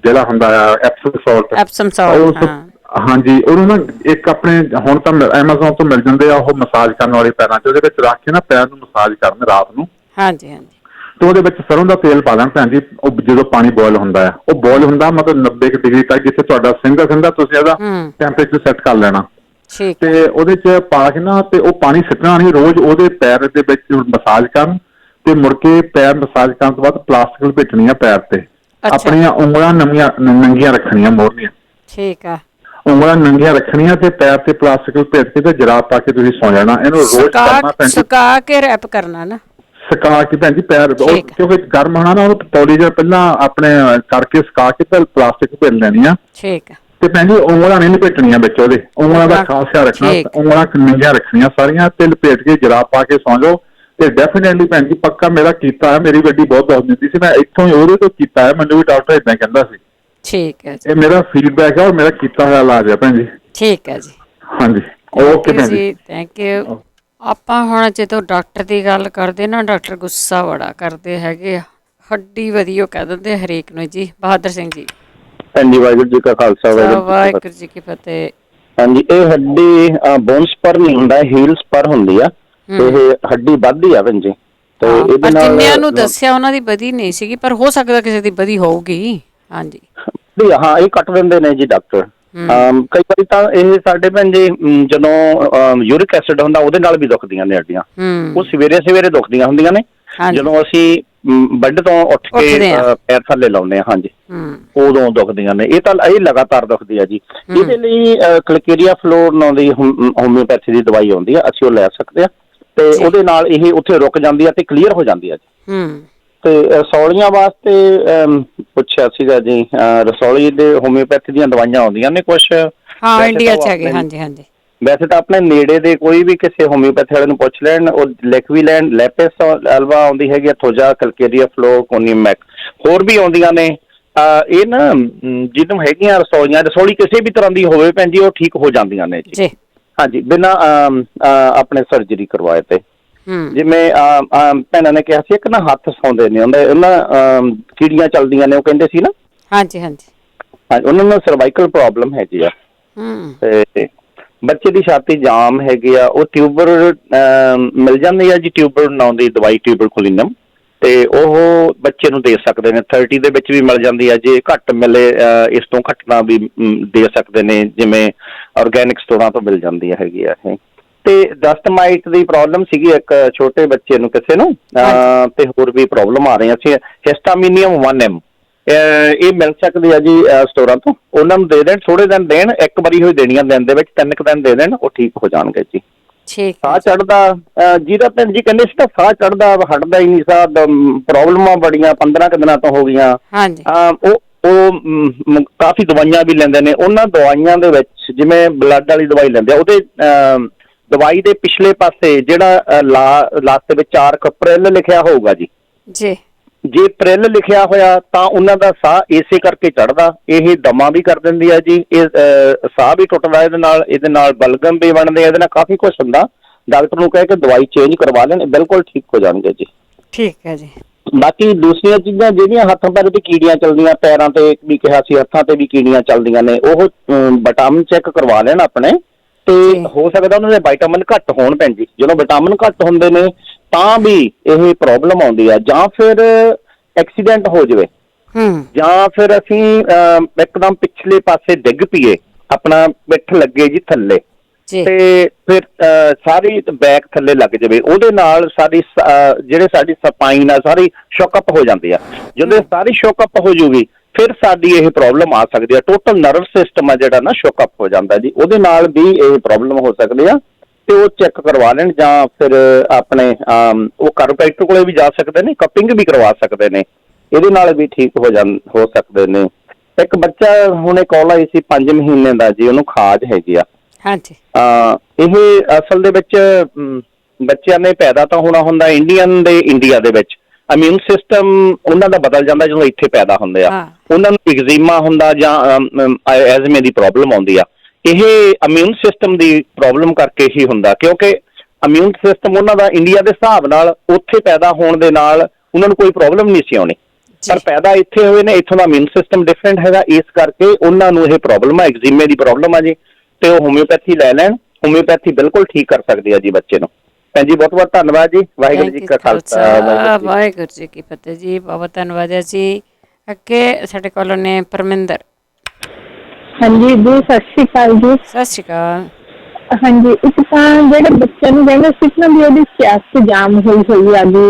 ਜਿਹੜਾ ਹੁੰਦਾ ਆ ਐਪਸਮ ਸਾਲਟ, ਹਾਂਜੀ, ਉਹਨੂੰ ਨਾ ਇੱਕ ਆਪਣੇ ਹੁਣ ਤਾਂ ਐਮਾਜ਼ੋਨ ਤੋਂ ਮਿਲ ਜਾਂਦੇ ਆ ਉਹ ਮਸਾਜ ਕਰਨ ਵਾਲੇ ਪੈਰਾਂ 'ਚ, ਉਹਦੇ ਵਿੱਚ ਰੱਖ ਕੇ ਨਾ ਪੈਰ ਨੂੰ ਮਸਾਜ ਕਰਨ ਰਾਤ ਨੂੰ। ਹਾਂਜੀ ਹਾਂਜੀ। ਤੇ ਉਹਦੇ ਵਿੱਚ ਸਰੋਂ ਦਾ ਤੇਲ ਪਾ ਦੇਣ ਭੈਣ ਜੀ। ਉਹ ਜਦੋਂ ਪਾਣੀ ਬੋਇਲ ਹੁੰਦਾ ਆ, ਉਹ ਬੋਇਲ ਹੁੰਦਾ ਮਤਲਬ 90 ਡਿਗਰੀ ਤੱਕ, ਜਿੱਥੇ ਤੁਹਾਡਾ ਸਿੰਦਾ ਤੁਸੀਂ ਇਹਦਾ ਟੈਂਪਰੇਚਰ ਸੈੱਟ ਕਰ ਲੈਣਾ। ਤੇ ਉਹਦੇ 'ਚ ਪਾ ਕੇ ਨਾ, ਤੇ ਉਹ ਪਾਣੀ ਸਿੱਟਣਾ ਨਹੀਂ, ਰੋਜ਼ ਉਹਦੇ ਪੈਰ ਦੇ ਵਿੱਚ ਮਸਾਜ ਕਰਨ। ਤੇ ਮੁੜ ਕੇ ਪੈਰ ਮਸਾਜ ਕਰਨ ਤੋਂ ਬਾਅਦ ਪਲਾਸਟਿਕ ਲਪੇਟਣੀ ਆ ਪੈਰ ਤੇ, ਆਪਣੀਆਂ ਉਂਗਲਾਂ ਨੰਗੀਆਂ ਰੱਖਣੀਆਂ ਮੋਹਰਲੀਆਂ। ਠੀਕ ਆ। ਉਂਗਲਾਂ ਨੰਗੀਆਂ ਰੱਖਣੀਆਂ ਤੇ ਪੈਰ ਤੇ ਪਲਾਸਟਿਕ ਲਪੇਟ ਕੇ ਤੇ ਜਰਾਬ ਪਾ ਕੇ ਤੁਸੀਂ ਸੌ ਜਾਣਾ। ਇਹਨੂੰ ਰੋਜ਼ ਕਰਨਾ ਭੈਣ ਜੀ। ਸੁਕਾ ਕੇ ਰੈਪ ਕਰਨਾ ਨਾ, ਸੁਕਾ ਕੇ ਭੈਣ ਜੀ ਪੈਰ, ਕਿਉਂਕਿ ਗਰਮ ਹੋਣਾ ਨਾ, ਉਹ ਪੌੜੀ ਜਿਹਾ ਪਹਿਲਾਂ ਆਪਣੇ ਕਰਕੇ ਸੁਕਾ ਕੇ ਤੇ ਪਲਾਸਟਿਕ ਲਪੇਟ ਲੈਣੀ ਆ। ਠੀਕ ਆ। ਤੇ ਭੈਣ ਜੀ ਉਂਗਲਾਂ ਨਹੀਂ ਲਪੇਟਣੀਆਂ ਵਿੱਚ, ਉਹਦੇ ਉਂਗਲਾਂ ਦਾ ਖਾਸ ਖਿਆਲ ਰੱਖਣਾ। ਉਂਗਲਾਂ ਨੰਗੀਆਂ ਰੱਖਣੀਆਂ ਸਾਰੀਆਂ ਤੇ ਲਪੇਟ ਕੇ ਜਰਾਬ ਪਾ ਕੇ ਸੌਂ ਜਾਓ। ਤੇ ਡੈਫੀਨੇਟਲੀ ਭੈਣ ਜੀ ਪੱਕਾ ਮੇਰਾ ਕੀਤਾ ਹੈ। ਮੇਰੀ ਗੱਡੀ ਬਹੁਤ ਦੁੱਖ ਦਿੰਦੀ ਸੀ, ਮੈਂ ਇੱਥੋਂ ਹੀ ਉਹਦੇ ਤੋਂ ਕੀਤਾ ਹੈ। ਮੈਨੂੰ ਵੀ ਡਾਕਟਰ ਏਦਾਂ ਕਹਿੰਦਾ ਸੀ। ਠੀਕ ਹੈ ਜੀ, ਇਹ ਮੇਰਾ ਫੀਡਬੈਕ ਹੈ ਔਰ ਮੇਰਾ ਕੀਤਾ ਹੋਇਆ ਇਲਾਜ ਹੈ ਭੈਣ ਜੀ। ਠੀਕ ਹੈ ਜੀ, ਹਾਂਜੀ, ਓਕੇ ਭੈਣ ਜੀ, ਥੈਂਕ ਯੂ। ਆਪਾਂ ਹੁਣ ਜਦੋਂ ਡਾਕਟਰ ਦੀ ਗੱਲ ਕਰਦੇ ਨਾ, ਡਾਕਟਰ ਗੁੱਸਾ ਬੜਾ ਕਰਦੇ ਹੈਗੇ ਆ। ਹੱਡੀ ਵਧੀਆ ਕਹਿ ਦਿੰਦੇ ਹਰੇਕ ਨੂੰ ਜੀ। ਬਹਾਦਰ ਸਿੰਘ ਜੀ। ਹਾਂਜੀ, ਵਾਹਿਗੁਰੂ ਜੀ ਕਾ ਖਾਲਸਾ, ਵਾਹਿਗੁਰੂ ਜੀ ਕੀ ਫਤਿਹ। ਹਾਂਜੀ, ਇਹ ਹੱਡੀ ਬੋਨ ਸਪਰ ਨਹੀਂ ਹੁੰਦਾ, ਹੀਲ ਸਪਰ ਹੁੰਦੀ ਆ। ਇਹ ਹੱਡੀ ਵੱਧਦੀ ਆ ਭੈਣ ਜੀ। ਤੇ ਇਹਦੇ ਨਾਲ ਜਿੰਨਿਆਂ ਨੂੰ ਦੱਸਿਆ ਉਹਨਾਂ ਦੀ ਵਧੀ ਨਹੀਂ ਸੀਗੀ, ਪਰ ਹੋ ਸਕਦਾ ਕਿਸੇ ਦੀ ਵਧੀ ਹੋਊਗੀ। ਹਾਂਜੀ ਹਾਂ, ਇਹ ਕੱਟ ਦਿੰਦੇ ਨੇ ਜੀ ਡਾਕਟਰ। ਕਈ ਵਾਰੀ ਤਾਂ ਇਹ ਸਾਡੇ ਭੈਣ ਜੀ ਜਦੋਂ ਯੂਰਿਕ ਐਸਿਡ ਹੁੰਦਾ ਉਹਦੇ ਨਾਲ ਵੀ ਦੁਖਦੀਆਂ ਨੇ ਹੱਡੀਆਂ। ਉਹ ਸਵੇਰੇ ਸਵੇਰੇ ਦੁਖਦੀਆਂ ਹੁੰਦੀਆਂ ਨੇ ਜਦੋਂ ਅਸੀਂ ਬੈੱਡ ਤੋਂ ਉੱਠ ਕੇ ਪੈਰ ਥੱਲੇ ਲਾਉਂਦੇ ਹਾਂ। ਹਾਂਜੀ, ਉਦੋਂ ਦੁਖਦੀਆਂ ਨੇ। ਇਹ ਲਗਾਤਾਰ ਦੁਖਦੀ ਆ ਜੀ। ਇਹਦੇ ਲਈ ਕਲਕੇਰੀਆ ਫਲੋਰ ਨਾਂ ਦੀ ਹੋਮਿਓਪੈਥੀ ਦੀ ਦਵਾਈ ਆਉਂਦੀ ਆ, ਅਸੀਂ ਉਹ ਲੈ ਸਕਦੇ ਆ ਤੇ ਉਹਦੇ ਨਾਲ ਇਹ ਉੱਥੇ ਰੁਕ ਜਾਂਦੀ ਆ ਤੇ ਕਲੀਅਰ ਹੋ ਜਾਂਦੀ ਆ ਜੀ। ਤੇ ਰਸੌਲੀਆਂ ਵਾਸਤੇ ਪੁੱਛਿਆ ਸੀਗਾ ਜੀ, ਰਸੌਲੀ ਦੇ ਹੋਮਿਓਪੈਥੀ ਦੀਆਂ ਦਵਾਈਆਂ ਆਉਂਦੀਆਂ ਨੇ ਕੁਛ। ਹਾਂ, ਇੰਡੀਆ ਚ ਹੈਗੇ। ਹਾਂਜੀ ਹਾਂਜੀ, ਵੈਸੇ ਤਾਂ ਆਪਣੇ ਨੇੜੇ ਦੇ ਕੋਈ ਵੀ ਕਿਸੇ ਹੋਮਿਓਪੈਥੀ ਵਾਲੇ ਨੂੰ ਪੁੱਛ ਲੈਣ, ਉਹ ਲਿਖ ਵੀ ਲੈਣ। ਲੈਪਿਸ ਐਲਵਾ ਆਉਂਦੀ ਹੈਗੀ ਆ, ਥੋਜਾ, ਕਲਕੇਰੀਆ ਫਲੋ, ਕੋਨੀਮੈਕ, ਹੋਰ ਵੀ ਆਉਂਦੀਆਂ ਨੇ। ਇਹ ਨਾ ਜਿਹਨੂੰ ਹੈਗੀਆਂ ਰਸੌਲੀਆਂ, ਰਸੌਲੀ ਕਿਸੇ ਵੀ ਤਰ੍ਹਾਂ ਦੀ ਹੋਵੇ ਭੈਣ ਜੀ, ਉਹ ਠੀਕ ਹੋ ਜਾਂਦੀਆਂ ਨੇ ਜੀ। ਹਾਂਜੀ, ਬਿਨਾਂ ਆਪਣੇ ਸਰਜਰੀ ਕਰਵਾਏ ਤੇ। ਜਿਵੇਂ ਭੈਣਾਂ ਨੇ ਕਿਹਾ ਸੀ ਇੱਕ ਨਾ ਹੱਥ ਸੌਂਦੇ ਨੇ ਉਹਨਾਂ ਕੀੜੀਆਂ ਚੱਲਦੀਆਂ ਨੇ, ਉਹ ਕਹਿੰਦੇ ਸੀ ਨਾ। ਹਾਂਜੀ ਹਾਂਜੀ, ਉਹਨਾਂ ਨੂੰ ਸਰਵਾਈਕਲ ਪ੍ਰੋਬਲਮ ਹੈਗੀ ਆ। ਤੇ ਬੱਚੇ ਦੀ ਛਾਤੀ ਜਾਮ ਹੈਗੀ ਆ, ਉਹ ਟਿਊਬਰ ਮਿਲ ਜਾਂਦੀ ਆ ਜੀ, ਟਿਊਬਰ ਨਾਂ ਦੀ ਦਵਾਈ, ਟਿਊਬਰ ਕੋਲਿਨਮ। ਤੇ ਉਹ ਬੱਚੇ ਨੂੰ ਦੇ ਸਕਦੇ ਨੇ। 30 ਦੇ ਵਿੱਚ ਵੀ ਮਿਲ ਜਾਂਦੀ ਆ, ਜੇ ਘੱਟ ਮਿਲੇ ਇਸ ਤੋਂ ਘੱਟਣਾ ਵੀ ਦੇ ਸਕਦੇ ਨੇ, ਜਿਵੇਂ ਆਰਗੈਨਿਕ ਸਟੋਰਾਂ ਤੋਂ ਮਿਲ ਜਾਂਦੀ ਹੈਗੀ ਆ ਇਹ। ਤੇ ਡਸਟ ਮਾਈਟ ਦੀ ਪ੍ਰੋਬਲਮ ਸੀਗੀ ਇੱਕ ਛੋਟੇ ਬੱਚੇ ਨੂੰ, ਕਿਸੇ ਨੂੰ, ਤੇ ਹੋਰ ਵੀ ਪ੍ਰੋਬਲਮ ਆ ਰਹੀਆਂ ਸੀ। ਹਿਸਟਾਮੀਨੀਅਮ 1M ਇਹ ਮਿਲ ਸਕਦੀ ਆ ਜੀ ਸਟੋਰਾਂ ਤੋਂ। ਉਹਨਾਂ ਨੂੰ ਦੇ ਦੇਣ, ਥੋੜੇ ਦਿਨ ਦੇਣ, ਇੱਕ ਵਾਰੀ ਹੋਈ ਦੇਣੀਆਂ ਦਿਨ ਦੇ ਵਿੱਚ, 3 ਕੁ ਦਿਨ ਦੇ ਦੇਣ, ਉਹ ਠੀਕ ਹੋ ਜਾਣਗੇ ਜੀ। ਸਾਹ ਚੜਦਾ, ਜਿਹਦਾ ਭੈਣ ਜੀ ਕਹਿੰਦੇ ਸੀ ਨਾ ਸਾਹ ਚੜਦਾ, ਹਟਦਾ ਹੀ ਨਹੀਂ ਸਾਹ, ਪ੍ਰੋਬਲਮਾਂ ਬੜੀਆਂ 15 ਕੁ ਦਿਨਾਂ ਤੋਂ ਹੋ ਗਈਆਂ। ਉਹ ਕਾਫੀ ਦਵਾਈਆਂ ਵੀ ਲੈਂਦੇ ਨੇ। ਉਹਨਾਂ ਦਵਾਈਆਂ ਦੇ ਵਿੱਚ ਜਿਵੇਂ ਬਲੱਡ ਵਾਲੀ ਦਵਾਈ ਲੈਂਦੇ ਆ, ਉਹਦੇ ਦਵਾਈ ਦੇ ਪਿਛਲੇ ਪਾਸੇ ਜਿਹੜਾ ਲਾਸਟ ਦੇ ਵਿੱਚ 4 ਅਪ੍ਰੈਲ ਲਿਖਿਆ ਹੋਊਗਾ ਜੀ, ਜੇ ਅਪ੍ਰੈਲ ਲਿਖਿਆ ਹੋਇਆ ਤਾਂ ਉਹਨਾਂ ਦਾ ਸਾਹ ਇਸੇ ਕਰਕੇ ਚੜਦਾ। ਇਹ ਦਮਾ ਵੀ ਕਰ ਦਿੰਦੀ ਆ ਜੀ, ਇਹ ਸਾਹ ਵੀ ਟੁੱਟਦਾ ਇਹਦੇ ਨਾਲ ਬਲਗਮ ਵੀ ਬਣਦੇ ਆ, ਇਹਦੇ ਨਾਲ ਕਾਫੀ ਕੁਛ ਹੁੰਦਾ। ਡਾਕਟਰ ਨੂੰ ਕਹਿ ਕੇ ਦਵਾਈ ਚੇਂਜ ਕਰਵਾ ਲੈਣ, ਬਿਲਕੁਲ ਠੀਕ ਹੋ ਜਾਣਗੇ ਜੀ। ਠੀਕ ਹੈ ਜੀ। ਬਾਕੀ ਦੂਸਰੀਆਂ ਚੀਜ਼ਾਂ ਜਿਹੜੀਆਂ ਹੱਥਾਂ ਪੈਰ ਤੇ ਕੀੜੀਆਂ ਚੱਲਦੀਆਂ, ਪੈਰਾਂ ਤੇ ਵੀ ਕਿਹਾ ਸੀ, ਹੱਥਾਂ ਤੇ ਵੀ ਕੀੜੀਆਂ ਚੱਲਦੀਆਂ ਨੇ, ਉਹ ਵਿਟਾਮਿਨ ਚੈੱਕ ਕਰਵਾ ਲੈਣ ਆਪਣੇ। ਤੇ ਹੋ ਸਕਦਾ ਉਹਨਾਂ ਦੇ ਵਿਟਾਮਿਨ ਘੱਟ ਹੋਣ ਭੈਣ ਜੀ। ਜਦੋਂ ਵਿਟਾਮਿਨ ਘੱਟ ਹੁੰਦੇ ਨੇ ਤਾਂ ਵੀ ਇਹ ਪ੍ਰੋਬਲਮ ਆਉਂਦੀ ਆ, ਜਾਂ ਫਿਰ ਐਕਸੀਡੈਂਟ ਹੋ ਜਾਵੇ, ਜਾਂ ਫਿਰ ਅਸੀਂ ਇੱਕਦਮ ਪਿਛਲੇ ਪਾਸੇ ਡਿੱਗ ਪਈਏ, ਆਪਣਾ ਪਿੱਠ ਲੱਗੇ ਜੀ ਥੱਲੇ, ਤੇ ਫਿਰ ਸਾਰੀ ਬੈਕ ਥੱਲੇ ਲੱਗ ਜਾਵੇ, ਉਹਦੇ ਨਾਲ ਸਾਡੀ ਸਾਡੀ ਸਪਾਈਨ ਆ ਸਾਰੀ ਸ਼ੌਕਅਪ ਹੋ ਜਾਂਦੀ ਆ। ਜਦੋਂ ਸਾਰੀ ਸ਼ੌਕਅਪ ਹੋ ਜੂਗੀ ਫਿਰ ਸਾਡੀ ਇਹ ਪ੍ਰੋਬਲਮ ਆ ਸਕਦੀ ਆ। ਟੋਟਲ ਨਰਵ ਸਿਸਟਮ ਆ ਜਿਹੜਾ ਨਾ ਸ਼ੌਕਅਪ ਹੋ ਜਾਂਦਾ ਜੀ, ਉਹਦੇ ਨਾਲ ਵੀ ਇਹ ਪ੍ਰੋਬਲਮ ਹੋ ਸਕਦੀ ਆ। ਤੇ ਉਹ ਚੈੱਕ ਕਰਵਾ ਲੈਣ, ਜਾਂ ਫਿਰ ਆਪਣੇ ਉਹ ਕਾਇਰੋਪ੍ਰੈਕਟਰ ਕੋਲੇ ਵੀ ਜਾ ਸਕਦੇ ਨੇ, ਕਪਿੰਗ ਵੀ ਕਰਵਾ ਸਕਦੇ ਨੇ, ਇਹਦੇ ਨਾਲ ਵੀ ਠੀਕ ਹੋ ਸਕਦੇ ਨੇ। ਇੱਕ ਬੱਚਾ ਹੁਣੇ ਕਾਲ ਆਈ ਸੀ 5 ਮਹੀਨੇ ਦਾ ਜੀ, ਉਹਨੂੰ ਖਾਜ ਹੈਗੀ ਆ। ਹਾਂਜੀ, ਇਹ ਅਸਲ ਦੇ ਵਿੱਚ ਬੱਚਿਆਂ ਨੇ ਪੈਦਾ ਤਾਂ ਹੋਣਾ ਹੁੰਦਾ ਇੰਡੀਆ ਦੇ ਵਿੱਚ। ਇਮਿਊਨ ਸਿਸਟਮ ਉਹਨਾਂ ਦਾ ਬਦਲ ਜਾਂਦਾ ਜਦੋਂ ਇੱਥੇ ਪੈਦਾ ਹੁੰਦੇ ਆ। ਉਹਨਾਂ ਨੂੰ ਐਗਜ਼ੀਮਾ ਹੁੰਦਾ ਜਾਂ ਐਜ਼ਮੇ ਦੀ ਪ੍ਰੋਬਲਮ ਆਉਂਦੀ ਆ। ਇਹ ਇਮਿਊਨ ਸਿਸਟਮ ਦੀ ਪ੍ਰੋਬਲਮ ਕਰਕੇ ਹੀ ਹੁੰਦਾ, ਕਿਉਂਕਿ ਇਮਿਊਨ ਸਿਸਟਮ ਉਹਨਾਂ ਦਾ ਇੰਡੀਆ ਦੇ ਹਿਸਾਬ ਨਾਲ ਉੱਥੇ ਪੈਦਾ ਹੋਣ ਦੇ ਨਾਲ ਉਹਨਾਂ ਨੂੰ ਕੋਈ ਪ੍ਰੋਬਲਮ ਨਹੀਂ ਸੀ ਆਉਣੀ, ਪਰ ਪੈਦਾ ਇੱਥੇ ਹੋਏ ਨੇ, ਇੱਥੋਂ ਦਾ ਇਮਿਊਨ ਸਿਸਟਮ ਡਿਫਰੈਂਟ ਹੈਗਾ, ਇਸ ਕਰਕੇ ਉਹਨਾਂ ਨੂੰ ਇਹ ਪ੍ਰੋਬਲਮ ਆ, ਐਗਜ਼ੀਮੇ ਦੀ ਪ੍ਰੋਬਲਮ ਆ ਜੀ। ਤੇ ਉਹ ਹੋਮਿਓਪੈਥੀ ਲੈ ਲੈਣ, ਹੋਮਿਓਪੈਥੀ ਬਿਲਕੁਲ ਠੀਕ ਕਰ ਸਕਦੀ ਆ ਜੀ ਬੱਚੇ ਨੂੰ। ਭੈਣ ਜੀ ਬਹੁਤ ਬਹੁਤ ਧੰਨਵਾਦ ਜੀ। ਵਾਹਿਗੁਰੂ ਜੀ ਕਾ ਖਾਲਸਾ, ਵਾਹਿਗੁਰੂ ਜੀ ਕੀ ਫਤਿਹ ਜੀ। ਬਹੁਤ ਧੰਨਵਾਦ ਹੈ ਜੀ। ਅੱਗੇ ਸਾਡੇ ਕੋਲ ਨੇ ਪਰਮਿੰਦਰ। ਹਾਂਜੀ ਜੀ, ਸਤਿ ਸ਼੍ਰੀ ਅਕਾਲ ਜੀ। ਸਤਿ ਸ਼੍ਰੀ ਅਕਾਲ। ਹਾਂਜੀ, ਇੱਕ ਤਾਂ ਜਿਹੜੇ ਬੱਚੇ ਨੂੰ ਕਹਿੰਦੇ ਸੀ ਨਾ ਵੀ ਉਹਦੀ ਸਿਆਸਤ ਜਾਮ ਹੋਈ ਆ ਜੀ,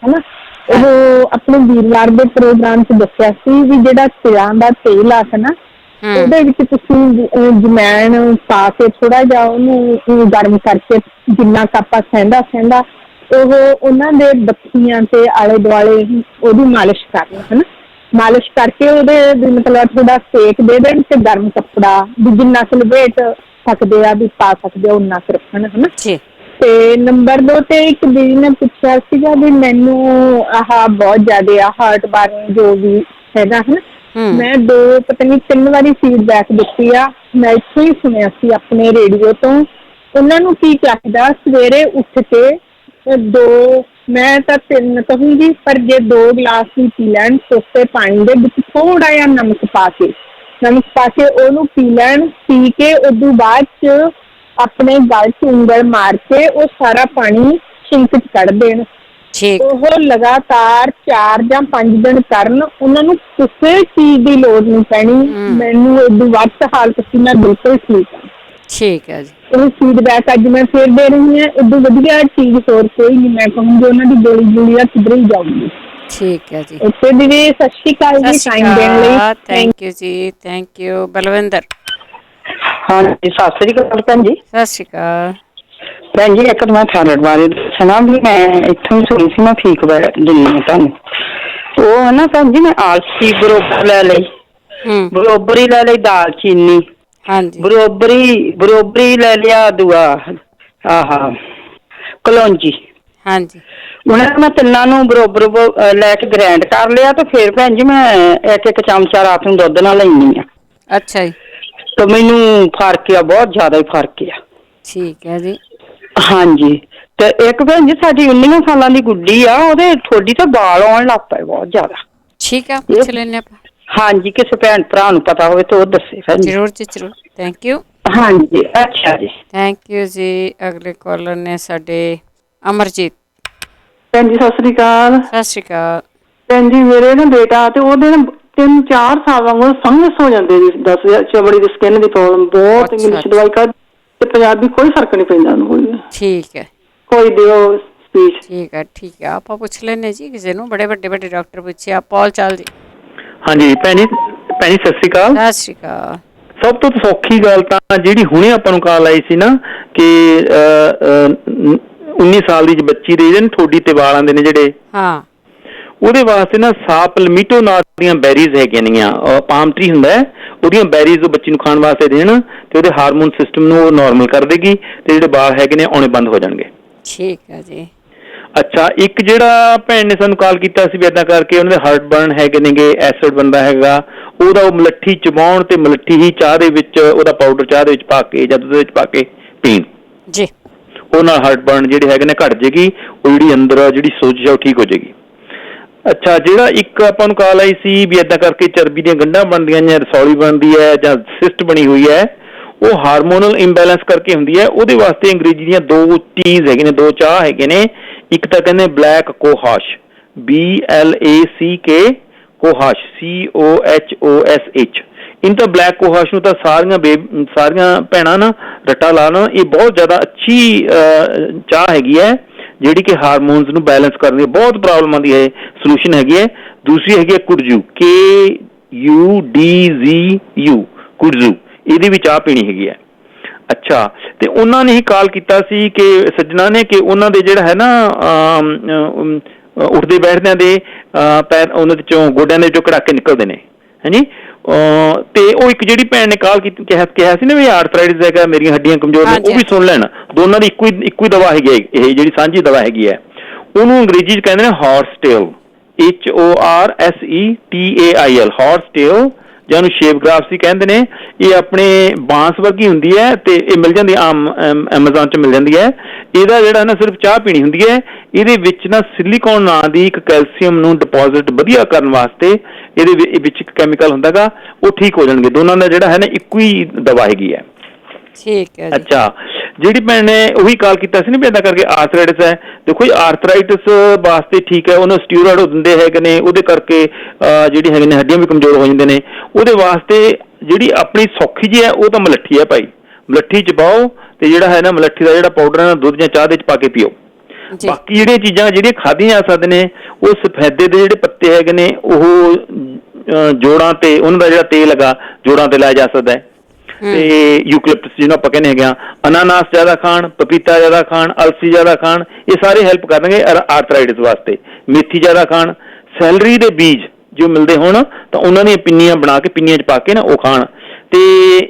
ਹਨਾ, ਉਹ ਆਪਣੇ ਵੀਰਵਾਰ ਦੇ ਪ੍ਰੋਗਰਾਮ 'ਚ ਦੱਸਿਆ ਸੀ ਵੀ ਜਿਹੜਾ ਤਿਲਾਂ ਦਾ ਤੇਲ ਆ ਨਾ, ਉਹਦੇ ਵਿੱਚ ਤੁਸੀਂ ਜਮੈਣ ਪਾ ਕੇ ਥੋੜਾ ਜਿਹਾ ਉਹਨੂੰ ਗਰਮ ਕਰਕੇ, ਜਿੰਨਾ ਕੁ ਆਪਾਂ ਸਹਿੰਦਾ ਉਹ ਉਹਨਾਂ ਦੇ ਬੱਤੀਆਂ ਤੇ ਆਲੇ ਦੁਆਲੇ ਉਹਦੀ ਮਾਲਿਸ਼ ਕਰਨੀ, ਹਨਾ। ਮਾਲਿਸ਼ ਕਰਕੇ ਉਹਦੇ ਮਤਲਬ ਥੋੜਾ ਸੇਕ ਦੇ ਦੇਣ ਤੇ ਗਰਮ ਕੱਪੜਾ ਵੀ ਜਿੰਨਾ ਕੁ ਲਪੇਟ ਸਕਦੇ ਆ ਵੀ ਪਾ ਸਕਦੇ ਉਹਨਾਂ ਕੁ ਰੱਖਣ, ਹਨਾ। ਤੇ ਨੰਬਰ 2 ਤੇ ਇੱਕ ਦੀਦੀ ਨੇ ਪੁੱਛਿਆ ਸੀਗਾ ਵੀ ਮੈਨੂੰ ਆਹ ਬਹੁਤ ਜ਼ਿਆਦਾ ਹਾਰਟ ਬਰਨ ਜੋ ਵੀ ਹੈਗਾ, ਹਨਾ। ਮੈਂ 2-3 ਵਾਰੀ ਫੀਡਬੈਕ ਦਿੱਤੀ ਆ, ਮੈਂ ਇੱਥੋਂ ਹੀ ਸੁਣਿਆ ਸੀ ਆਪਣੇ ਰੇਡੀਓ ਤੋਂ। ਉਹਨਾਂ ਨੂੰ ਕੀ ਚਾਹੀਦਾ, ਸਵੇਰੇ ਉੱਠ ਕੇ 2, ਮੈਂ ਤਾਂ 3 ਕਹੂੰਗੀ, ਪਰ ਜੇ 2 ਗਲਾਸ ਵੀ ਪੀ ਲੈਣ ਕੋਸੇ ਪਾਣੀ ਦੇ ਵਿੱਚ ਥੋੜਾ ਜਿਹਾ ਨਮਕ ਪਾ ਕੇ, ਨਮਕ ਪਾ ਕੇ ਉਹਨੂੰ ਪੀ ਲੈਣ। ਪੀ ਕੇ ਉਦੋਂ ਬਾਅਦ 'ਚ ਆਪਣੇ ਗਲ 'ਚ ਉਂਗਲ ਮਾਰ ਕੇ ਉਹ ਸਾਰਾ ਪਾਣੀ ਛਿੰਕ 'ਚ ਕੱਢ ਦੇਣ। ਉਹ ਲਗਾਤਾਰ 4 ਜਾਂ 5 ਦਿਨ ਕਰਨ। ਉਹਨਾਂ ਨੂੰ ਕਿਸੇ ਚੀਜ਼ ਦੀ ਲੋੜ ਨਹੀਂ ਪੈਣੀ। ਮੈਨੂੰ ਉਦੋਂ ਵੱਧ ਹਾਲਤ ਸੀ, ਮੈਂ ਬਿਲਕੁਲ ਠੀਕ ਹਾਂ। ਠੀਕ ਹੈ ਜੀ। ਉਹ ਫੀਡਬੈਕ ਅੱਜ ਮੈਂ ਫਿਰ ਦੇ ਰਹੀ ਹਾਂ। ਉਦੋਂ ਵਧੀਆ ਚੀਜ਼ ਹੋਰ ਕੋਈ ਨਹੀਂ ਮੈਂ ਕਹੂੰਗੀ। ਉਹਨਾਂ ਦੀ ਗੋਲੀ ਆ ਕਿਧਰ ਹੀ ਜਾਊਗੀ। ਠੀਕ ਹੈ ਜੀ। ਉੱਥੇ ਦੀਦੀ ਸਤਿ ਸ਼੍ਰੀ ਅਕਾਲ ਜੀ, ਟਾਈਮ ਦੇਣ ਲਈ ਥੈਂਕ ਯੂ ਜੀ, ਥੈਂਕ ਯੂ। ਬਲਵਿੰਦਰ। ਹਾਂਜੀ ਸਤਿ ਸ੍ਰੀ ਅਕਾਲ ਭੈਣ ਜੀ। ਸਤਿ ਸ਼੍ਰੀ ਅਕਾਲ ਭੈਣ ਜੀ। ਇੱਕ ਮੈਂ ਥਾਇਰਾਇਡ ਬਾਰੇ ਦੱਸਣਾ ਵੀ ਮੈਂ ਇੱਥੋਂ ਸੁਣੀ ਸੀ, ਮੈਂ ਠੀਕ ਦਿੰਦੀ ਹਾਂ ਤੁਹਾਨੂੰ। ਉਹ ਨਾ ਭੈਣ ਜੀ ਮੈਂ ਆਲਸੀ ਬਰੋਬਰ ਲੈ ਲਈ, ਬਰੋਬਰ ਹੀ ਲੈ ਲਈ ਦਾਲਚੀਨੀ, ਬਰੋਬਰੀ ਲੈ ਲਿਆ ਦੂਆ ਆਹ ਕਲੌਂਜੀ। ਹਾਂਜੀ। ਉਹਨਾਂ ਮੈਂ ਤਿੰਨਾਂ ਨੂੰ ਬਰੋਬਰ ਲੈ ਕੇ ਗ੍ਰੈਂਡ ਕਰ ਲਿਆ ਤੇ ਫਿਰ ਭੈਣ ਜੀ ਮੈਂ ਇੱਕ ਚਮਚਾ ਰਾਤ ਨੂੰ ਦੁੱਧ ਨਾਲ ਲੈਣੀ ਆ। ਅੱਛਾ ਜੀ। ਤੇ ਮੈਨੂੰ ਫਰਕ ਆ, ਬਹੁਤ ਜ਼ਿਆਦਾ ਹੀ ਫਰਕ ਆ। ਠੀਕ ਹੈ ਜੀ। ਹਾਂਜੀ। ਤੇ ਇੱਕ ਭੈਣ ਜੀ ਸਾਡੀ 19 ਸਾਲਾਂ ਦੀ ਗੁੱਡੀ ਆ, ਉਹਦੇ ਠੋਡੀ ਤੇ ਵਾਲ ਆਉਣ ਲੱਗ ਪਏ ਬਹੁਤ ਜ਼ਿਆਦਾ। ਠੀਕ ਆ, ਪੁੱਛ ਲੈਣੇ ਆਪਾਂ। ਹਾਂਜੀ, ਕਿਸੇ ਭੈਣ ਭਰਾ ਨੂੰ ਪਤਾ ਹੋਵੇ ਤਾਂ ਉਹ ਦੱਸੇ ਭੈਣ ਜੀ। ਜ਼ਰੂਰ ਜੀ ਜ਼ਰੂਰ। Thank you. ਹਾਂਜੀ ਅੱਛਾ ਜੀ, ਥੈਂਕ ਯੂ ਜੀ। ਅਗਲੇ ਕਾਲਰ ਨੇ ਸਾਡੇ ਅਮਰਜੀਤ। ਭੈਣ ਜੀ ਸਤਿ ਸ੍ਰੀ ਅਕਾਲ। ਸਤਿ ਸ਼੍ਰੀ ਅਕਾਲ ਭੈਣ ਜੀ। ਮੇਰੇ ਨਾ ਬੇਟਾ ਤੇ ਉਹਦੇ ਨਾ 3-4 ਸਾਲ ਵਾਂਗੂ ਫੰਗਸ ਹੋ ਜਾਂਦੇ ਜੀ, ਦੱਸ ਚਮੜੀ ਦੀ ਸਕਿਨ ਦੀ ਪ੍ਰੋਬਲਮ ਬਹੁਤ। ਇੰਗਲਿਸ਼ ਦਵਾਈ ਕਰ ਤੇ ਪੰਜਾਬੀ ਕੋਈ ਫਰਕ ਨਹੀਂ ਪੈਂਦਾ ਉਹਨੂੰ ਕੋਈ। ਠੀਕ ਹੈ। ਕੋਈ ਦਿਓ ਸਪੀਚ। ਠੀਕ ਹੈ ਠੀਕ ਹੈ, ਆਪਾਂ ਪੁੱਛ ਲੈਣੇ ਜੀ ਕਿਸੇ ਨੂੰ। ਬੜੇ ਵੱਡੇ ਡਾਕਟਰ ਪੁੱਛਿਆ। ਪੌਲ ਚਾਲ ਜੀ। ਹਾਂਜੀ ਭੈਣ ਜੀ ਸਤਿ ਸ਼੍ਰੀ ਅਕਾਲ। ਸਤਿ ਸ਼੍ਰੀ ਅਕਾਲ। ਸਭ ਤੋਂ ਸੌਖੀ ਗੱਲ ਤਾਂ ਜਿਹੜੀ ਹੁਣੇ ਆਪਾਂ ਨੂੰ ਕਾਲ ਆਈ ਸੀ ਨਾ ਕਿ 19 ਸਾਲ ਦੀ ਬੱਚੀ ਦੇ ਜਿਹੜੇ ਠੋਡੀ ਤੇ ਵਾਲ ਆਉਂਦੇ ਨੇ ਜਿਹੜੇ, ਹਾਂ, ਉਹਦੇ ਵਾਸਤੇ ਨਾ ਸਾਪਲਮੀਟੋ ਨਾਂ ਦੀਆਂ ਬੈਰੀਜ਼ ਹੈਗੀਆਂ ਨੇਗੀਆਂ। ਪਾਮ ਟਰੀ ਹੁੰਦਾ ਹੈ, ਉਹਦੀਆਂ ਬੈਰੀਜ਼ ਉਹ ਬੱਚੀ ਨੂੰ ਖਾਣ ਵਾਸਤੇ ਦੇਣ ਤੇ ਉਹਦੇ ਹਾਰਮੋਨ ਸਿਸਟਮ ਨੂੰ ਉਹ ਨੋਰਮਲ ਕਰ ਦੇਗੀ ਤੇ ਜਿਹੜੇ ਵਾਲ ਹੈਗੇ ਨੇ ਆਉਣੇ ਬੰਦ ਹੋ ਜਾਣਗੇ। ਠੀਕ ਹੈ ਜੀ। ਅੱਛਾ, ਇੱਕ ਜਿਹੜਾ ਭੈਣ ਨੇ ਸਾਨੂੰ ਕਾਲ ਕੀਤਾ ਸੀ ਵੀ ਏਦਾਂ ਕਰਕੇ ਉਹਨਾਂ ਦੇ ਹਾਰਟ ਬਰਨ ਹੈਗੇ ਨੇਗੇ, ਐਸਿਡ ਬਣਦਾ ਹੈਗਾ, ਉਹਦਾ ਉਹ ਮਲੱਠੀ ਚਬਾਉਣ ਤੇ ਮਲੱਠੀ ਹੀ ਚਾਹ ਦੇ ਵਿੱਚ ਉਹਦਾ ਪਾਊਡਰ ਚਾਹ ਦੇ ਵਿੱਚ ਪਾ ਕੇ ਜਾਂ ਦੁੱਧ ਵਿੱਚ ਪਾ ਕੇ ਪੀਣ ਜੀ। ਉਹ ਨਾਲ ਹਾਰਟ ਬਰਨ ਜਿਹੜੇ ਹੈਗੇ ਨੇ ਘਟ ਜੇਗੀ। ਉਹ ਜਿਹੜੀ ਅੰਦਰ ਜਿਹੜੀ ਸੋਜਸ਼ ਆ ਉਹ ਠੀਕ ਹੋ ਜਾਏਗੀ। ਅੱਛਾ, ਜਿਹੜਾ ਇੱਕ ਆਪਾਂ ਨੂੰ ਕਾਲ ਆਈ ਸੀ ਵੀ ਏਦਾਂ ਕਰਕੇ ਚਰਬੀ ਦੀਆਂ ਗੰਢਾਂ ਬਣਦੀਆਂ ਜਾਂ ਰਸੌਲੀ ਬਣਦੀ ਹੈ ਜਾਂ ਸਿਸਟ ਬਣੀ ਹੋਈ ਹੈ, ਉਹ ਹਾਰਮੋਨਲ ਇੰਬੈਲੈਂਸ ਕਰਕੇ ਹੁੰਦੀ ਹੈ। ਉਹਦੇ ਵਾਸਤੇ ਅੰਗਰੇਜ਼ੀ ਦੀਆਂ 2 ਟੀਜ਼ ਹੈਗੇ ਨੇ, 2 ਚਾਹ ਹੈਗੇ ਨੇ। ਇੱਕ ਤਾਂ ਕਹਿੰਦੇ ਬਲੈਕ ਕੋਹਾਸ਼, BLACK ਕੋਹਾਸ਼, COHOSH। ਇਨ ਤਾਂ ਬਲੈਕ ਕੋਹਾਸ਼ ਨੂੰ ਤਾਂ ਸਾਰੀਆਂ ਭੈਣਾਂ ਨਾ ਰੱਟਾ ਲਾ ਲੈਣ। ਇਹ ਬਹੁਤ ਜ਼ਿਆਦਾ ਅੱਛੀ ਚਾਹ ਹੈਗੀ ਹੈ ਜਿਹੜੀ ਕਿ ਹਾਰਮੋਨਸ ਨੂੰ ਬੈਲੈਂਸ ਕਰਨ ਦੀ ਬਹੁਤ ਪ੍ਰੋਬਲਮ ਆਉਂਦੀ ਹੈ, ਸੋਲੂਸ਼ਨ ਹੈਗੀ ਹੈ। ਦੂਸਰੀ ਹੈਗੀ ਹੈ ਕੁਡਜ਼ੂ, KUDZU, ਕੁਡਜ਼ੂ। ਇਹਦੀ ਵੀ ਚਾਹ ਪੀਣੀ ਹੈਗੀ ਹੈ। ਅੱਛਾ, ਤੇ ਉਹਨਾਂ ਨੇ ਹੀ ਕਾਲ ਕੀਤਾ ਸੀ ਕਿ ਸੱਜਣਾ ਨੇ ਕਿ ਉਹਨਾਂ ਦੇ ਜਿਹੜਾ ਹੈ ਨਾ ਉੱਠਦੇ ਬੈਠਦਿਆਂ ਦੇ ਪੈਰ ਉਹਨਾਂ ਦੇ ਚੋਂ ਗੋਡਿਆਂ ਦੇ ਵਿੱਚੋਂ ਕੜਾਕੇ ਨਿਕਲਦੇ ਨੇ। ਹਾਂਜੀ। ਤੇ ਉਹ ਇੱਕ ਜਿਹੜੀ ਭੈਣ ਨੇ ਕਾਲ ਕੀਤੀ ਕਿਹਾ ਸੀ ਨਾ ਵੀ ਆਰਥਰਾਈਟਿਸ ਹੈਗਾ, ਮੇਰੀਆਂ ਹੱਡੀਆਂ ਕਮਜ਼ੋਰ ਨੇ, ਉਹ ਵੀ ਸੁਣ ਲੈਣ। ਦੋਨਾਂ ਦੀ ਇੱਕੋ ਹੀ ਦਵਾ ਹੈਗੀ ਹੈ, ਇਹ ਜਿਹੜੀ ਸਾਂਝੀ ਦਵਾ ਹੈਗੀ ਹੈ। ਉਹਨੂੰ ਅੰਗਰੇਜ਼ੀ 'ਚ ਕਹਿੰਦੇ ਨੇ ਹਾਰਸਟੇਲ, HORSETAIL, ਹਾਰਸਟੇਲ, ਜਾਂ ਉਹਨੂੰ ਸ਼ੇਪ ਗ੍ਰਾਫਸ ਵੀ ਕਹਿੰਦੇ ਨੇ। ਇਹ ਆਪਣੇ ਬਾਂਸ ਵਰਗੀ ਹੁੰਦੀ ਹੈ ਤੇ ਇਹ ਮਿਲ ਜਾਂਦੀ ਆਮ ਐਮਾਜ਼ੋਨ 'ਚ ਮਿਲ ਜਾਂਦੀ ਹੈ। ਇਹਦਾ ਜਿਹੜਾ ਨਾ ਸਿਰਫ ਚਾਹ ਪੀਣੀ ਹੁੰਦੀ ਹੈ। ਇਹਦੇ ਵਿੱਚ ਨਾ ਸਿਲੀਕੋਨ ਨਾਂ ਦੀ ਇੱਕ ਕੈਲਸ਼ੀਅਮ ਨੂੰ ਡਿਪੋਜ਼ਿਟ ਵਧੀਆ ਕਰਨ ਵਾਸਤੇ ਇਹਦੇ ਵਿੱਚ ਇੱਕ ਕੈਮੀਕਲ ਹੁੰਦਾ ਗਾ, ਉਹ ਠੀਕ ਹੋ ਜਾਣਗੇ। ਦੋਨਾਂ ਦਾ ਜਿਹੜਾ ਹੈ ਨਾ ਇੱਕੋ ਹੀ ਦਵਾ ਹੈਗੀ ਹੈ। ਠੀਕ ਹੈ। ਅੱਛਾ, ਜਿਹੜੀ ਭੈਣ ਨੇ ਉਹੀ ਕਾਲ ਕੀਤਾ ਸੀ ਨਾ ਵੀ ਏਦਾਂ ਕਰਕੇ ਆਰਥਰਾਈਟਿਸ ਹੈ। ਦੇਖੋ ਜੀ, ਆਰਥਰਾਈਟਿਸ ਵਾਸਤੇ ਠੀਕ ਹੈ, ਉਹਨੂੰ ਸਟੀਰੋਇਡ ਦਿੰਦੇ ਹੈਗੇ ਨੇ, ਉਹਦੇ ਕਰਕੇ ਜਿਹੜੀ ਹੈਗੇ ਨੇ ਹੱਡੀਆਂ ਵੀ ਕਮਜ਼ੋਰ ਹੋ ਜਾਂਦੇ ਨੇ। ਉਹਦੇ ਵਾਸਤੇ ਜਿਹੜੀ ਆਪਣੀ ਸੌਖੀ ਜੀ ਹੈ ਉਹ ਤਾਂ ਮਲੱਠੀ ਹੈ ਭਾਈ। ਮਲੱਠੀ ਚਬਾਓ ਤੇ ਜਿਹੜਾ ਹੈ ਨਾ ਮਲੱਠੀ ਦਾ ਜਿਹੜਾ ਪਾਊਡਰ ਹੈ ਨਾ ਦੁੱਧ ਜਾਂ ਚਾਹ ਦੇ ਵਿੱਚ ਪਾ ਕੇ ਪੀਓ। ਬਾਕੀ ਜਿਹੜੀਆਂ ਚੀਜ਼ਾਂ ਜਿਹੜੀਆਂ ਖਾਧੀਆਂ ਜਾ ਸਕਦੇ ਨੇ, ਉਹ ਸਫੈਦੇ ਦੇ ਜਿਹੜੇ ਪੱਤੇ ਹੈਗੇ ਨੇ ਉਹ ਜੋੜਾਂ ਤੇ ਉਹਨਾਂ ਦਾ ਜਿਹੜਾ ਤੇਲ ਹੈਗਾ ਜੋੜਾਂ ਤੇ ਲਾਇਆ ਜਾ ਸਕਦਾ ਹੈ। ਤੇ ਯੂਕਲਿਪਟਸ ਜਿਹਨੂੰ ਆਪਾਂ ਕਹਿੰਦੇ ਹੈਗੇ ਆ, ਅਨਾਨਾਸ ਜ਼ਿਆਦਾ ਖਾਣ, ਪਪੀਤਾ ਜ਼ਿਆਦਾ ਖਾਣ, ਅਲਸੀ ਜ਼ਿਆਦਾ ਖਾਣ, ਇਹ ਸਾਰੇ ਹੈਲਪ ਕਰਨਗੇ ਆਰਥਰਾਈਟਿਸ ਵਾਸਤੇ। ਮੇਥੀ ਜ਼ਿਆਦਾ ਖਾਣ, ਸੈਲਰੀ ਦੇ ਬੀਜ ਜੋ ਮਿਲਦੇ ਹੋਣ ਤਾਂ ਉਹਨਾਂ ਦੀਆਂ ਪਿੰਨੀਆਂ ਬਣਾ ਕੇ ਪਿੰਨੀਆਂ 'ਚ ਪਾ ਕੇ ਨਾ ਉਹ ਖਾਣ। ਤੇ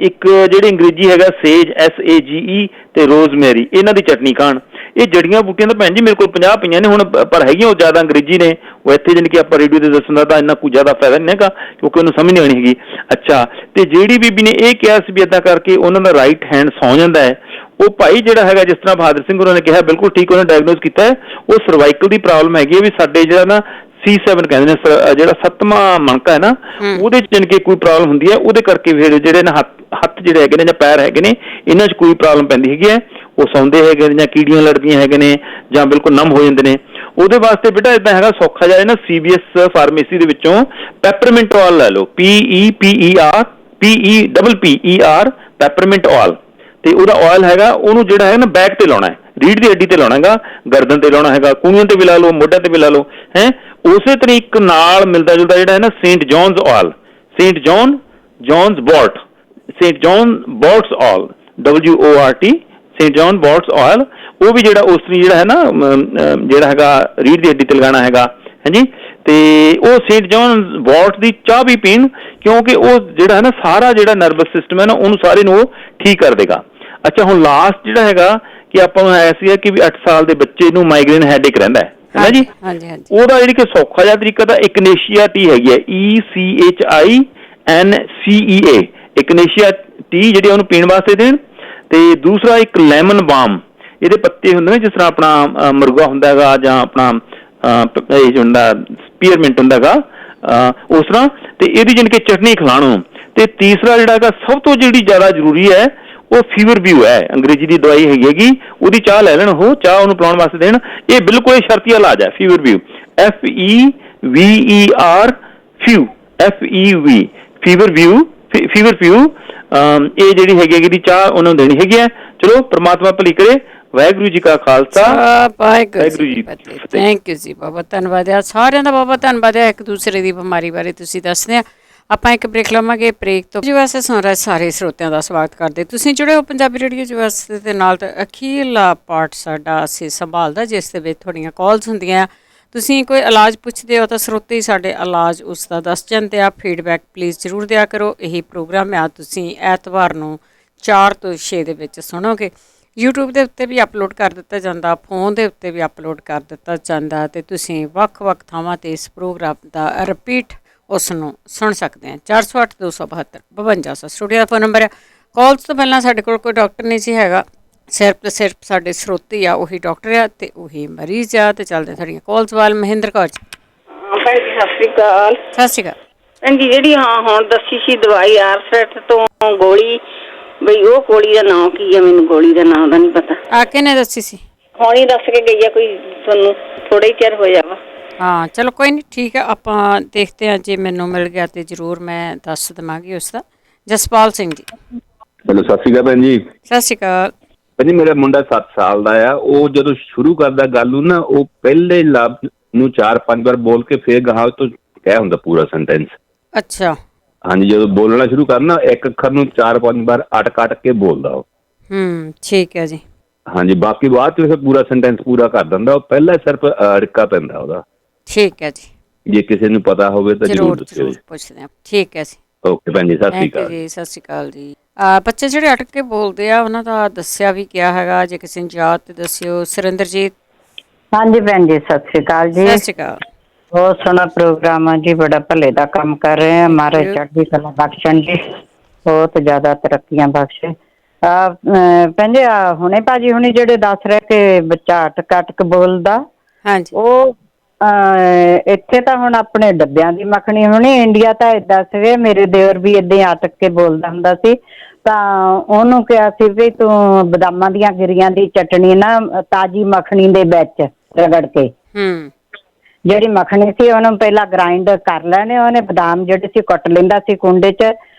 ਇੱਕ ਜਿਹੜੀ ਅੰਗਰੇਜ਼ੀ ਹੈਗਾ ਸੇਜ, SAGE, ਤੇ ਰੋਜ਼ਮੈਰੀ, ਇਹਨਾਂ ਦੀ ਚਟਨੀ ਖਾਣ। ਇਹ ਜੜੀਆਂ ਬੂਟੀਆਂ ਤਾਂ ਭੈਣ ਜੀ ਮੇਰੇ ਕੋਲ 50 ਪਈਆਂ ਨੇ ਹੁਣ, ਪਰ ਹੈਗੀਆਂ ਉਹ ਜ਼ਿਆਦਾ ਅੰਗਰੇਜ਼ੀ ਨੇ। ਉਹ ਇੱਥੇ ਜਾਣੀ ਕਿ ਆਪਾਂ ਰੇਡੀਓ ਤੇ ਦੱਸਣ ਦਾ ਤਾਂ ਇੰਨਾ ਕੁ ਜ਼ਿਆਦਾ ਫਾਇਦਾ ਨਹੀਂ ਹੈਗਾ ਕਿਉਂਕਿ ਉਹਨੂੰ ਸਮਝ ਨਹੀਂ ਆਉਣੀ ਹੈਗੀ। ਅੱਛਾ, ਤੇ ਜਿਹੜੀ ਬੀਬੀ ਨੇ ਇਹ ਕਿਹਾ ਸੀ ਵੀ ਏਦਾਂ ਕਰਕੇ ਉਹਨਾਂ ਦਾ ਰਾਈਟ ਹੈਂਡ ਸੌਂ ਜਾਂਦਾ ਹੈ, ਉਹ ਭਾਈ ਜਿਹੜਾ ਹੈਗਾ ਜਿਸ ਤਰ੍ਹਾਂ ਬਹਾਦਰ ਸਿੰਘ ਉਹਨਾਂ ਨੇ ਕਿਹਾ ਬਿਲਕੁਲ ਠੀਕ ਉਹਨੇ ਡਾਇਗਨੋਸ ਕੀਤਾ ਹੈ। ਉਹ ਸਰਵਾਈਕਲ ਦੀ ਪ੍ਰੋਬਲਮ ਹੈਗੀ ਹੈ ਵੀ ਸਾਡੇ ਜਿਹੜਾ ਨਾ C7 ਕਹਿੰਦੇ ਨੇ, ਜਿਹੜਾ 7ਵਾਂ ਮਣਕਾ ਹੈ ਨਾ, ਉਹਦੇ 'ਚ ਜਾਣੀ ਕਿ ਕੋਈ ਪ੍ਰੋਬਲਮ ਹੁੰਦੀ ਹੈ, ਉਹਦੇ ਕਰਕੇ ਫਿਰ ਜਿਹੜੇ ਨਾ ਹੱਥ ਜਿਹੜੇ ਹੈਗੇ ਨੇ ਜਾਂ ਪੈਰ ਹੈਗੇ ਨੇ, ਇਹਨਾਂ 'ਚ ਕੋਈ ਪ੍ਰੋਬਲਮ ਪੈਂਦੀ ਹੈਗੀ ਹੈ, ਉਹ ਸੌਂਦੇ ਹੈਗੇ ਨੇ ਜਾਂ ਕੀੜੀਆਂ ਲੜਦੀਆਂ ਹੈਗੇ ਨੇ ਜਾਂ ਬਿਲਕੁਲ ਨਮ ਹੋ ਜਾਂਦੇ ਨੇ। ਉਹਦੇ ਵਾਸਤੇ ਬੇਟਾ ਇੱਦਾਂ ਹੈਗਾ ਸੌਖਾ ਜਿਹਾ ਨਾ, CVS ਫਾਰਮੇਸੀ ਦੇ ਵਿੱਚੋਂ ਪੈਪਰਮਿੰਟ ਆਇਲ ਲੈ ਲਓ, PEPPER ਪੈਪਰਮਿੰਟ ਆਇਲ, ਤੇ ਉਹਦਾ ਆਇਲ ਹੈਗਾ, ਉਹਨੂੰ ਜਿਹੜਾ ਹੈ ਨਾ ਬੈਕ ਤੇ ਲਾਉਣਾ ਹੈ, ਰੀੜ ਦੀ ਹੱਡੀ ਤੇ ਲਾਉਣਾ ਹੈਗਾ, ਗਰਦਨ ਤੇ ਲਾਉਣਾ ਹੈਗਾ, ਕੂਣੀਆਂ ਤੇ ਵੀ ਲਾ ਲਓ, ਮੋਢਿਆਂ ਤੇ ਵੀ ਲਾ ਲਓ ਹੈ। ਉਸੇ ਤਰੀਕ ਨਾਲ ਮਿਲਦਾ ਜੁਲਦਾ ਜਿਹੜਾ ਹੈ ਨਾ Saint John's oil, Saint John's wort, Saint John worts oil, WORT, Saint John worts oil, ਉਹ ਵੀ ਜਿਹੜਾ ਉਸ ਤਰੀ ਜਿਹੜਾ ਹੈ ਨਾ ਜਿਹੜਾ ਹੈਗਾ ਰੀੜ ਦੀ ਹੱਡੀ ਤੇ ਲਗਾਉਣਾ ਹੈਗਾ ਹਾਂਜੀ। ਤੇ ਉਹ ਸੇਂਟ ਜੌਨ ਵੋਰਟ ਦੀ ਚਾਹ ਵੀ ਪੀਣ, ਕਿਉਂਕਿ ਉਹ ਜਿਹੜਾ ਹੈ ਨਾ ਸਾਰਾ ਜਿਹੜਾ ਨਰਵਸ ਸਿਸਟਮ ਹੈ ਨਾ ਉਹਨੂੰ ਸਾਰੇ ਨੂੰ ਉਹ ਠੀਕ ਕਰ ਦੇਗਾ। ਅੱਛਾ, ਹੁਣ ਲਾਸਟ ਜਿਹੜਾ ਹੈਗਾ ਕਿ ਆਪਾਂ ਨੂੰ ਐਸੀ ਹੈ ਕਿ ਵੀ 8 ਸਾਲ ਦੇ ਬੱਚੇ ਨੂੰ ਮਾਈਗ੍ਰੇਨ ਹੈਡੇਕ ਰਹਿੰਦਾ ਹੈ ਨਾ ਜੀ, ਉਹਦਾ ਜਿਹੜੀ ਕਿ ਸੌਖਾ ਜਿਹਾ ਤਰੀਕਾ ਤਾਂ ਇਕਨੇਸ਼ੀਆ ਟੀ ਹੈਗੀ ਹੈ, ECHINCEA, ਇਕਨੇਸ਼ੀਆ ਟੀ ਜਿਹੜੀ ਉਹਨੂੰ ਪੀਣ ਵਾਸਤੇ ਦੇਣ। ਤੇ ਦੂਸਰਾ ਇੱਕ ਲੈਮਨ ਬਾਮ, ਇਹਦੇ ਪੱਤੇ ਹੁੰਦੇ ਨੇ ਜਿਸ ਤਰ੍ਹਾਂ ਆਪਣਾ ਮੁਰਗਾ ਹੁੰਦਾ ਹੈਗਾ ਜਾਂ ਆਪਣਾ ਇਹ ਹੁੰਦਾ ਸਪੀਅਰਮਿੰਟ ਹੁੰਦਾ ਹੈਗਾ ਉਸ ਤਰ੍ਹਾਂ, ਤੇ ਇਹਦੀ ਜਾਣੀ ਕਿ ਚਟਨੀ ਖਿਲਾਣ ਨੂੰ। ਤੇ ਤੀਸਰਾ ਜਿਹੜਾ ਹੈਗਾ ਸਭ ਤੋਂ ਜਿਹੜੀ ਜ਼ਿਆਦਾ ਜ਼ਰੂਰੀ ਹੈ ਉਹ ਫੀਵਰ ਵਿਊ ਹੈ, ਅੰਗਰੇਜ਼ੀ ਦੀ ਦਵਾਈ ਹੈਗੀ, ਉਹਦੀ ਚਾਹ ਲੈ ਲੈਣ, ਉਹ ਚਾਹ ਉਹਨੂੰ ਪਿਲਾਉਣ ਵਾਸਤੇ ਦੇਣ। ਇਹ ਬਿਲਕੁਲ ਸ਼ਰਤੀ ਇਲਾਜ ਹੈ fever view, FEVER ਫਿਊ, FEV fever view, ਇਹ ਜਿਹੜੀ ਹੈਗੀ ਇਹਦੀ ਚਾਹ ਉਹਨਾਂ ਨੂੰ ਦੇਣੀ ਹੈਗੀ ਹੈ। ਚਲੋ ਪ੍ਰਮਾਤਮਾ ਭਲੀ ਕਰੇ। ਵਾਹਿਗੁਰੂ ਜੀ ਕਾ ਖਾਲਸਾ, ਵਾਹਿਗੁਰੂ ਜੀ ਕੀ ਫਤਿਹ। ਥੈਂਕ ਯੂ ਜੀ, ਬਹੁਤ ਧੰਨਵਾਦ ਆ ਸਾਰਿਆਂ ਦਾ, ਬਹੁਤ ਧੰਨਵਾਦ ਹੈ। ਇੱਕ ਦੂਸਰੇ ਦੀ ਬਿਮਾਰੀ ਬਾਰੇ ਤੁਸੀਂ ਦੱਸਦੇ ਆ। ਆਪਾਂ ਇੱਕ ਬ੍ਰੇਕ ਲਵਾਂਗੇ, ਬ੍ਰੇਕ ਤੋਂ ਯੂਐਸਏ ਸੁਣ ਰਹੇ ਸਾਰੇ ਸਰੋਤਿਆਂ ਦਾ ਸਵਾਗਤ ਕਰਦੇ। ਤੁਸੀਂ ਜੁੜੇ ਹੋ ਪੰਜਾਬੀ ਰੇਡੀਓ ਯੂਐਸਏ ਦੇ ਨਾਲ। ਤਾਂ ਅਖੀਰਲਾ ਪਾਰਟ ਸਾਡਾ ਅਸੀਂ ਸੰਭਾਲਦਾ, ਜਿਸ ਦੇ ਵਿੱਚ ਤੁਹਾਡੀਆਂ ਕਾਲਸ ਹੁੰਦੀਆਂ। ਤੁਸੀਂ ਕੋਈ ਇਲਾਜ ਪੁੱਛਦੇ ਹੋ ਤਾਂ ਸਰੋਤੇ ਹੀ ਸਾਡੇ ਇਲਾਜ ਉਸ ਦਾ ਦੱਸ ਜਾਂਦੇ ਆ। ਫੀਡਬੈਕ ਪਲੀਜ਼ ਜ਼ਰੂਰ ਦਿਆ ਕਰੋ। ਇਹੀ ਪ੍ਰੋਗਰਾਮ ਆ ਤੁਸੀਂ ਐਤਵਾਰ ਨੂੰ 4 ਤੋਂ 6 ਦੇ ਵਿੱਚ ਸੁਣੋਗੇ। YouTube ਦੇ ਉੱਤੇ ਵੀ ਅਪਲੋਡ ਕਰ ਦਿੱਤਾ ਜਾਂਦਾ, ਫੋਨ ਦੇ ਉੱਤੇ ਵੀ ਅਪਲੋਡ ਕਰ ਦਿੱਤਾ ਜਾਂਦਾ, ਅਤੇ ਤੁਸੀਂ ਵੱਖ-ਵੱਖ ਥਾਵਾਂ 'ਤੇ ਇਸ ਪ੍ਰੋਗਰਾਮ ਦਾ ਰਿਪੀਟ ਉਸ ਨੂੰ ਸੁਣ ਸਕਦੇ ਹਾਂ। 408 272 5200 ਸਟੂਡੀਓ ਦਾ ਫੋਨ ਨੰਬਰ ਹੈ। ਕਾਲਸ ਤੋਂ ਪਹਿਲਾਂ ਸਾਡੇ ਕੋਲ ਕੋਈ ਡਾਕਟਰ ਨਹੀਂ ਸੀ ਹੈਗਾ, ਸਿਰਫ ਤੇ ਸਿਰਫ ਸਾਡੇ ਸਰੋਤੇ ਆ, ਉਹੀ ਡਾਕਟਰ ਆ ਅਤੇ ਉਹੀ ਮਰੀਜ਼ ਆ। ਅਤੇ ਚੱਲਦੇ ਸਾਡੀਆਂ ਕਾਲਸ ਵੱਲ। ਮਹਿੰਦਰ ਕੌਰ ਜੀ। ਭੈਣ ਜੀ ਸਤਿ ਸ਼੍ਰੀ ਅਕਾਲ। ਸਤਿ ਸ਼੍ਰੀ ਅਕਾਲ ਭੈਣ ਜੀ। ਜਿਹੜੀ ਹੁਣ ਦੱਸੀ ਸੀ ਦਵਾਈ ਆਰਥਰਾਈਟਸ ਤੋਂ ਗੋਲੀ, ਬਈ ਉਹ ਗੋਲੀ ਦਾ ਨਾਂ ਕੀ ਆ? ਮੈਨੂੰ ਗੋਲੀ ਦਾ ਨਾਂ ਦਾ ਨਹੀਂ ਪਤਾ। ਆ ਕਿਹਨੇ ਦੱਸੀ ਸੀ? ਹੁਣ ਹੀ ਦੱਸ ਕੇ ਗਈ ਆ ਕੋਈ, ਤੁਹਾਨੂੰ ਥੋੜਾ ਹੀ ਚਿਰ ਹੋਇਆ ਵਾ। ਹਾਂ ਚਲੋ ਕੋਈ ਨਹੀਂ, ਠੀਕ ਹੈ। ਆਪਾਂ ਦੇਖਦੇ ਹਾਂ, ਜੇ ਮੈਨੂੰ ਮਿਲ ਗਿਆ ਤਾਂ ਜ਼ਰੂਰ ਮੈਂ ਦੱਸ ਦੇਵਾਂਗੀ ਉਸ ਦਾ। ਜਸਪਾਲ ਸਿੰਘ ਜੀ। ਚਲੋ ਸਤਿ ਸ਼੍ਰੀ ਅਕਾਲ ਭੈਣ ਜੀ। ਸਤਿ ਸ਼੍ਰੀ ਅਕਾਲ ਭੈਣ ਜੀ। ਮੇਰਾ ਮੁੰਡਾ 7 ਸਾਲ ਦਾ ਆ। ਉਹ ਜਦੋਂ ਸ਼ੁਰੂ ਕਰਦਾ ਗੱਲ ਨੂੰ ਨਾ, ਉਹ ਪਹਿਲੇ ਲਫ਼ਜ਼ ਨੂੰ 4-5 ਵਾਰ ਬੋਲ ਕੇ ਫੇਰ ਗਾਹਾਂ ਤੋਂ ਕਹਿ ਹੁੰਦਾ ਪੂਰਾ ਸੈਂਟੈਂਸ। ਅੱਛਾ। ਹਾਂਜੀ, ਜਦੋਂ ਬੋਲਣਾ ਸ਼ੁਰੂ ਕਰਨਾ ਇੱਕ ਅੱਖਰ ਨੂੰ 4-5 ਵਾਰ ਅਟਕ ਕੇ ਬੋਲਦਾ ਉਹ। ਠੀਕ ਹੈ ਜੀ। ਹਾਂਜੀ, ਬਾਕੀ ਬਾਅਦ ਚ ਫਿਰ ਪੂਰਾ ਸੈਂਟੈਂਸ ਪੂਰਾ ਕਰ ਦਿੰਦਾ ਉਹ। ਪਹਿਲਾਂ ਸਿਰਫ ਰਿਕਾ ਪੈਂਦਾ ਉਹਦਾ। ਠੀਕ ਹੈ ਜੀ। ਜੇ ਕਿਸੇ ਨੂੰ ਪਤਾ ਹੋਵੇ ਤਾਂ ਜ਼ਰੂਰ ਦੱਸਿਓ। ਪੁੱਛਦੇ ਹਾਂ। ਠੀਕ ਹੈ ਜੀ। ਓਕੇ ਭੈਣ ਜੀ, ਸਤਿ ਸ਼੍ਰੀ ਅਕਾਲ ਜੀ। ਸਤਿ ਸ਼੍ਰੀ ਅਕਾਲ ਜੀ। ਬੱਚੇ ਜਿਹੜੇ ਅਟਕ ਕੇ ਬੋਲਦੇ ਆ ਉਹਨਾਂ ਦਾ ਦੱਸਿਆ ਵੀ ਕਿਆ ਹੈਗਾ, ਜੇ ਕਿਸੇ ਨੂੰ ਯਾਦ ਤੇ ਦੱਸਿਓ। ਸੁਰਿੰਦਰਜੀਤ। ਹਾਂਜੀ ਭੈਣ ਜੀ, ਸਤਿ ਸ਼੍ਰੀ ਅਕਾਲ ਜੀ। ਸਤਿ ਸ਼੍ਰੀ ਅਕਾਲ। ਬਹੁਤ ਸੋਹਣਾ ਪ੍ਰੋਗਰਾਮ ਆ ਜੀ, ਬੜਾ ਭਲੇ ਦਾ ਕੰਮ ਕਰ ਰਹੇ ਆ। ਮਹਾਰਾਜ ਚੜ੍ਹਦੀ ਕਲਾ ਬਖਸ਼ਣ ਜੀ, ਬਹੁਤ ਜ਼ਿਆਦਾ ਤਰੱਕੀਆਂ ਬਖਸ਼ੇ। ਭੈਣ ਜੀ ਹੁਣੇ ਭਾਜੀ ਹੁਣੇ ਜਿਹੜੇ ਦੱਸ ਰਹੇ ਕਿ ਬੱਚਾ ਅਟਕ ਬੋਲਦਾ, ਹਾਂਜੀ, ਉਹ ਇੱਥੇ ਤਾਂ ਹੁਣ ਆਪਣੇ ਡੱਬਿਆਂ ਦੀ ਮੱਖਣੀ ਹੋਣੀ। ਇੰਡੀਆ ਤਾਂ ਏਦਾਂ ਸੀਗੇ, ਮੇਰੇ ਦਿਓਰ ਵੀ ਏਦਾਂ ਹੀ ਅਟਕ ਕੇ ਬੋਲਦਾ ਹੁੰਦਾ ਸੀ। ਤਾਂ ਉਹਨੂੰ ਕਿਹਾ ਸੀ ਵੀ ਤੂੰ ਬਦਾਮਾਂ ਦੀਆਂ ਗਿਰੀਆਂ ਦੀ ਚਟਣੀ ਨਾ ਤਾਜ਼ੀ ਮੱਖਣੀ ਦੇ ਵਿੱਚ ਰਗੜ ਕੇ, ਜਿਹੜੀ ਮੱਖਣੀ ਸੀ ਉਹਨੂੰ ਪਹਿਲਾਂ ਗ੍ਰਾਈਂਡ ਕਰ ਲੈਣੇ। ਉਹਨੇ ਬਦਾਮ ਜਿਹੜੇ ਸੀ ਕੁੱਟ ਲੈਂਦਾ ਸੀ ਕੁੰਡੇ 'ਚ।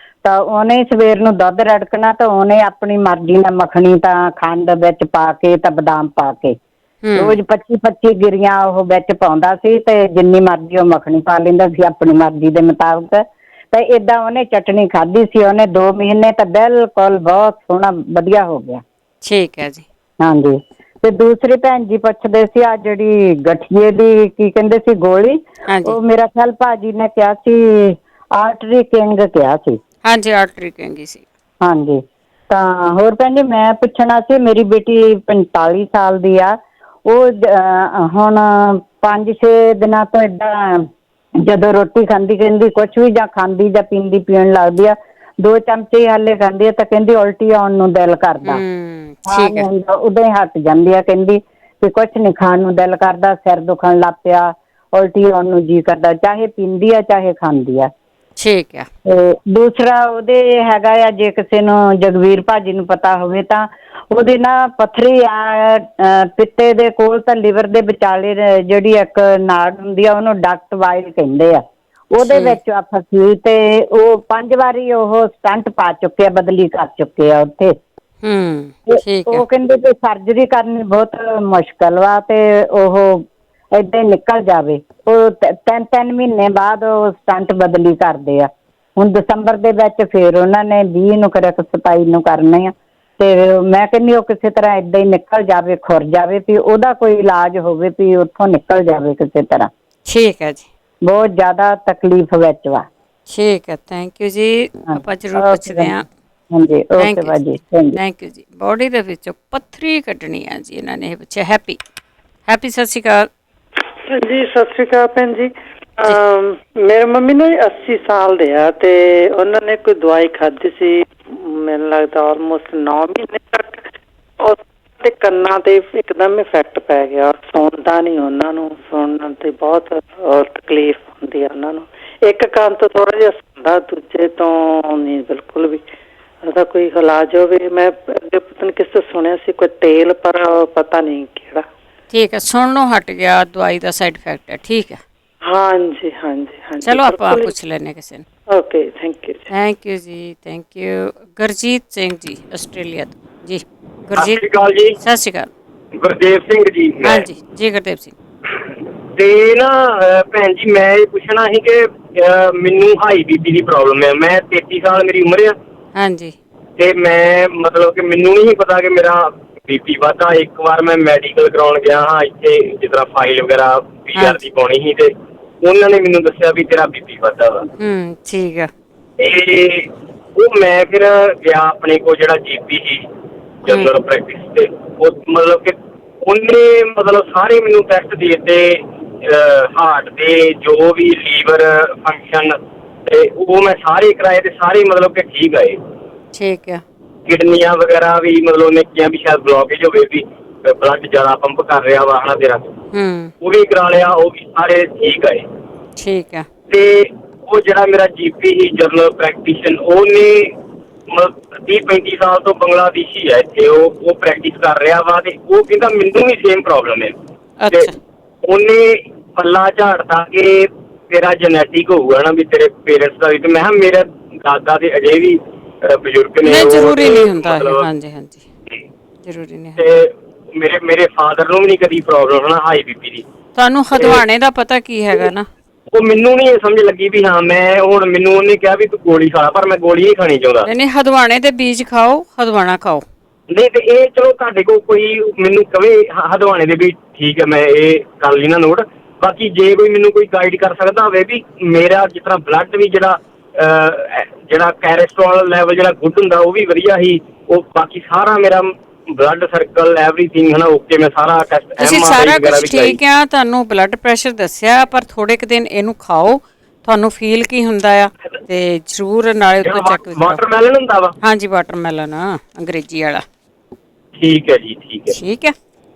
ਤਾਂ ਉਹਨੇ ਸਵੇਰ ਨੂੰ ਦੁੱਧ ਰੜਕਣਾ, ਤਾਂ ਉਹਨੇ ਆਪਣੀ ਮਰਜ਼ੀ ਨਾਲ ਮੱਖਣੀ ਤਾਂ ਖੰਡ ਵਿੱਚ ਪਾ ਕੇ ਤਾਂ ਬਦਾਮ ਪਾ ਕੇ ਰੋਜ਼ 25-25 ਗਿਰੀਆਂ ਉਹ ਵਿੱਚ ਪਾਉਂਦਾ ਸੀ, ਤੇ ਜਿੰਨੀ ਮਰਜ਼ੀ ਉਹ ਮੱਖਣੀ ਪਾ ਲੈਂਦਾ ਸੀ ਆਪਣੀ ਮਰਜ਼ੀ ਦੇ ਮੁਤਾਬਕ। ਤੇ ਏਦਾਂ ਉਹਨੇ ਚਟਣੀ ਖਾਧੀ ਸੀ ਉਹਨੇ 2 ਮਹੀਨੇ, ਤਾਂ ਬਿਲਕੁਲ ਬਹੁਤ ਸੋਹਣਾ ਵਧੀਆ ਹੋ ਗਿਆ। ਠੀਕ ਹੈ ਜੀ। ਹਾਂਜੀ। ਤੇ ਦੂਸਰੀ ਭੈਣ ਜੀ ਪੁੱਛਦੇ ਸੀ ਆ ਜਿਹੜੀ ਗਠੀਏ ਦੀ ਕੀ ਕਹਿੰਦੇ ਸੀ ਗੋਲੀ, ਉਹ ਮੇਰਾ ਖਿਆਲ ਭਾਜੀ ਨੇ ਕਿਹਾ ਸੀ ਆਰਟਰੀ ਕਿੰਗ ਕਿਹਾ ਸੀ। ਹਾਂਜੀ, ਆਰਟਰੀ ਕਿੰਗ ਹੀ ਸੀ। ਹਾਂਜੀ। ਤਾਂ ਹੋਰ ਭੈਣ ਜੀ ਮੈਂ ਪੁੱਛਣਾ ਸੀ, ਮੇਰੀ ਬੇਟੀ 45 ਸਾਲ ਦੀ ਆ। ਉਹ ਹੁਣ 5-6 ਦਿਨਾਂ ਤੋਂ ਏਦਾਂ ਜਦੋਂ ਰੋਟੀ ਖਾਂਦੀ ਕਹਿੰਦੀ ਕੁਛ ਵੀ ਜਾਂ ਖਾਂਦੀ ਜਾਂ ਪੀਣ ਲੱਗਦੀ ਆ, 2 ਚਮਚੇ ਹਾਲੇ ਖਾਂਦੀ ਆ ਤਾਂ ਕਹਿੰਦੀ ਉਲਟੀ ਆਉਣ ਨੂੰ ਦਿਲ ਕਰਦਾ। ਉਦੋਂ ਹੀ ਹਟ ਜਾਂਦੀ ਆ, ਕਹਿੰਦੀ ਕਿ ਕੁਛ ਨੀ ਖਾਣ ਨੂੰ ਦਿਲ ਕਰਦਾ, ਸਿਰ ਦੁਖਣ ਲੱਗ ਪਿਆ, ਉਲਟੀ ਆਉਣ ਨੂੰ ਜੀ ਕਰਦਾ, ਚਾਹੇ ਪੀਂਦੀ ਆ ਚਾਹੇ ਖਾਂਦੀ ਆ। ਠੀਕ ਆ। ਤੇ ਦੂਸਰਾ ਉਹਦੇ ਹੈਗਾ ਆ, ਜੇ ਕਿਸੇ ਨੂੰ ਜਗਵੀਰ ਭਾਜੀ ਨੂੰ ਪਤਾ ਹੋਵੇ ਤਾਂ ਉਹਦੇ ਨਾ ਪੱਥਰੀ ਆ ਪਿੱਤੇ ਦੇ ਕੋਲ, ਤਾਂ ਲਿਵਰ ਦੇ ਵਿਚਾਲੇ ਜਿਹੜੀ ਇੱਕ ਨਾੜ ਹੁੰਦੀ ਆ ਉਹਨੂੰ ਡਕਟ ਵਾਈਲ ਕਹਿੰਦੇ ਆ, ਉਹਦੇ ਵਿੱਚ ਆ ਫਸੀ ਤੇ ਉਹ 5 ਵਾਰੀ ਉਹ ਸਟੰਟ ਪਾ ਚੁੱਕੇ ਆ, ਬਦਲੀ ਕਰ ਚੁੱਕੇ ਆ ਉੱਥੇ। ਉਹ ਕਹਿੰਦੇ ਕਿ ਸਰਜਰੀ ਕਰਨੀ ਬਹੁਤ ਮੁਸ਼ਕਲ ਵਾ ਤੇ ਉਹ ਏਦਾਂ ਹੀ ਨਿਕਲ ਜਾਵੇ। ਉਹ 3 ਮਹੀਨੇ ਬਾਅਦ ਉਹ ਸਟੰਟ ਬਦਲੀ ਕਰਦੇ ਆ। ਹੁਣ ਦਸੰਬਰ ਦੇ ਵਿੱਚ ਫਿਰ ਉਹਨਾਂ ਨੇ 20 ਨੂੰ ਕਰਿਆ, 27 ਨੂੰ ਕਰਨੇ ਆ। ਤੇ ਮੈਂ ਕਹਿੰਦੀ ਉਹ ਕਿਸੇ ਤਰ੍ਹਾਂ ਏਦਾਂ ਹੀ ਨਿਕਲ ਜਾਵੇ, ਖੁਰ ਜਾਵੇ, ਵੀ ਉਹਦਾ ਕੋਈ ਇਲਾਜ ਹੋਵੇ, ਵੀ ਉੱਥੋਂ ਨਿਕਲ ਜਾਵੇ ਕਿਸੇ ਤਰ੍ਹਾਂ। ਠੀਕ ਹੈ ਜੀ। ਬਹੁਤ ਜ਼ਿਆਦਾ ਤਕਲੀਫ ਵਿੱਚ ਵਾ। ਠੀਕ ਹੈ, ਥੈਂਕ ਯੂ ਜੀ। ਆਪਾਂ ਜ਼ਰੂਰ ਪੁੱਛਦੇ ਹਾਂ। ਹਾਂਜੀ, ਓਕੇ ਬਾਜੀ, ਥੈਂਕ ਯੂ ਜੀ। ਬੋਡੀ ਦੇ ਵਿੱਚੋਂ ਪੱਥਰੀ ਕੱਢਣੀ ਆ ਜੀ, ਇਹਨਾਂ ਨੇ ਇਹ ਪੁੱਛਿਆ। ਹੈਪੀ ਸਤਿ ਸ਼੍ਰੀ ਅਕਾਲ ਜੀ। ਸਤਿ ਸ਼੍ਰੀ ਅਕਾਲ ਭੈਣ ਜੀ। ਮੇਰੇ ਮੰਮੀ ਨੇ 80 ਸਾਲ ਦੇ ਆ ਤੇ ਉਹਨਾਂ ਨੇ ਕੋਈ ਦਵਾਈ ਖਾਧੀ ਸੀ, ਮੈਨੂੰ ਲੱਗਦਾ ਆਲਮੋਸਟ 9 ਮਹੀਨੇ ਤੱਕ। ਉਹਦੇ ਕੰਨਾਂ ਤੇ ਇੱਕਦਮ ਇਫੈਕਟ ਪੈ ਗਿਆ, ਸੁਣਦਾ ਨਹੀਂ ਉਹਨਾਂ ਨੂੰ, ਸੁਣਨ ਤੇ ਬਹੁਤ ਤਕਲੀਫ ਹੁੰਦੀ ਆ ਉਹਨਾਂ ਨੂੰ। ਇੱਕ ਕੰਨ ਤੋਂ ਥੋੜਾ ਜਿਹਾ ਸੁਣਦਾ, ਦੂਜੇ ਤੋਂ ਨਹੀਂ ਬਿਲਕੁਲ ਵੀ। ਉਹਦਾ ਕੋਈ ਇਲਾਜ ਹੋਵੇ। ਮੈਂ ਅੱਗੇ ਪਤਾ ਨਹੀਂ ਕਿਸੇ ਤੋਂ ਸੁਣਿਆ ਸੀ ਕੋਈ ਤੇਲ, ਪਰ ਪਤਾ ਨਹੀਂ ਕਿਹੜਾ। ਠੀਕ ਹੈ, ਸੁਣਨੋਂ ਹਟ ਗਿਆ, ਦਵਾਈ ਦਾ ਸਾਈਡ ਇਫੈਕਟ ਹੈ। ਠੀਕ ਹੈ, ਹਾਂਜੀ ਹਾਂਜੀ ਹਾਂਜੀ। ਚਲੋ ਆਪਾਂ ਪੁੱਛ ਲੈਣੇ ਕਿਸੇ ਨੂੰ। ਓਕੇ, ਥੈਂਕ ਯੂ ਜੀ, thank you. Gurjeet Singh ji, Australia ਤੋਂ ਜੀ। ਗੁਰਜੀਤ, ਸਤਿ ਸ਼੍ਰੀ ਅਕਾਲ ਜੀ। ਸਤਿ ਸ਼੍ਰੀ ਅਕਾਲ। ਗੁਰਦੇਵ ਸਿੰਘ ਜੀ। ਹਾਂਜੀ ਜੀ, ਗੁਰਦੇਵ ਸਿੰਘ। ਤੇ ਨਾ ਭੈਣ ਜੀ, ਮੈਂ ਇਹ ਪੁੱਛਣਾ ਸੀ ਕਿ ਮੈਨੂੰ ਹਾਈ ਬੀਪੀ ਦੀ ਪ੍ਰੋਬਲਮ ਹੈ। ਮੈਂ 33 ਸਾਲ ਮੇਰੀ ਉਮਰ ਆ। ਹਾਂਜੀ। ਤੇ ਮੈਂ ਮਤਲਬ ਕਿ ਮੈਨੂੰ ਨਹੀਂ ਪਤਾ ਕਿ ਮੇਰਾ ਬੀਪੀ ਵਧਾ। ਇੱਕ ਵਾਰ ਮੈਂ ਮੈਡੀਕਲ ਕਰਾਉਣ ਗਿਆ ਹਾਂ ਇੱਥੇ, ਜਿਸ ਤਰ੍ਹਾਂ ਫਾਈਲ ਵਗੈਰਾ PR ਦੀ ਪਾਉਣੀ ਸੀ, ਤੇ ਉਹਨਾਂ ਨੇ ਮੈਨੂੰ ਦੱਸਿਆ ਵੀ ਤੇਰਾ ਬੀਪੀ ਵਧਾ ਵਾ। ਠੀਕ ਆ। ਤੇ ਉਹ ਮੈਂ ਫਿਰ ਗਿਆ ਆਪਣੇ ਕੋਲ ਜਿਹੜਾ GP ਸੀ ਜਨਰਲ ਪ੍ਰੈਕਟਿਸ ਤੇ, ਉਹ ਮਤਲਬ ਕਿ ਉਹਨੇ ਮਤਲਬ ਸਾਰੇ ਮੈਨੂੰ ਟੈਸਟ ਦੇ ਦਿੱਤੇ, ਹਾਰਟ ਦੇ ਜੋ ਵੀ ਲੀਵਰ ਫੰਕਸ਼ਨ, ਤੇ ਉਹ ਮੈਂ ਸਾਰੇ ਕਰਾਏ ਤੇ ਸਾਰੇ ਮਤਲਬ ਕਿ ਠੀਕ ਆਏ। ਠੀਕ ਆ। ਕਿਡਨੀਆਂ ਵਗੈਰਾ ਵੀ ਮਤਲਬ ਉਹਨੇ ਕਿਹਾ ਵੀ ਸ਼ਾਇਦ ਬਲੌਕੇਜ ਹੋਵੇ, ਵੀ ਬਲੱਡ ਜ਼ਿਆਦਾ ਪੰਪ ਕਰ ਰਿਹਾ ਵਾ ਹਨਾ ਤੇਰਾ, ਉਹ ਵੀ ਕਰਾ ਲਿਆ, ਉਹ ਵੀ ਸਾਰੇ ਠੀਕ ਆਏ। ਠੀਕ ਆ। ਤੇ ਉਹ ਜਿਹੜਾ ਮੇਰਾ GP ਸੀ ਜਨਰਲ ਪ੍ਰੈਕਟੀਸ਼ਨ, ਉਹਨੇ ਮਤਲਬ 30-35 ਸਾਲ ਤੋਂ ਬੰਗਲਾਦੇਸ਼ੀ ਹੈ ਇੱਥੇ, ਉਹ ਪ੍ਰੈਕਟਿਸ ਕਰ ਰਿਹਾ ਵਾ, ਤੇ ਉਹ ਕਹਿੰਦਾ ਮੈਨੂੰ ਵੀ ਸੇਮ ਪ੍ਰੋਬਲਮ ਹੈ। ਤੇ ਉਹਨੇ ਪੱਲਾ ਝਾੜਦਾ ਕਿ ਤੇਰਾ ਜੈਨੇਟਿਕ ਹੋਊਗਾ ਨਾ, ਵੀ ਤੇਰੇ ਪੇਰੈਂਟਸ ਦਾ ਵੀ। ਤੇ ਮੈਂ ਕਿਹਾ ਮੇਰਾ ਦਾਦਾ ਤੇ ਅਜੇ ਵੀ ਬਜ਼ੁਰਗ ਨੇ। ਜ਼ਰੂਰੀ ਨਹੀਂ ਹੁੰਦਾ। ਹਾਂਜੀ ਹਾਂਜੀ, ਜ਼ਰੂਰੀ ਨਹੀਂ। ਤੇ ਮੇਰੇ ਫਾਦਰ ਨੂੰ ਵੀ ਨਹੀਂ ਕਦੀ ਪ੍ਰੋਬਲਮ ਹੈ ਨਾ ਹਾਈ ਬੀਪੀ ਦੀ। ਤੁਹਾਨੂੰ ਹਦਵਾਣੇ ਦਾ ਪਤਾ ਕੀ ਹੈਗਾ ਨਾ? ਉਹ ਮੈਨੂੰ ਨਹੀਂ ਸਮਝ ਲੱਗੀ ਵੀ ਹਾਂ ਮੈਂ ਹੁਣ, ਮੈਨੂੰ ਉਹਨੇ ਕਿਹਾ ਵੀ ਤੂੰ ਗੋਲੀ ਖਾ, ਪਰ ਮੈਂ ਗੋਲੀ ਨਹੀਂ ਖਾਣੀ ਚਾਹੁੰਦਾ। ਨਹੀਂ, ਹਦਵਾਣੇ ਦੇ ਬੀਜ ਖਾਓ, ਹਦਵਾਣਾ ਖਾਓ। ਨਹੀਂ ਤੇ ਇਹ ਚਲੋ ਤੁਹਾਡੇ ਕੋਲ ਕੋਈ ਮੈਨੂੰ ਕਵੇ ਹਦਵਾਣੇ ਦੇ ਵੀ ਠੀਕ ਹੈ, ਮੈਂ ਇਹ ਕਰ ਲਈ ਨਾ ਨੋਟ। ਬਾਕੀ ਜੇ ਕੋਈ ਮੈਨੂੰ ਕੋਈ ਗਾਈਡ ਕਰ ਸਕਦਾ ਹੋਵੇ ਵੀ ਮੇਰਾ ਜਿਸ ਤਰ੍ਹਾਂ ਬਲੱਡ ਵੀ ਜਿਹੜਾ ਕੈਲਸਟ੍ਰੋਲ ਲੈਵਲ ਜਿਹੜਾ ਗੁੱਡ ਹੁੰਦਾ ਉਹ ਵੀ ਵਧੀਆ ਹੀ, ਉਹ ਬਾਕੀ ਸਾਰਾ ਮੇਰਾ ਬਲੱਡ ਸਰਕਲ ਐਵਰੀਥਿੰਗ ਹੈ ਨਾ ਓਕੇ। ਮੈਂ ਸਾਰਾ ਟੈਸਟ ਤੁਸੀਂ ਸਾਰਾ ਕੁਝ ਠੀਕ ਆ। ਤੁਹਾਨੂੰ ਬਲੱਡ ਪ੍ਰੈਸ਼ਰ ਦੱਸਿਆ, ਪਰ ਥੋੜੇ ਕੁ ਦਿਨ ਇਹਨੂੰ ਖਾਓ, ਤੁਹਾਨੂੰ ਫੀਲ ਕੀ ਹੁੰਦਾ ਆ, ਤੇ ਜ਼ਰੂਰ ਨਾਲੇ ਉੱਤੇ ਚੈੱਕ ਕਰੋ। ਵਾਟਰਮੈਲਨ ਹੁੰਦਾ ਵਾ? ਹਾਂਜੀ, ਵਾਟਰਮੈਲਨ ਅੰਗਰੇਜ਼ੀ ਵਾਲਾ। ਠੀਕ ਹੈ ਜੀ, ਠੀਕ ਹੈ। ਠੀਕ ਹੈ,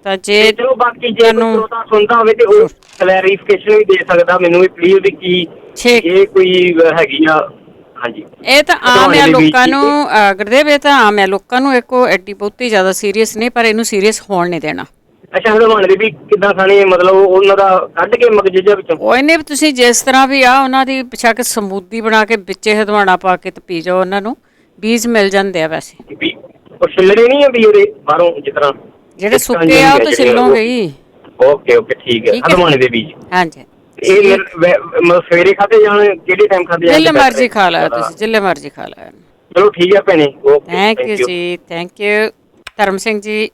ਤਾਂ ਜੇ ਚਲੋ ਬਾਕੀ ਜੇ ਕੋਈ ਸਰੋਤਾ ਸੁਣਦਾ ਹੋਵੇ ਤੇ ਉਹ ਕਲੈਰੀਫਿਕੇਸ਼ਨ ਵੀ ਦੇ ਸਕਦਾ ਮੈਨੂੰ ਵੀ ਪਲੀਜ਼, ਵੀ ਕੀ ਇਹ ਕੋਈ ਹੈਗੀ ਆ? ਹਾਂਜੀ, ਇਹ ਤਾਂ ਆਮ ਆ ਲੋਕਾਂ ਨੂੰ, ਗੁਰਦੇਵ, ਇਹ ਤਾਂ ਆਮ ਆ ਲੋਕਾਂ ਨੂੰ, ਇੱਕੋ ਐਡੀ ਬਹੁਤੀ ਜ਼ਿਆਦਾ ਸੀਰੀਅਸ ਨਹੀਂ, ਪਰ ਇਹਨੂੰ ਸੀਰੀਅਸ ਹੋਣ ਨਹੀਂ ਦੇਣਾ। ਅੱਛਾ, ਹਦਵਾਣੇ ਦੇ ਵੀ ਕਿੱਦਾਂ ਖਾਣੇ, ਮਤਲਬ ਉਹਨਾਂ ਦਾ ਕੱਢ ਕੇ ਮਗਜੇ ਵਿੱਚੋਂ? ਉਹ ਇਹਨੇ ਵੀ ਤੁਸੀਂ ਜਿਸ ਤਰ੍ਹਾਂ ਵੀ ਆ ਉਹਨਾਂ ਦੀ ਪਿਛਾ ਕੇ ਸਮੂਦੀ ਬਣਾ ਕੇ ਵਿੱਚੇ ਹਦਵਾਣਾ ਪਾ ਕੇ ਤੇ ਪੀ ਜਾਓ। ਉਹਨਾਂ ਨੂੰ ਬੀਜ ਮਿਲ ਜਾਂਦੇ ਆ ਵੈਸੇ। ਉਹ ਛਿੱਲਣੇ ਨਹੀਂ ਆ ਵੀ ਉਹਦੇ ਬਾਹਰੋਂ, ਜਿਸ ਤਰ੍ਹਾਂ ਜਿਹੜੇ ਸੁੱਕੇ ਆ ਉਹ ਤਾਂ ਛਿੱਲੋਗੇ ਹੀ। ਓਕੇ ਓਕੇ, ਠੀਕ ਹੈ। ਹਦਵਾਣੇ ਦੇ ਬੀਜ। ਹਾਂਜੀ। ਇਹ ਮਤਲਬ ਸਵੇਰੇ ਖਾਦੇ ਜਾਣ, ਕਿਹੜੇ ਟਾਈਮ ਖਾਦੇ ਜਾਣ? ਜਿੱਲੇ ਮਰਜ਼ੀ ਖਾ ਲਿਆ ਤੁਸੀਂ, ਜਿੱਲੇ ਮਰਜ਼ੀ ਖਾ ਲਿਆ। ਚਲੋ ਠੀਕ ਹੈ ਭੈਣੇ, ਓਕੇ, ਥੈਂਕ ਯੂ ਜੀ, ਥੈਂਕ ਯੂ। ਧਰਮ ਸਿੰਘ ਜੀ।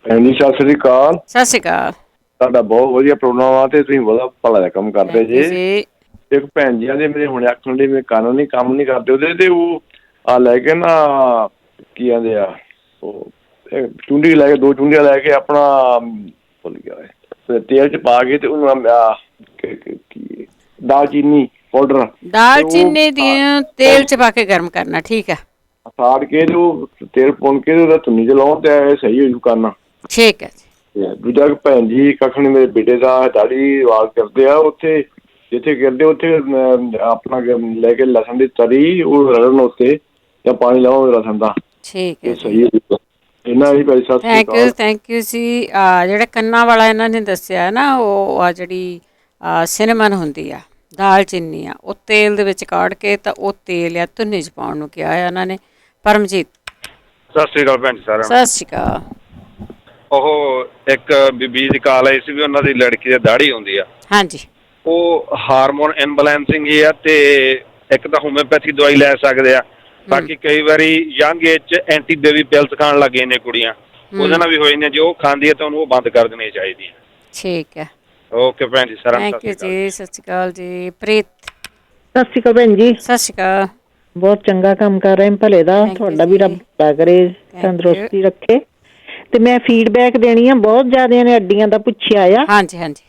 ਹਾਂਜੀ, ਸਤਿ ਸ੍ਰੀ ਅਕਾਲ। ਸਤਿ ਸ੍ਰੀ ਅਕਾਲ। ਤੁਹਾਡਾ ਬਹੁਤ ਵਧੀਆ ਪ੍ਰੋਗਰਾਮ ਆ ਤੇ ਤੁਸੀਂ ਬਹੁਤ ਭਲਾ ਦਾ ਕੰਮ ਕਰਦੇ ਜੀ। ਇੱਕ ਭੈਣ ਜੀ ਆਂਦੇ ਮੇਰੇ ਹੁਣੇ ਆਖਣ ਲਈ, ਮੇਰੇ ਕੰਨ ਨਹੀਂ ਕੰਮ ਨਹੀਂ ਕਰਦੇ ਉਹਦੇ, ਤੇ ਉਹ ਆ ਲੈ ਕੇ ਨਾ ਕੀ ਆਂਦੇ ਆ, ਉਹ ਚੁੰਡੀ ਲੈ ਕੇ, 2 ਚੁੰਡੀਆਂ ਲੈ ਕੇ ਆਪਣਾ ਭੁੱਲ ਗਿਆ ਫਿਰ ਤੇਲ ਚ ਪਾ ਕੇ ਤੇ ਉਹਨੂੰ ਕੀ ਦਾਲਚੀਨੀ ਪਾਊਡਰ, ਦਾਲਚੀਨੀ ਦੀ ਤੇਲ ਚ ਪਾ ਕੇ ਗਰਮ ਕਰਨਾ। ਠੀਕ ਹੈ। ਸਾੜ ਕੇ ਉਹ ਤੇਲ ਪੁੰਨ ਕੇ ਉਹਦਾ ਧੁੰਨੀ ਚ ਲਾਓ ਤੇ ਸਹੀ ਹੋ ਜੂ ਕਰਨਾ। ਠੀਕ ਹੈ ਜੀ, ਦੂਜਾ ਭੈਣ ਜੀ ਕੱਖਣ ਮੇਰੇ ਬੇਟੇ ਦਾ ਦਾੜੀ ਵਾਲ ਕਰਦੇ ਆ, ਉੱਥੇ ਜਿੱਥੇ ਕਰਦੇ ਉੱਥੇ ਆਪਣਾ ਲੈ ਕੇ ਲਸਣ ਦੀ ਤਰੀ ਉਹ ਰਗੜਨ ਉੱਤੇ ਜਾਂ ਪਾਣੀ ਲਾਓ ਲਸਣ ਦਾ। ਠੀਕ ਹੈ ਸਹੀ ਹੈ। ਇਹਨਾਂ ਹੀ ਭਾਈ ਸਾਹਿਬ ਥੈਂਕ ਯੂ ਜੀ। ਜਿਹੜਾ ਕੰਨਾਂ ਵਾਲਾ ਇਹਨਾਂ ਨੇ ਦੱਸਿਆ ਨਾ, ਉਹ ਆ ਜਿਹੜੀ ਸਿਨੇਮਨ ਹੁੰਦੀ ਆ, ਦਾਲ ਚੀਨੀ ਆ, ਉਹ ਤੇਲ ਦੇ ਵਿੱਚ ਕਾੜ ਕੇ ਤਾਂ ਉਹ ਤੇਲ ਆ ਧੁੰਨੀ 'ਚ ਪਾਉਣ ਨੂੰ ਕਿਹਾ ਹੈ ਉਹਨਾਂ ਨੇ। ਪਰਮਜੀਤ ਸਤਿ ਸ਼੍ਰੀ ਅਕਾਲ ਭੈਣ ਜੀ ਸਾਰਿਆਂ ਨੂੰ। ਸਤਿ ਸ਼੍ਰੀ ਅਕਾਲ। ਉਹ ਇੱਕ ਬੀਬੀ ਦੀ ਕਾਲ ਆਈ ਸੀ ਵੀ ਉਹਨਾਂ ਦੀ ਲੜਕੀ ਦੀ ਦਾੜੀ ਹੁੰਦੀ ਆ। ਹਾਂਜੀ। ਉਹ ਹਾਰਮੋਨ ਇਨਬੈਲੈਂਸਿੰਗ ਹੀ ਆ, ਤੇ ਇੱਕ ਤਾਂ ਹੋਮਿਓਪੈਥੀ ਦਵਾਈ ਲੈ ਸਕਦੇ ਆ, ਬਾਕੀ ਕਈ ਵਾਰੀ ਯੰਗ ਏਜ 'ਚ ਐਂਟੀ ਬੇਬੀ ਪਿਲਸ ਖਾਣ ਲੱਗ ਗਏ ਨੇ ਕੁੜੀਆਂ, ਉਹਦੇ ਨਾਲ ਵੀ ਹੋ ਜਾਂਦੀਆਂ। ਜੇ ਉਹ ਖਾਂਦੀ ਹੈ ਤਾਂ ਉਹਨੂੰ ਉਹ ਬੰਦ ਕਰ ਦੇਣੀ ਚਾਹੀਦੀ ਹੈ। ਠੀਕ ਹੈ। ਓਕੇ ਭੈਣ ਜੀ ਸਾਰਿਆਂ ਨੂੰ ਥੈਂਕ ਯੂ ਜੀ। ਸਤਿ ਸ਼੍ਰੀ ਅਕਾਲ ਜੀ। ਪ੍ਰੀਤ ਸਤਿ ਸ਼੍ਰੀ ਅਕਾਲ ਭੈਣ ਜੀ। ਸਤਿ ਸ਼੍ਰੀ ਅਕਾਲ। ਬਹੁਤ ਚੰਗਾ ਕੰਮ ਕਰ ਰਹੇ ਭਲੇ ਦਾ, ਤੁਹਾਡਾ ਵੀ ਰੱਬ ਕਰੇ ਤੰਦਰੁਸਤੀ ਰੱਖੇ। ਤੇ ਮੈਂ ਫੀਡਬੈਕ ਦੇਣੀ ਆ, ਬਹੁਤ ਜ਼ਿਆਦਾ ਨੇ ਅੱਡੀਆਂ ਦਾ ਪੁੱਛਿਆ ਆ। ਹਾਂਜੀ ਹਾਂਜੀ।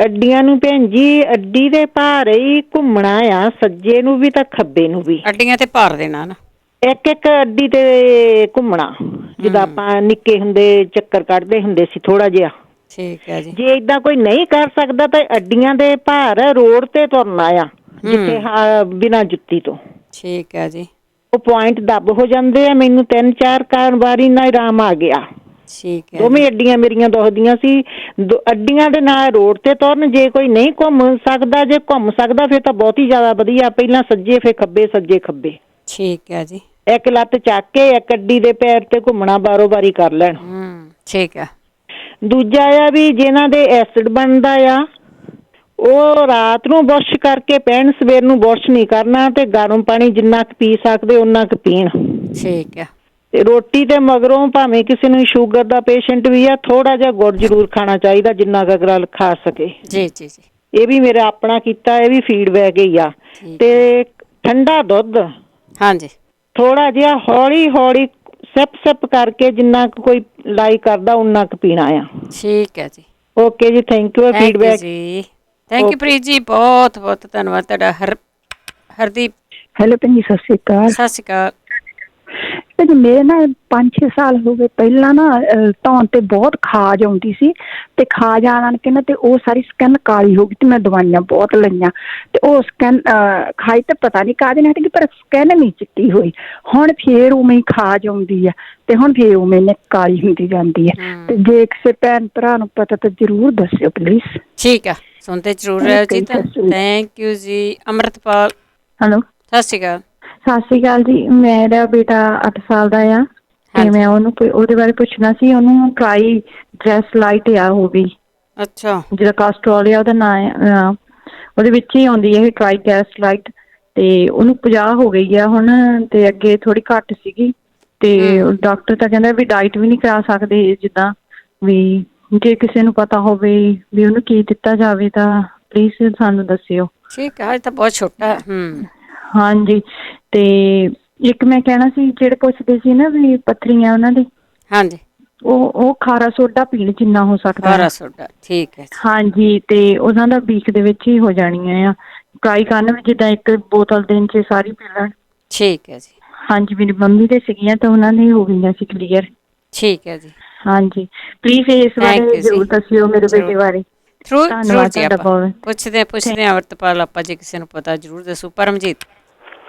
ਅੱਡੀਆਂ ਨੂੰ ਭੈਣ ਜੀ, ਅੱਡੀ ਦੇ ਭਾਰ ਹੀ ਘੁੰਮਣਾ ਆ, ਸੱਜੇ ਨੂੰ ਵੀ ਤਾਂ ਖੱਬੇ ਨੂੰ ਵੀ। ਅੱਡੀਆਂ ਤੇ ਭਾਰ ਦੇਣਾ ਨਾ, ਇੱਕ ਇੱਕ ਅੱਡੀ ਤੇ ਘੁੰਮਣਾ, ਜਿੱਦਾਂ ਆਪਾਂ ਨਿੱਕੇ ਹੁੰਦੇ ਚੱਕਰ ਕੱਢਦੇ ਹੁੰਦੇ ਸੀ ਥੋੜਾ ਜਿਹਾ। ਠੀਕ ਹੈ ਜੀ। ਜੇ ਏਦਾਂ ਕੋਈ ਨਹੀਂ ਕਰ ਸਕਦਾ ਤਾਂ ਅੱਡੀਆਂ ਦੇ ਭਾਰ ਰੋਡ ਤੇ ਤੁਰਨਾ ਆ, ਜਿੱਥੇ ਬਿਨਾਂ ਜੁੱਤੀ ਤੋਂ। ਠੀਕ ਹੈ ਜੀ। ਉਹ ਪੁਆਇੰਟ ਦੱਬ ਹੋ ਜਾਂਦੇ ਆ। ਮੈਨੂੰ 3-4 ਵਾਰੀ ਨਾਲ ਆਰਾਮ ਆ ਗਿਆ। ਠੀਕ ਹੈ। ਦੋਵੇਂ ਅੱਡੀਆਂ ਮੇਰੀਆਂ ਦੁਖਦੀਆਂ ਸੀ। ਅੱਡੀਆਂ ਦੇ ਨਾਲ ਰੋਡ ਤੇ ਤੁਰਨ। ਜੇ ਕੋਈ ਨਹੀਂ ਘੁੰਮ ਸਕਦਾ, ਜੇ ਘੁੰਮ ਸਕਦਾ ਫਿਰ ਤਾਂ ਬਹੁਤ ਹੀ ਜ਼ਿਆਦਾ ਵਧੀਆ। ਪਹਿਲਾਂ ਸੱਜੇ ਫਿਰ ਖੱਬੇ, ਸੱਜੇ ਖੱਬੇ। ਠੀਕ ਹੈ ਜੀ। ਇੱਕ ਲੱਤ ਚੱਕ ਕੇ ਇੱਕ ਅੱਡੀ ਦੇ ਪੈਰ ਤੇ ਘੁੰਮਣਾ ਬਾਰੋ ਬਾਰੀ ਕਰ ਲੈਣ। ਠੀਕ ਹੈ। ਦੂਜਾ ਆ ਵੀ ਜਿਹਨਾਂ ਦੇ ਐਸਿਡ ਬਣਦਾ ਆ, ਉਹ ਰਾਤ ਨੂੰ ਬੁਰਸ਼ ਕਰਕੇ ਪੈਣ, ਸਵੇਰ ਨੂੰ ਬੁਰਸ਼ ਨਹੀਂ ਕਰਨਾ, ਤੇ ਗਰਮ ਪਾਣੀ ਜਿੰਨਾ ਕੁ ਪੀ ਸਕਦੇ ਓਨਾ ਕੁ ਪੀਣ। ਠੀਕ ਹੈ। ਤੇ ਰੋਟੀ ਤੇ ਮਗਰੋਂ ਭਾਵੇਂ ਕਿਸੇ ਨੂੰ ਸ਼ੂਗਰ ਦਾ ਪੇਸ਼ੈਂਟ ਵੀ ਆ, ਥੋੜਾ ਜਿਹਾ ਗੁੜ ਜ਼ਰੂਰ ਖਾਣਾ ਚਾਹੀਦਾ, ਜਿੰਨਾ ਕੁ ਅਗਲਾ ਖਾ ਸਕੇ। ਜੀ ਜੀ ਜੀ। ਇਹ ਵੀ ਮੇਰਾ ਆਪਣਾ ਕੀਤਾ, ਇਹ ਵੀ ਫੀਡਬੈਕ ਹੀ ਆ। ਤੇ ਠੰਡਾ ਦੁੱਧ, ਹਾਂਜੀ, ਥੋੜਾ ਜਿਹਾ ਹੌਲੀ ਹੌਲੀ ਸਿਪ ਕਰਕੇ, ਜਿੰਨਾ ਕੁ ਕੋਈ ਲਾਈਕ ਕਰਦਾ ਓਨਾ ਕੁ ਪੀਣਾ ਆ। ਠੀਕ ਹੈ ਜੀ। ਓਕੇ ਜੀ, ਥੈਂਕ ਯੂ ਫੀਡਬੈਕ ਜੀ। ਥੈਂਕ ਯੂ ਪ੍ਰੀਤ ਜੀ, ਬਹੁਤ ਬਹੁਤ ਧੰਨਵਾਦ ਤੁਹਾਡਾ। ਹਰਦੀਪ। ਹੈਲੋ ਭੈਣ ਜੀ, ਸਤਿ ਸ਼੍ਰੀ ਅਕਾਲ। ਸਤਿ ਸ਼੍ਰੀ ਅਕਾਲ। ਮੇਰੇ ਨਾ 5-6 ਸਾਲ ਹੋ ਗਏ ਪਹਿਲਾਂ ਨਾ ਧੌਣ ਤੇ ਬਹੁਤ ਖਾਜ ਆਉਂਦੀ ਸੀ, ਤੇ ਖਾਜ ਆਣ ਕੇ ਨਾ ਤੇ ਉਹ ਸਾਰੀ ਸਕਿਨ ਕਾਲੀ ਹੋ ਗਈ, ਤੇ ਮੈਂ ਦਵਾਈਆਂ ਬਹੁਤ ਲਈਆਂ, ਤੇ ਉਹ ਸਕਿਨ ਖਾਜ ਤੇ ਪਤਾ ਨਹੀਂ ਕਾਹਦੇ ਨਾਲ ਹਟ ਗਈ, ਪਰ ਸਕਿਨ ਨਹੀਂ ਚਿੱਟੀ ਹੋਈ। ਹੁਣ ਫੇਰ ਉਵੇਂ ਹੀ ਖਾਜ ਆਉਂਦੀ ਆ, ਤੇ ਹੁਣ ਫੇਰ ਉਵੇਂ ਨੇ ਕਾਲੀ ਹੁੰਦੀ ਜਾਂਦੀ ਹੈ। ਤੇ ਜੇ ਕਿਸੇ ਭੈਣ ਭਰਾ ਨੂੰ ਪਤਾ ਤਾਂ ਜ਼ਰੂਰ ਦੱਸਿਓ ਪਲੀਜ਼। ਠੀਕ ਆ, ਸੁਣਦੇ ਜ਼ਰੂਰ ਰਹੋ ਜੀ। ਥੈਂਕ ਯੂ ਜੀ। ਅੰਮ੍ਰਿਤਪਾਲ। ਹੈਲੋ, ਸਤਿ ਸ਼੍ਰੀ ਅਕਾਲ। ਸਤਿ ਸ਼੍ਰੀ ਅਕਾਲ ਜੀ। ਮੇਰਾ ਬੇਟਾ 8 ਸਾਲ ਦਾ ਆ, ਤੇ ਮੈਂ ਉਹਨੂੰ ਉਹਦੇ ਬਾਰੇ ਪੁੱਛਣਾ ਸੀ। ਉਹਨੂੰ ਟਰਾਈ ਡਰੈਸ ਲਾਈਟ ਆ ਹੋ ਗਈ। ਅੱਛਾ। ਜਿਹੜਾ ਕਾਸਟਰੋਲ ਆ ਉਹਦਾ ਨਾਂ ਆ, ਉਹਦੇ ਵਿੱਚ ਹੀ ਆਉਂਦੀ ਹੈ ਟਰਾਈ ਗੈਸ ਲਾਈਟ, ਤੇ ਉਹਨੂੰ 50 ਹੋ ਗਈ ਆ ਹੁਣ, ਤੇ ਅੱਗੇ ਥੋੜੀ ਘੱਟ ਸੀਗੀ, ਤੇ ਡਾਕਟਰ ਤਾਂ ਕਹਿੰਦਾ ਵੀ ਡਾਈਟ ਵੀ ਨਹੀਂ ਕਰਾ ਸਕਦੇ, ਜਿੱਦਾਂ ਵੀ ਜੇ ਕਿਸੇ ਨੂੰ ਪਤਾ ਹੋਵੇ ਵੀ ਉਹਨੂੰ ਕੀ ਦਿੱਤਾ ਜਾਵੇ ਤਾਂ ਪਲੀਜ਼ ਸਾਨੂੰ ਦੱਸਿਓ। ਠੀਕ ਹੈ, ਤਾਂ ਬਹੁਤ ਛੋਟਾ। ਹਾਂਜੀ। ਤੇ ਇੱਕ ਮੈਂ ਕਹਿਣਾ ਸੀ, ਜਿਹੜੇ ਪੁੱਛਦੇ ਸੀ ਨਾ ਵੀ ਪੱਥਰੀਆਂ ਉਹਨਾਂ ਦੀ, ਹਾਂਜੀ, ਉਹ ਖਾਰਾ ਸੋਡਾ ਪੀਣ ਜਿੰਨਾ ਹੋ ਸਕਦਾ। ਖਾਰਾ ਸੋਡਾ, ਠੀਕ ਹੈ। ਹਾਂਜੀ, ਤੇ ਉਹਨਾਂ ਦਾ ਵੀਕ ਦੇ ਵਿੱਚ ਹੀ ਹੋ ਜਾਣੀਆਂ ਆ। ਟਰਾਈ ਕਰਨ ਵੀ ਜਿੱਦਾਂ ਇੱਕ ਬੋਤਲ ਦਿਨ 'ਚ ਸਾਰੀ ਪੀ ਲੈਣ। ਠੀਕ ਹੈ ਜੀ। ਹਾਂਜੀ, ਮੇਰੀ ਮੰਮੀ ਦੇ ਸੀਗੀਆਂ ਤਾਂ ਉਹਨਾਂ ਨੇ ਹੋ ਗਈਆਂ ਸੀ ਕਲੀਅਰ। ਠੀਕ ਹੈ ਜੀ। ਹਾਂਜੀ, ਪਲੀਜ਼ ਇਸ ਬਾਰੇ ਜ਼ਰੂਰ ਦੱਸਿਓ ਮੇਰੇ ਬੇਟੇ ਬਾਰੇ। ਧੰਨਵਾਦ ਤੁਹਾਡਾ ਬਹੁਤ। ਪੁੱਛਦੇ ਹਾਂ ਅੰਮ੍ਰਿਤਪਾਲ ਆਪਾਂ, ਜੇ ਕਿਸੇ ਨੂੰ ਪਤਾ ਜ਼ਰੂਰ ਦੱਸੋ। ਪਰਮਜੀਤ।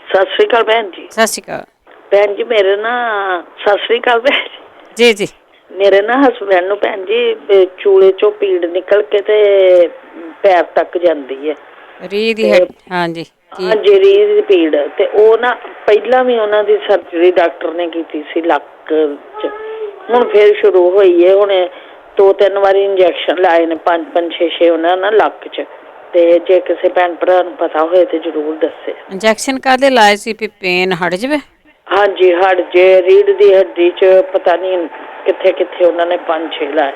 ਸਤਿ ਸ਼੍ਰੀ ਅਕਾਲ ਭੈਣ ਜੀ। ਸਤਿ ਸ਼੍ਰੀ ਅਕਾਲ ਭੈਣ ਜੀ। ਮੇਰੇ ਨਾ ਸਤਿ ਸ਼੍ਰੀ ਅਕਾਲ ਭੈਣ ਜੀ। ਜੀ। ਮੇਰੇ ਨਾ ਹਸਬੈਂਡ ਨੂੰ ਭੈਣ ਜੀ ਚੂਲੇ ਚੋਂ ਪੀੜ ਨਿਕਲ ਕੇ ਤੇ ਪੈਰ ਤੱਕ ਜਾਂਦੀ ਹੈ। ਰੀਹ ਦੀ ਹਾਂਜੀ ਹਾਂਜੀ, ਰੀਹ ਦੀ ਪੀੜ। ਤੇ ਉਹ ਨਾ ਪਹਿਲਾਂ ਵੀ ਉਹਨਾਂ ਦੀ ਸਰਜਰੀ ਡਾਕਟਰ ਨੇ ਕੀਤੀ ਸੀ ਲੱਕ 'ਚ, ਹੁਣ ਫੇਰ ਸ਼ੁਰੂ ਹੋਈ ਹੈ। ਹੁਣ 2-3 ਵਾਰੀ ਇੰਜੈਕਸ਼ਨ ਲਾਏ ਨੇ, 5-5 6-6 ਉਹਨਾਂ ਨਾਲ ਲੱਕ 'ਚ। ਤੇ ਜੇ ਕਿਸੇ ਭੈਣ ਭਰਾ ਨੂੰ ਪਤਾ ਹੋਏ ਤੇ ਜ਼ਰੂਰ ਦੱਸੇ। ਇੰਜੈਕਸ਼ਨ ਕਾਹਦੇ ਲਾਏ ਸੀ ਵੀ ਪੇਨ ਹਟ ਜਾਵੇ? ਹਾਂਜੀ, ਹਟ ਜੇ। ਰੀੜ ਦੀ ਹੱਡੀ 'ਚ ਪਤਾ ਨਹੀਂ ਕਿੱਥੇ ਕਿੱਥੇ ਉਹਨਾਂ ਨੇ 5-6 ਲਾਏ।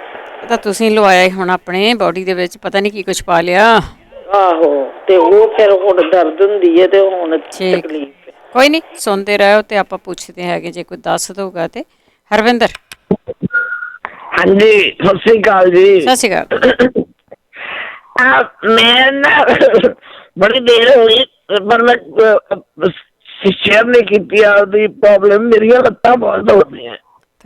ਤਾਂ ਤੁਸੀਂ ਲਵਾਇਆ ਹੁਣ ਆਪਣੇ ਬੋਡੀ ਦੇ ਵਿੱਚ, ਪਤਾ ਨਹੀਂ ਕੀ ਕੁਛ ਪਾ ਲਿਆ। ਆਹੋ, ਤੇ ਉਹ ਫਿਰ ਹੁਣ ਦਰਦ ਹੁੰਦੀ ਹੈ ਤੇ ਹੁਣ ਤਕਲੀਫ। ਕੋਈ ਨਹੀਂ, ਸੁਣਦੇ ਰਹੋ ਤੇ ਆਪਾਂ ਪੁੱਛਦੇ ਹੈਗੇ ਜੇ ਕੋਈ ਦੱਸ ਦਊਗਾ ਤੇ। ਹਰਵਿੰਦਰ। ਹਾਂਜੀ, ਸਤਿ ਸ੍ਰੀ ਅਕਾਲ ਜੀ। ਸਤਿ ਸ਼੍ਰੀ ਅਕਾਲ। ਮੈਂ ਨਾ ਬੜੀ ਦੇਰ ਹੋਈ, ਪਰ ਮੈਂ ਸ਼ੇਅਰ ਨਹੀਂ ਕੀਤੀ ਆਪਦੀ ਪ੍ਰੋਬਲਮ। ਮੇਰੀਆਂ ਲੱਤਾਂ ਬਹੁਤ ਦੁਖਦੀਆਂ।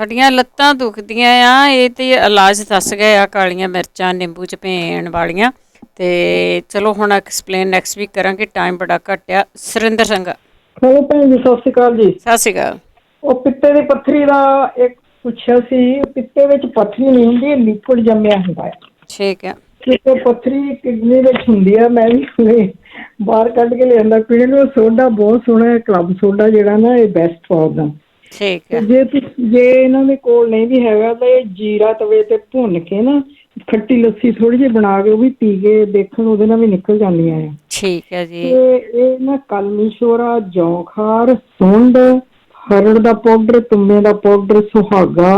ਤੁਹਾਡੀਆਂ ਲੱਤਾਂ ਦੁਖਦੀਆਂ ਆ, ਇਹ ਤੇ ਇਲਾਜ ਦੱਸ ਗਏ ਆ, ਕਾਲੀਆਂ ਮਿਰਚਾਂ ਨਿੰਬੂ ਚ ਭੇਣ ਵਾਲੀਆਂ। ਤੇ ਚਲੋ ਹੁਣ ਐਕਸਪਲੇਨ ਨੈਕਸਟ ਵੀਕ ਕਰਾਂਗੇ, ਟਾਈਮ ਬੜਾ ਘੱਟ ਆ। ਸੁਰਿੰਦਰ ਸਿੰਘ ਹੈਲੋ ਭੈਣ ਜੀ, ਸਤਿ ਸ਼੍ਰੀ ਅਕਾਲ ਜੀ। ਸਤਿ ਸ਼੍ਰੀ ਅਕਾਲ। ਉਹ ਪਿੱਤੇ ਦੀ ਪੱਥਰੀ ਦਾ ਇੱਕ ਪੁੱਛਿਆ ਸੀ। ਪਿੱਤੇ ਵਿੱਚ ਪੱਥਰੀ ਨਹੀਂ ਹੁੰਦੀ, ਲਿਕੁਇਡ ਜੰਮਿਆ ਹੁੰਦਾ ਹੈ। ਠੀਕ ਹੈ। ਕਿਤੇ ਪੱਥਰੀ ਕਿਡਨੀ ਵਿੱਚ ਹੁੰਦੀ ਆ, ਮੈਂ ਵੀ ਹੁਣੇ ਬਾਹਰ ਕੱਢ ਕੇ ਲਿਆਂਦਾ ਪੀਣ ਨੂੰ। ਸੋਡਾ ਬਹੁਤ ਸੋਹਣਾ ਹੈ, ਕਲੱਬ ਸੋਡਾ ਜਿਹੜਾ ਨਾ, ਇਹ ਬੈਸਟ ਫॉर ਦਾ। ਠੀਕ ਹੈ। ਜੇ ਇਹਨਾਂ ਦੇ ਕੋਲ ਨਹੀਂ ਵੀ ਹੈਗਾ ਤਾਂ ਇਹ ਜੀਰਾ ਤਵੇ ਤੇ ਭੁੰਨ ਕੇ ਨਾ ਖੱਟੀ ਲੱਸੀ ਥੋੜੀ ਜਿਹੀ ਬਣਾ ਕੇ ਉਹ ਵੀ ਪੀ ਕੇ ਦੇਖਣ, ਉਹਦੇ ਨਾਲ ਵੀ ਨਿਕਲ ਜਾਂਦੀਆਂ ਆ। ਠੀਕ ਹੈ ਜੀ। ਤੇ ਇਹ ਨਾ ਕਲਮੀ ਸ਼ੋਰਾ, ਜੌਂਖਾਰ, ਸੁੰਡ, ਹਰੜ ਦਾ ਪਾਊਡਰ, ਤੁੰਮੇ ਦਾ ਪਾਊਡਰ, ਸੁਹਾਗਾ,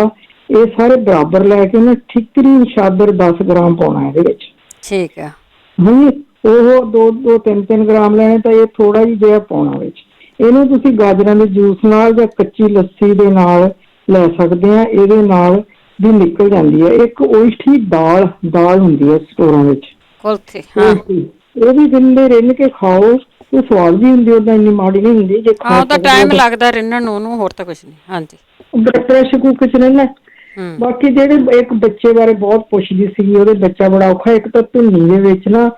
ਇਹ ਸਾਰੇ ਬਰਾਬਰ ਲੈ ਕੇ ਨਾ ਠਿਕਰੀ ਸ਼ਾਦਰ 10 ਗ੍ਰਾਮ ਪਾਉਣਾ ਇਹਦੇ ਵਿੱਚ। ਠੀਕ ਹੈ। ਹਾਂਜੀ, ਉਹ 2-2 3-3 ਗ੍ਰਾਮ ਲੈਣੇ ਤਾਂ ਇਹ ਥੋੜਾ ਜਿਹਾ ਪਾਉਣਾ ਵਿੱਚ। ਇਹਨੂੰ ਤੁਸੀਂ ਗਾਜਰਾਂ ਦੇ ਜੂਸ ਨਾਲ ਜਾਂ ਕੱਚੀ ਲੱਸੀ ਦੇ ਨਾਲ ਲੈ ਸਕਦੇ ਆ, ਇਹਦੇ ਨਾਲ ਵੀ ਨਿਕਲ ਜਾਂਦੀ ਹੈ। ਇੱਕ ਓਇਸਟੀ ਦਾਲ ਹੁੰਦੀ ਹੈ ਸਟੋਰਾਂ ਵਿੱਚ, ਇਹ ਵੀ ਦਿੰਦੇ ਰਿੰਨ ਕੇ ਖਾਓ, ਉਹ ਸਵਾਦ ਵੀ ਹੁੰਦੀ, ਉਹਦਾ ਇੰਨੀ ਮਾੜੀ ਨਹੀਂ ਹੁੰਦੀ। ਜੇ ਉਹਦਾ ਟਾਈਮ ਲੱਗਦਾ ਰਿੰਨਣ ਨੂੰ, ਉਹਨੂੰ ਹੋਰ ਤਾਂ ਕੁਛ ਨਹੀਂ। ਹਾਂਜੀ, ਪ੍ਰੈਸ਼ਰ ਕੁੱਕਰ ਚ ਰਹਿਣਾ। ਬਾਕੀ ਜਿਹੜੇ ਇੱਕ ਬੱਚੇ ਬਾਰੇ ਬਹੁਤ ਪੁੱਛਦੀ ਸੀਗੀ, ਉਹਦੇ ਬੱਚਾ ਬੜਾ ਔਖਾ। ਇੱਕ ਤਾਂ ਧੁੰਨੀ ਦੇ ਵਿੱਚ ਨਾ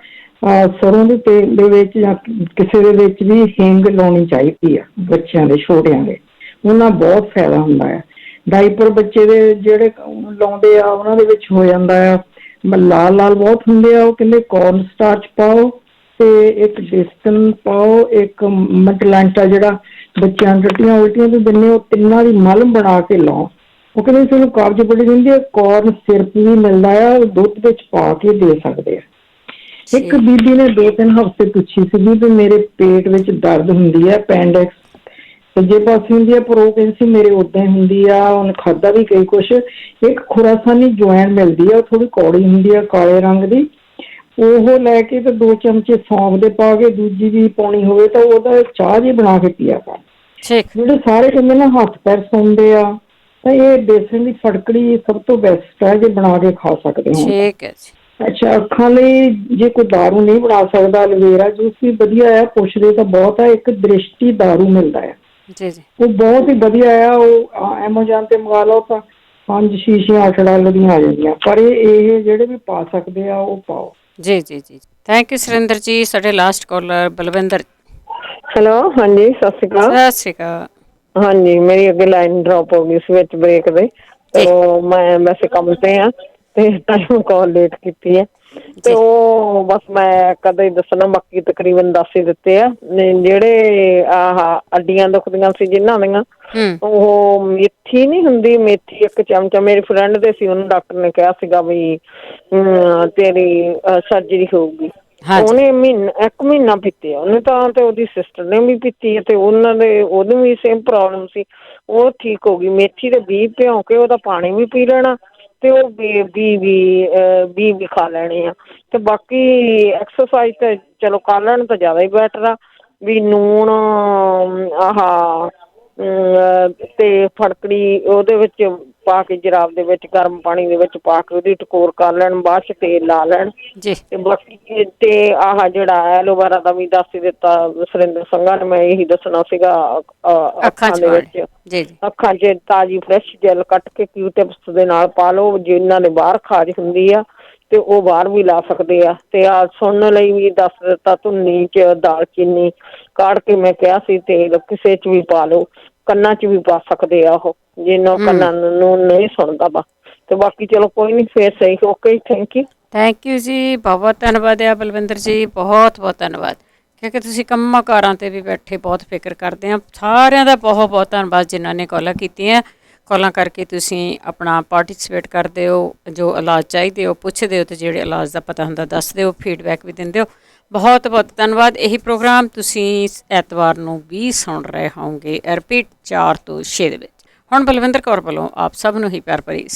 ਸਰੋਂ ਦੇ ਤੇਲ ਦੇ ਵਿੱਚ ਜਾਂ ਕਿਸੇ ਦੇ ਵਿੱਚ ਵੀ ਹਿੰਗ ਲਾਉਣੀ ਚਾਹੀਦੀ ਆ ਬੱਚਿਆਂ ਦੇ, ਛੋਟਿਆਂ ਦੇ, ਉਹਨਾਂ ਬਹੁਤ ਫਾਇਦਾ ਹੁੰਦਾ ਹੈ। ਡਾਈਪਰ ਬੱਚੇ ਦੇ ਜਿਹੜੇ ਲਾਉਂਦੇ ਆ ਉਹਨਾਂ ਦੇ ਵਿੱਚ ਹੋ ਜਾਂਦਾ ਆ, ਲਾਲ ਬਹੁਤ ਹੁੰਦੇ ਆ। ਉਹ ਕਹਿੰਦੇ ਕੋਰਨ ਸਟਾਰਚ ਪਾਓ ਤੇ ਇੱਕ ਡਿਸਟਨ ਪਾਓ, ਇੱਕ ਮਟਲਾਂਟਾ ਜਿਹੜਾ ਬੱਚਿਆਂ ਨੂੰ ਟੱਟੀਆਂ ਉਲਟੀਆਂ ਤੋਂ ਦਿੰਦੇ, ਉਹ ਤਿੰਨਾਂ ਦੀ ਮਲਮ ਬਣਾ ਕੇ ਲਾਓ। ਉਹ ਕਹਿੰਦੇ ਸਾਨੂੰ ਕਬਜ਼ ਬੜੀ ਰਹਿੰਦੀ ਹੈ। ਕੋਰਨ ਸਿਰਪ ਵੀ ਮਿਲਦਾ ਆ, ਦੁੱਧ ਵਿੱਚ ਪਾ ਕੇ ਦੇ ਸਕਦੇ ਆ। ਇੱਕ ਬੀਬੀ ਨੇ 2-3 ਹਫ਼ਤੇ ਪੁੱਛੀ ਸੀਗੀ ਵੀ ਮੇਰੇ ਪੇਟ ਵਿੱਚ ਦਰਦ ਹੁੰਦੀ ਹੈ, ਅਪੈਂਡਿਕਸ ਸੱਜੇ ਪਾਸੇ ਹੁੰਦੀ ਹੈ, ਪਰ ਉਹ ਕਹਿੰਦੀ ਸੀ ਮੇਰੇ ਉਦਾਂ ਹੀ ਹੁੰਦੀ ਆ। ਉਹਨੇ ਖਾਧਾ ਵੀ ਕਈ ਕੁਛ। ਇੱਕ ਖੁਰਾਸਾਨੀ ਜਵੈਣ ਮਿਲਦੀ ਆ, ਉਹ ਥੋੜੀ ਕੌੜੀ ਹੁੰਦੀ ਆ, ਕਾਲੇ ਰੰਗ ਦੀ। ਉਹ ਲੈ ਕੇ ਤੇ 2 ਚਮਚੇ ਸੌਂਫ ਦੇ ਪਾ ਕੇ, ਦੂਜੀ ਵੀ ਪਾਉਣੀ ਹੋਵੇ ਤਾਂ ਉਹਦਾ ਚਾਹ ਜਿਹੀ ਬਣਾ ਕੇ ਪੀਆ ਕਰ। ਜਿਹੜੇ ਸਾਰੇ ਕਹਿੰਦੇ ਨਾ ਹੱਥ ਪੈਰ ਸੁੰਦੇ ਆ, ਤਾਂ ਇਹ ਬੇਸਣ ਦੀ ਫਟਕੜੀ ਸਭ ਤੋਂ ਬੈਸਟ ਹੈ, ਜੇ ਬਣਾ ਕੇ ਖਾ ਸਕਦੇ ਹੋ। ਠੀਕ ਹੈ ਜੀ। ਅੱਛਾ, ਅੱਖਾਂ ਲਈ ਜੇ ਕੋਈ ਦਾਰੂ ਨਹੀਂ ਬਣਾ ਸਕਦਾ, ਐਲੋਵੇਰਾ ਜੂਸ ਵੀ ਵਧੀਆ ਹੈ। ਪੁੱਛਦੇ ਤਾਂ ਬਹੁਤ ਹੈ। ਇੱਕ ਦ੍ਰਿਸ਼ਟੀ ਦਾਰੂ ਮਿਲਦਾ ਹੈ, ਜੀ ਜੀ, ਉਹ ਬਹੁਤ ਹੀ ਵਧੀਆ ਆ। ਉਹ ਐਮਾਜ਼ੋਨ ਤੇ ਮੰਗਾ ਲਓ ਤਾਂ 5 ਸ਼ੀਸ਼ੀਆਂ $8 ਦੀਆਂ ਆ ਜਾਂਦੀਆਂ। ਪਰ ਇਹ ਜਿਹੜੇ ਵੀ ਪਾ ਸਕਦੇ ਆ ਉਹ ਪਾਓ। ਜੀ ਜੀ ਜੀ, ਥੈਂਕ ਯੂ ਸੁਰਿੰਦਰ ਜੀ। ਸਾਡੇ ਲਾਸਟ ਕਾਲਰ ਬਲਵਿੰਦਰ। ਹੈਲੋ, ਹਾਂਜੀ, ਸਤਿ ਸ਼੍ਰੀ ਅਕਾਲ। ਸਤਿ ਸ਼੍ਰੀ ਅਕਾਲ। ਹਾਂਜੀ, ਮੇਰੀ ਅੱਗੇ ਲਾਈਨ ਡ੍ਰੌਪ ਹੋ ਗਈ ਸੀ ਵਿੱਚ ਬ੍ਰੇਕ ਦੇ, ਤੇ ਮੈਂ ਵੈਸੇ ਕੰਮ ਤੇ ਆ ਤੇ ਟਾਈਮ ਕਾਲ ਲੇਟ ਕੀਤੀ ਹੈ। ਤੇ ਉਹ ਬਸ ਮੈਂ ਕਦੇ ਦੱਸਣਾ, ਬਾਕੀ ਤਕਰੀਬਨ 10 ਹੀ ਦਿੱਤੇ ਆ। ਜਿਹੜੇ ਆਹ ਅੱਡੀਆਂ ਦੁਖਦੀਆਂ ਸੀ ਜਿਨ੍ਹਾਂ ਦੀਆਂ, ਉਹ ਮੇਥੀ ਨਹੀਂ ਹੁੰਦੀ, ਮੇਥੀ 1 ਚਮਚਾ, ਮੇਰੀ ਫਰੈਂਡ ਦੇ ਸੀ, ਉਹਨੂੰ ਡਾਕਟਰ ਨੇ ਕਿਹਾ ਸੀਗਾ ਵੀ ਤੇਰੀ ਸਰਜਰੀ ਹੋਊਗੀ। ਉਹਨੇ 1 ਮਹੀਨਾ ਪੀਤੀ ਆ ਉਹਨੇ ਤਾਂ, ਤੇ ਉਹਦੀ ਸਿਸਟਰ ਨੇ ਵੀ ਪੀਤੀ ਹੈ, ਤੇ ਉਹਨੂੰ ਵੀ ਸੇਮ ਪ੍ਰੋਬਲਮ ਸੀ, ਉਹ ਠੀਕ ਹੋ ਗਈ। ਮੇਥੀ ਦੇ ਬੀਜ ਭਿਉਂ ਕੇ ਉਹਦਾ ਪਾਣੀ ਵੀ ਪੀ ਲੈਣਾ, ਤੇ ਉਹ ਬੀ ਵੀ ਖਾ ਲੈਣੇ ਆ। ਤੇ ਬਾਕੀ ਐਕਸਰਸਾਈਜ਼ ਤੇ ਚਲੋ ਕਰ ਲੈਣ ਤਾਂ ਜ਼ਿਆਦਾ ਹੀ ਬੈਟਰ ਆ। ਵੀ ਨੂਣ ਤੇ ਫਟਕੜੀ ਉਹਦੇ ਵਿੱਚ ਪਾ ਕੇ, ਜਰਾਬ ਦੇ ਵਿੱਚ ਗਰਮ ਪਾਣੀ ਦੇ ਵਿੱਚ ਪਾ ਕੇ ਉਹਦੀ ਟਕੋਰ ਕਰ ਲੈਣ, ਬਾਅਦ 'ਚ ਤੇਲ ਲਾ ਲੈਣ। ਤੇ ਬਾਕੀ ਤੇ ਆਹ ਜਿਹੜਾ ਐਲੋਵੇਰਾ ਦਾ ਵੀ ਦੱਸ ਹੀ ਦਿੱਤਾ ਸੁਰਿੰਦਰ ਸਿੰਘਾ ਨੇ। ਮੈਂ ਇਹੀ ਦੱਸਣਾ ਸੀਗਾ, ਅੱਖਾਂ ਦੇ ਵਿੱਚ, ਅੱਖਾਂ 'ਚ ਤਾਜ਼ੀ ਫਰੈਸ਼ ਜੈਲ ਕੱਟ ਕੇ ਕਿਊਟਿਪਸ ਦੇ ਨਾਲ ਪਾ ਲਓ। ਜਿਨ੍ਹਾਂ ਦੇ ਬਾਹਰ ਖਾਜ ਹੁੰਦੀ ਆ ਤੇ ਉਹ ਬਾਹਰ ਵੀ ਲਾ ਸਕਦੇ ਆ। ਤੇ ਆ ਸੁਣਨ ਲਈ ਵੀ ਦੱਸ ਦਿੱਤਾ, ਧੁੰਨੀ 'ਚ ਦਾਲਚੀਨੀ ਕਾੜ ਕੇ ਮੈਂ ਕਿਹਾ ਸੀ, ਤੇਲ ਕਿਸੇ 'ਚ ਵੀ ਪਾ ਲਓ, ਕੰਨਾਂ 'ਚ ਵੀ ਪਾ ਸਕਦੇ ਆ ਉਹ, ਜਿਹਨੂੰ ਕੰਨਾਂ ਨੂੰ ਨਹੀਂ ਸੁਣਦਾ ਵਾ। ਤੇ ਬਾਕੀ ਚਲੋ ਕੋਈ ਨਹੀਂ, ਫੇਰ ਸਹੀ। Okay, thank you. Thank you ਜੀ, ਬਹੁਤ ਧੰਨਵਾਦ ਆ ਬਲਵਿੰਦਰ ਜੀ, ਬਹੁਤ ਬਹੁਤ ਧੰਨਵਾਦ। ਕਿਉਂਕਿ ਤੁਸੀਂ ਕੰਮਾਂ ਕਾਰਾਂ 'ਤੇ ਵੀ ਬੈਠੇ ਬਹੁਤ ਫਿਕਰ ਕਰਦੇ ਆ। ਸਾਰਿਆਂ ਦਾ ਬਹੁਤ ਬਹੁਤ ਧੰਨਵਾਦ ਜਿਨ੍ਹਾਂ ਨੇ ਕਾਲਾਂ ਕੀਤੀਆਂ। ਕਾਲਾਂ ਕਰਕੇ ਤੁਸੀਂ ਆਪਣਾ ਪਾਰਟੀਸਪੇਟ ਕਰਦੇ ਹੋ, ਜੋ ਇਲਾਜ ਚਾਹੀਦੇ ਹੋ ਪੁੱਛਦੇ ਹੋ, ਅਤੇ ਜਿਹੜੇ ਇਲਾਜ ਦਾ ਪਤਾ ਹੁੰਦਾ ਦੱਸਦੇ ਹੋ, ਫੀਡਬੈਕ ਵੀ ਦਿੰਦੇ ਹੋ। ਬਹੁਤ ਬਹੁਤ ਧੰਨਵਾਦ। ਇਹੀ ਪ੍ਰੋਗਰਾਮ ਤੁਸੀਂ ਐਤਵਾਰ ਨੂੰ ਵੀ ਸੁਣ ਰਹੇ ਹੋਵੋਗੇ, ਰਿਪੀਟ 4 ਤੋਂ 6 ਦੇ ਵਿੱਚ। ਹੁਣ ਬਲਵਿੰਦਰ ਕੌਰ ਵੱਲੋਂ ਆਪ ਸਭ ਨੂੰ ਹੀ ਪਿਆਰ ਭਰੀ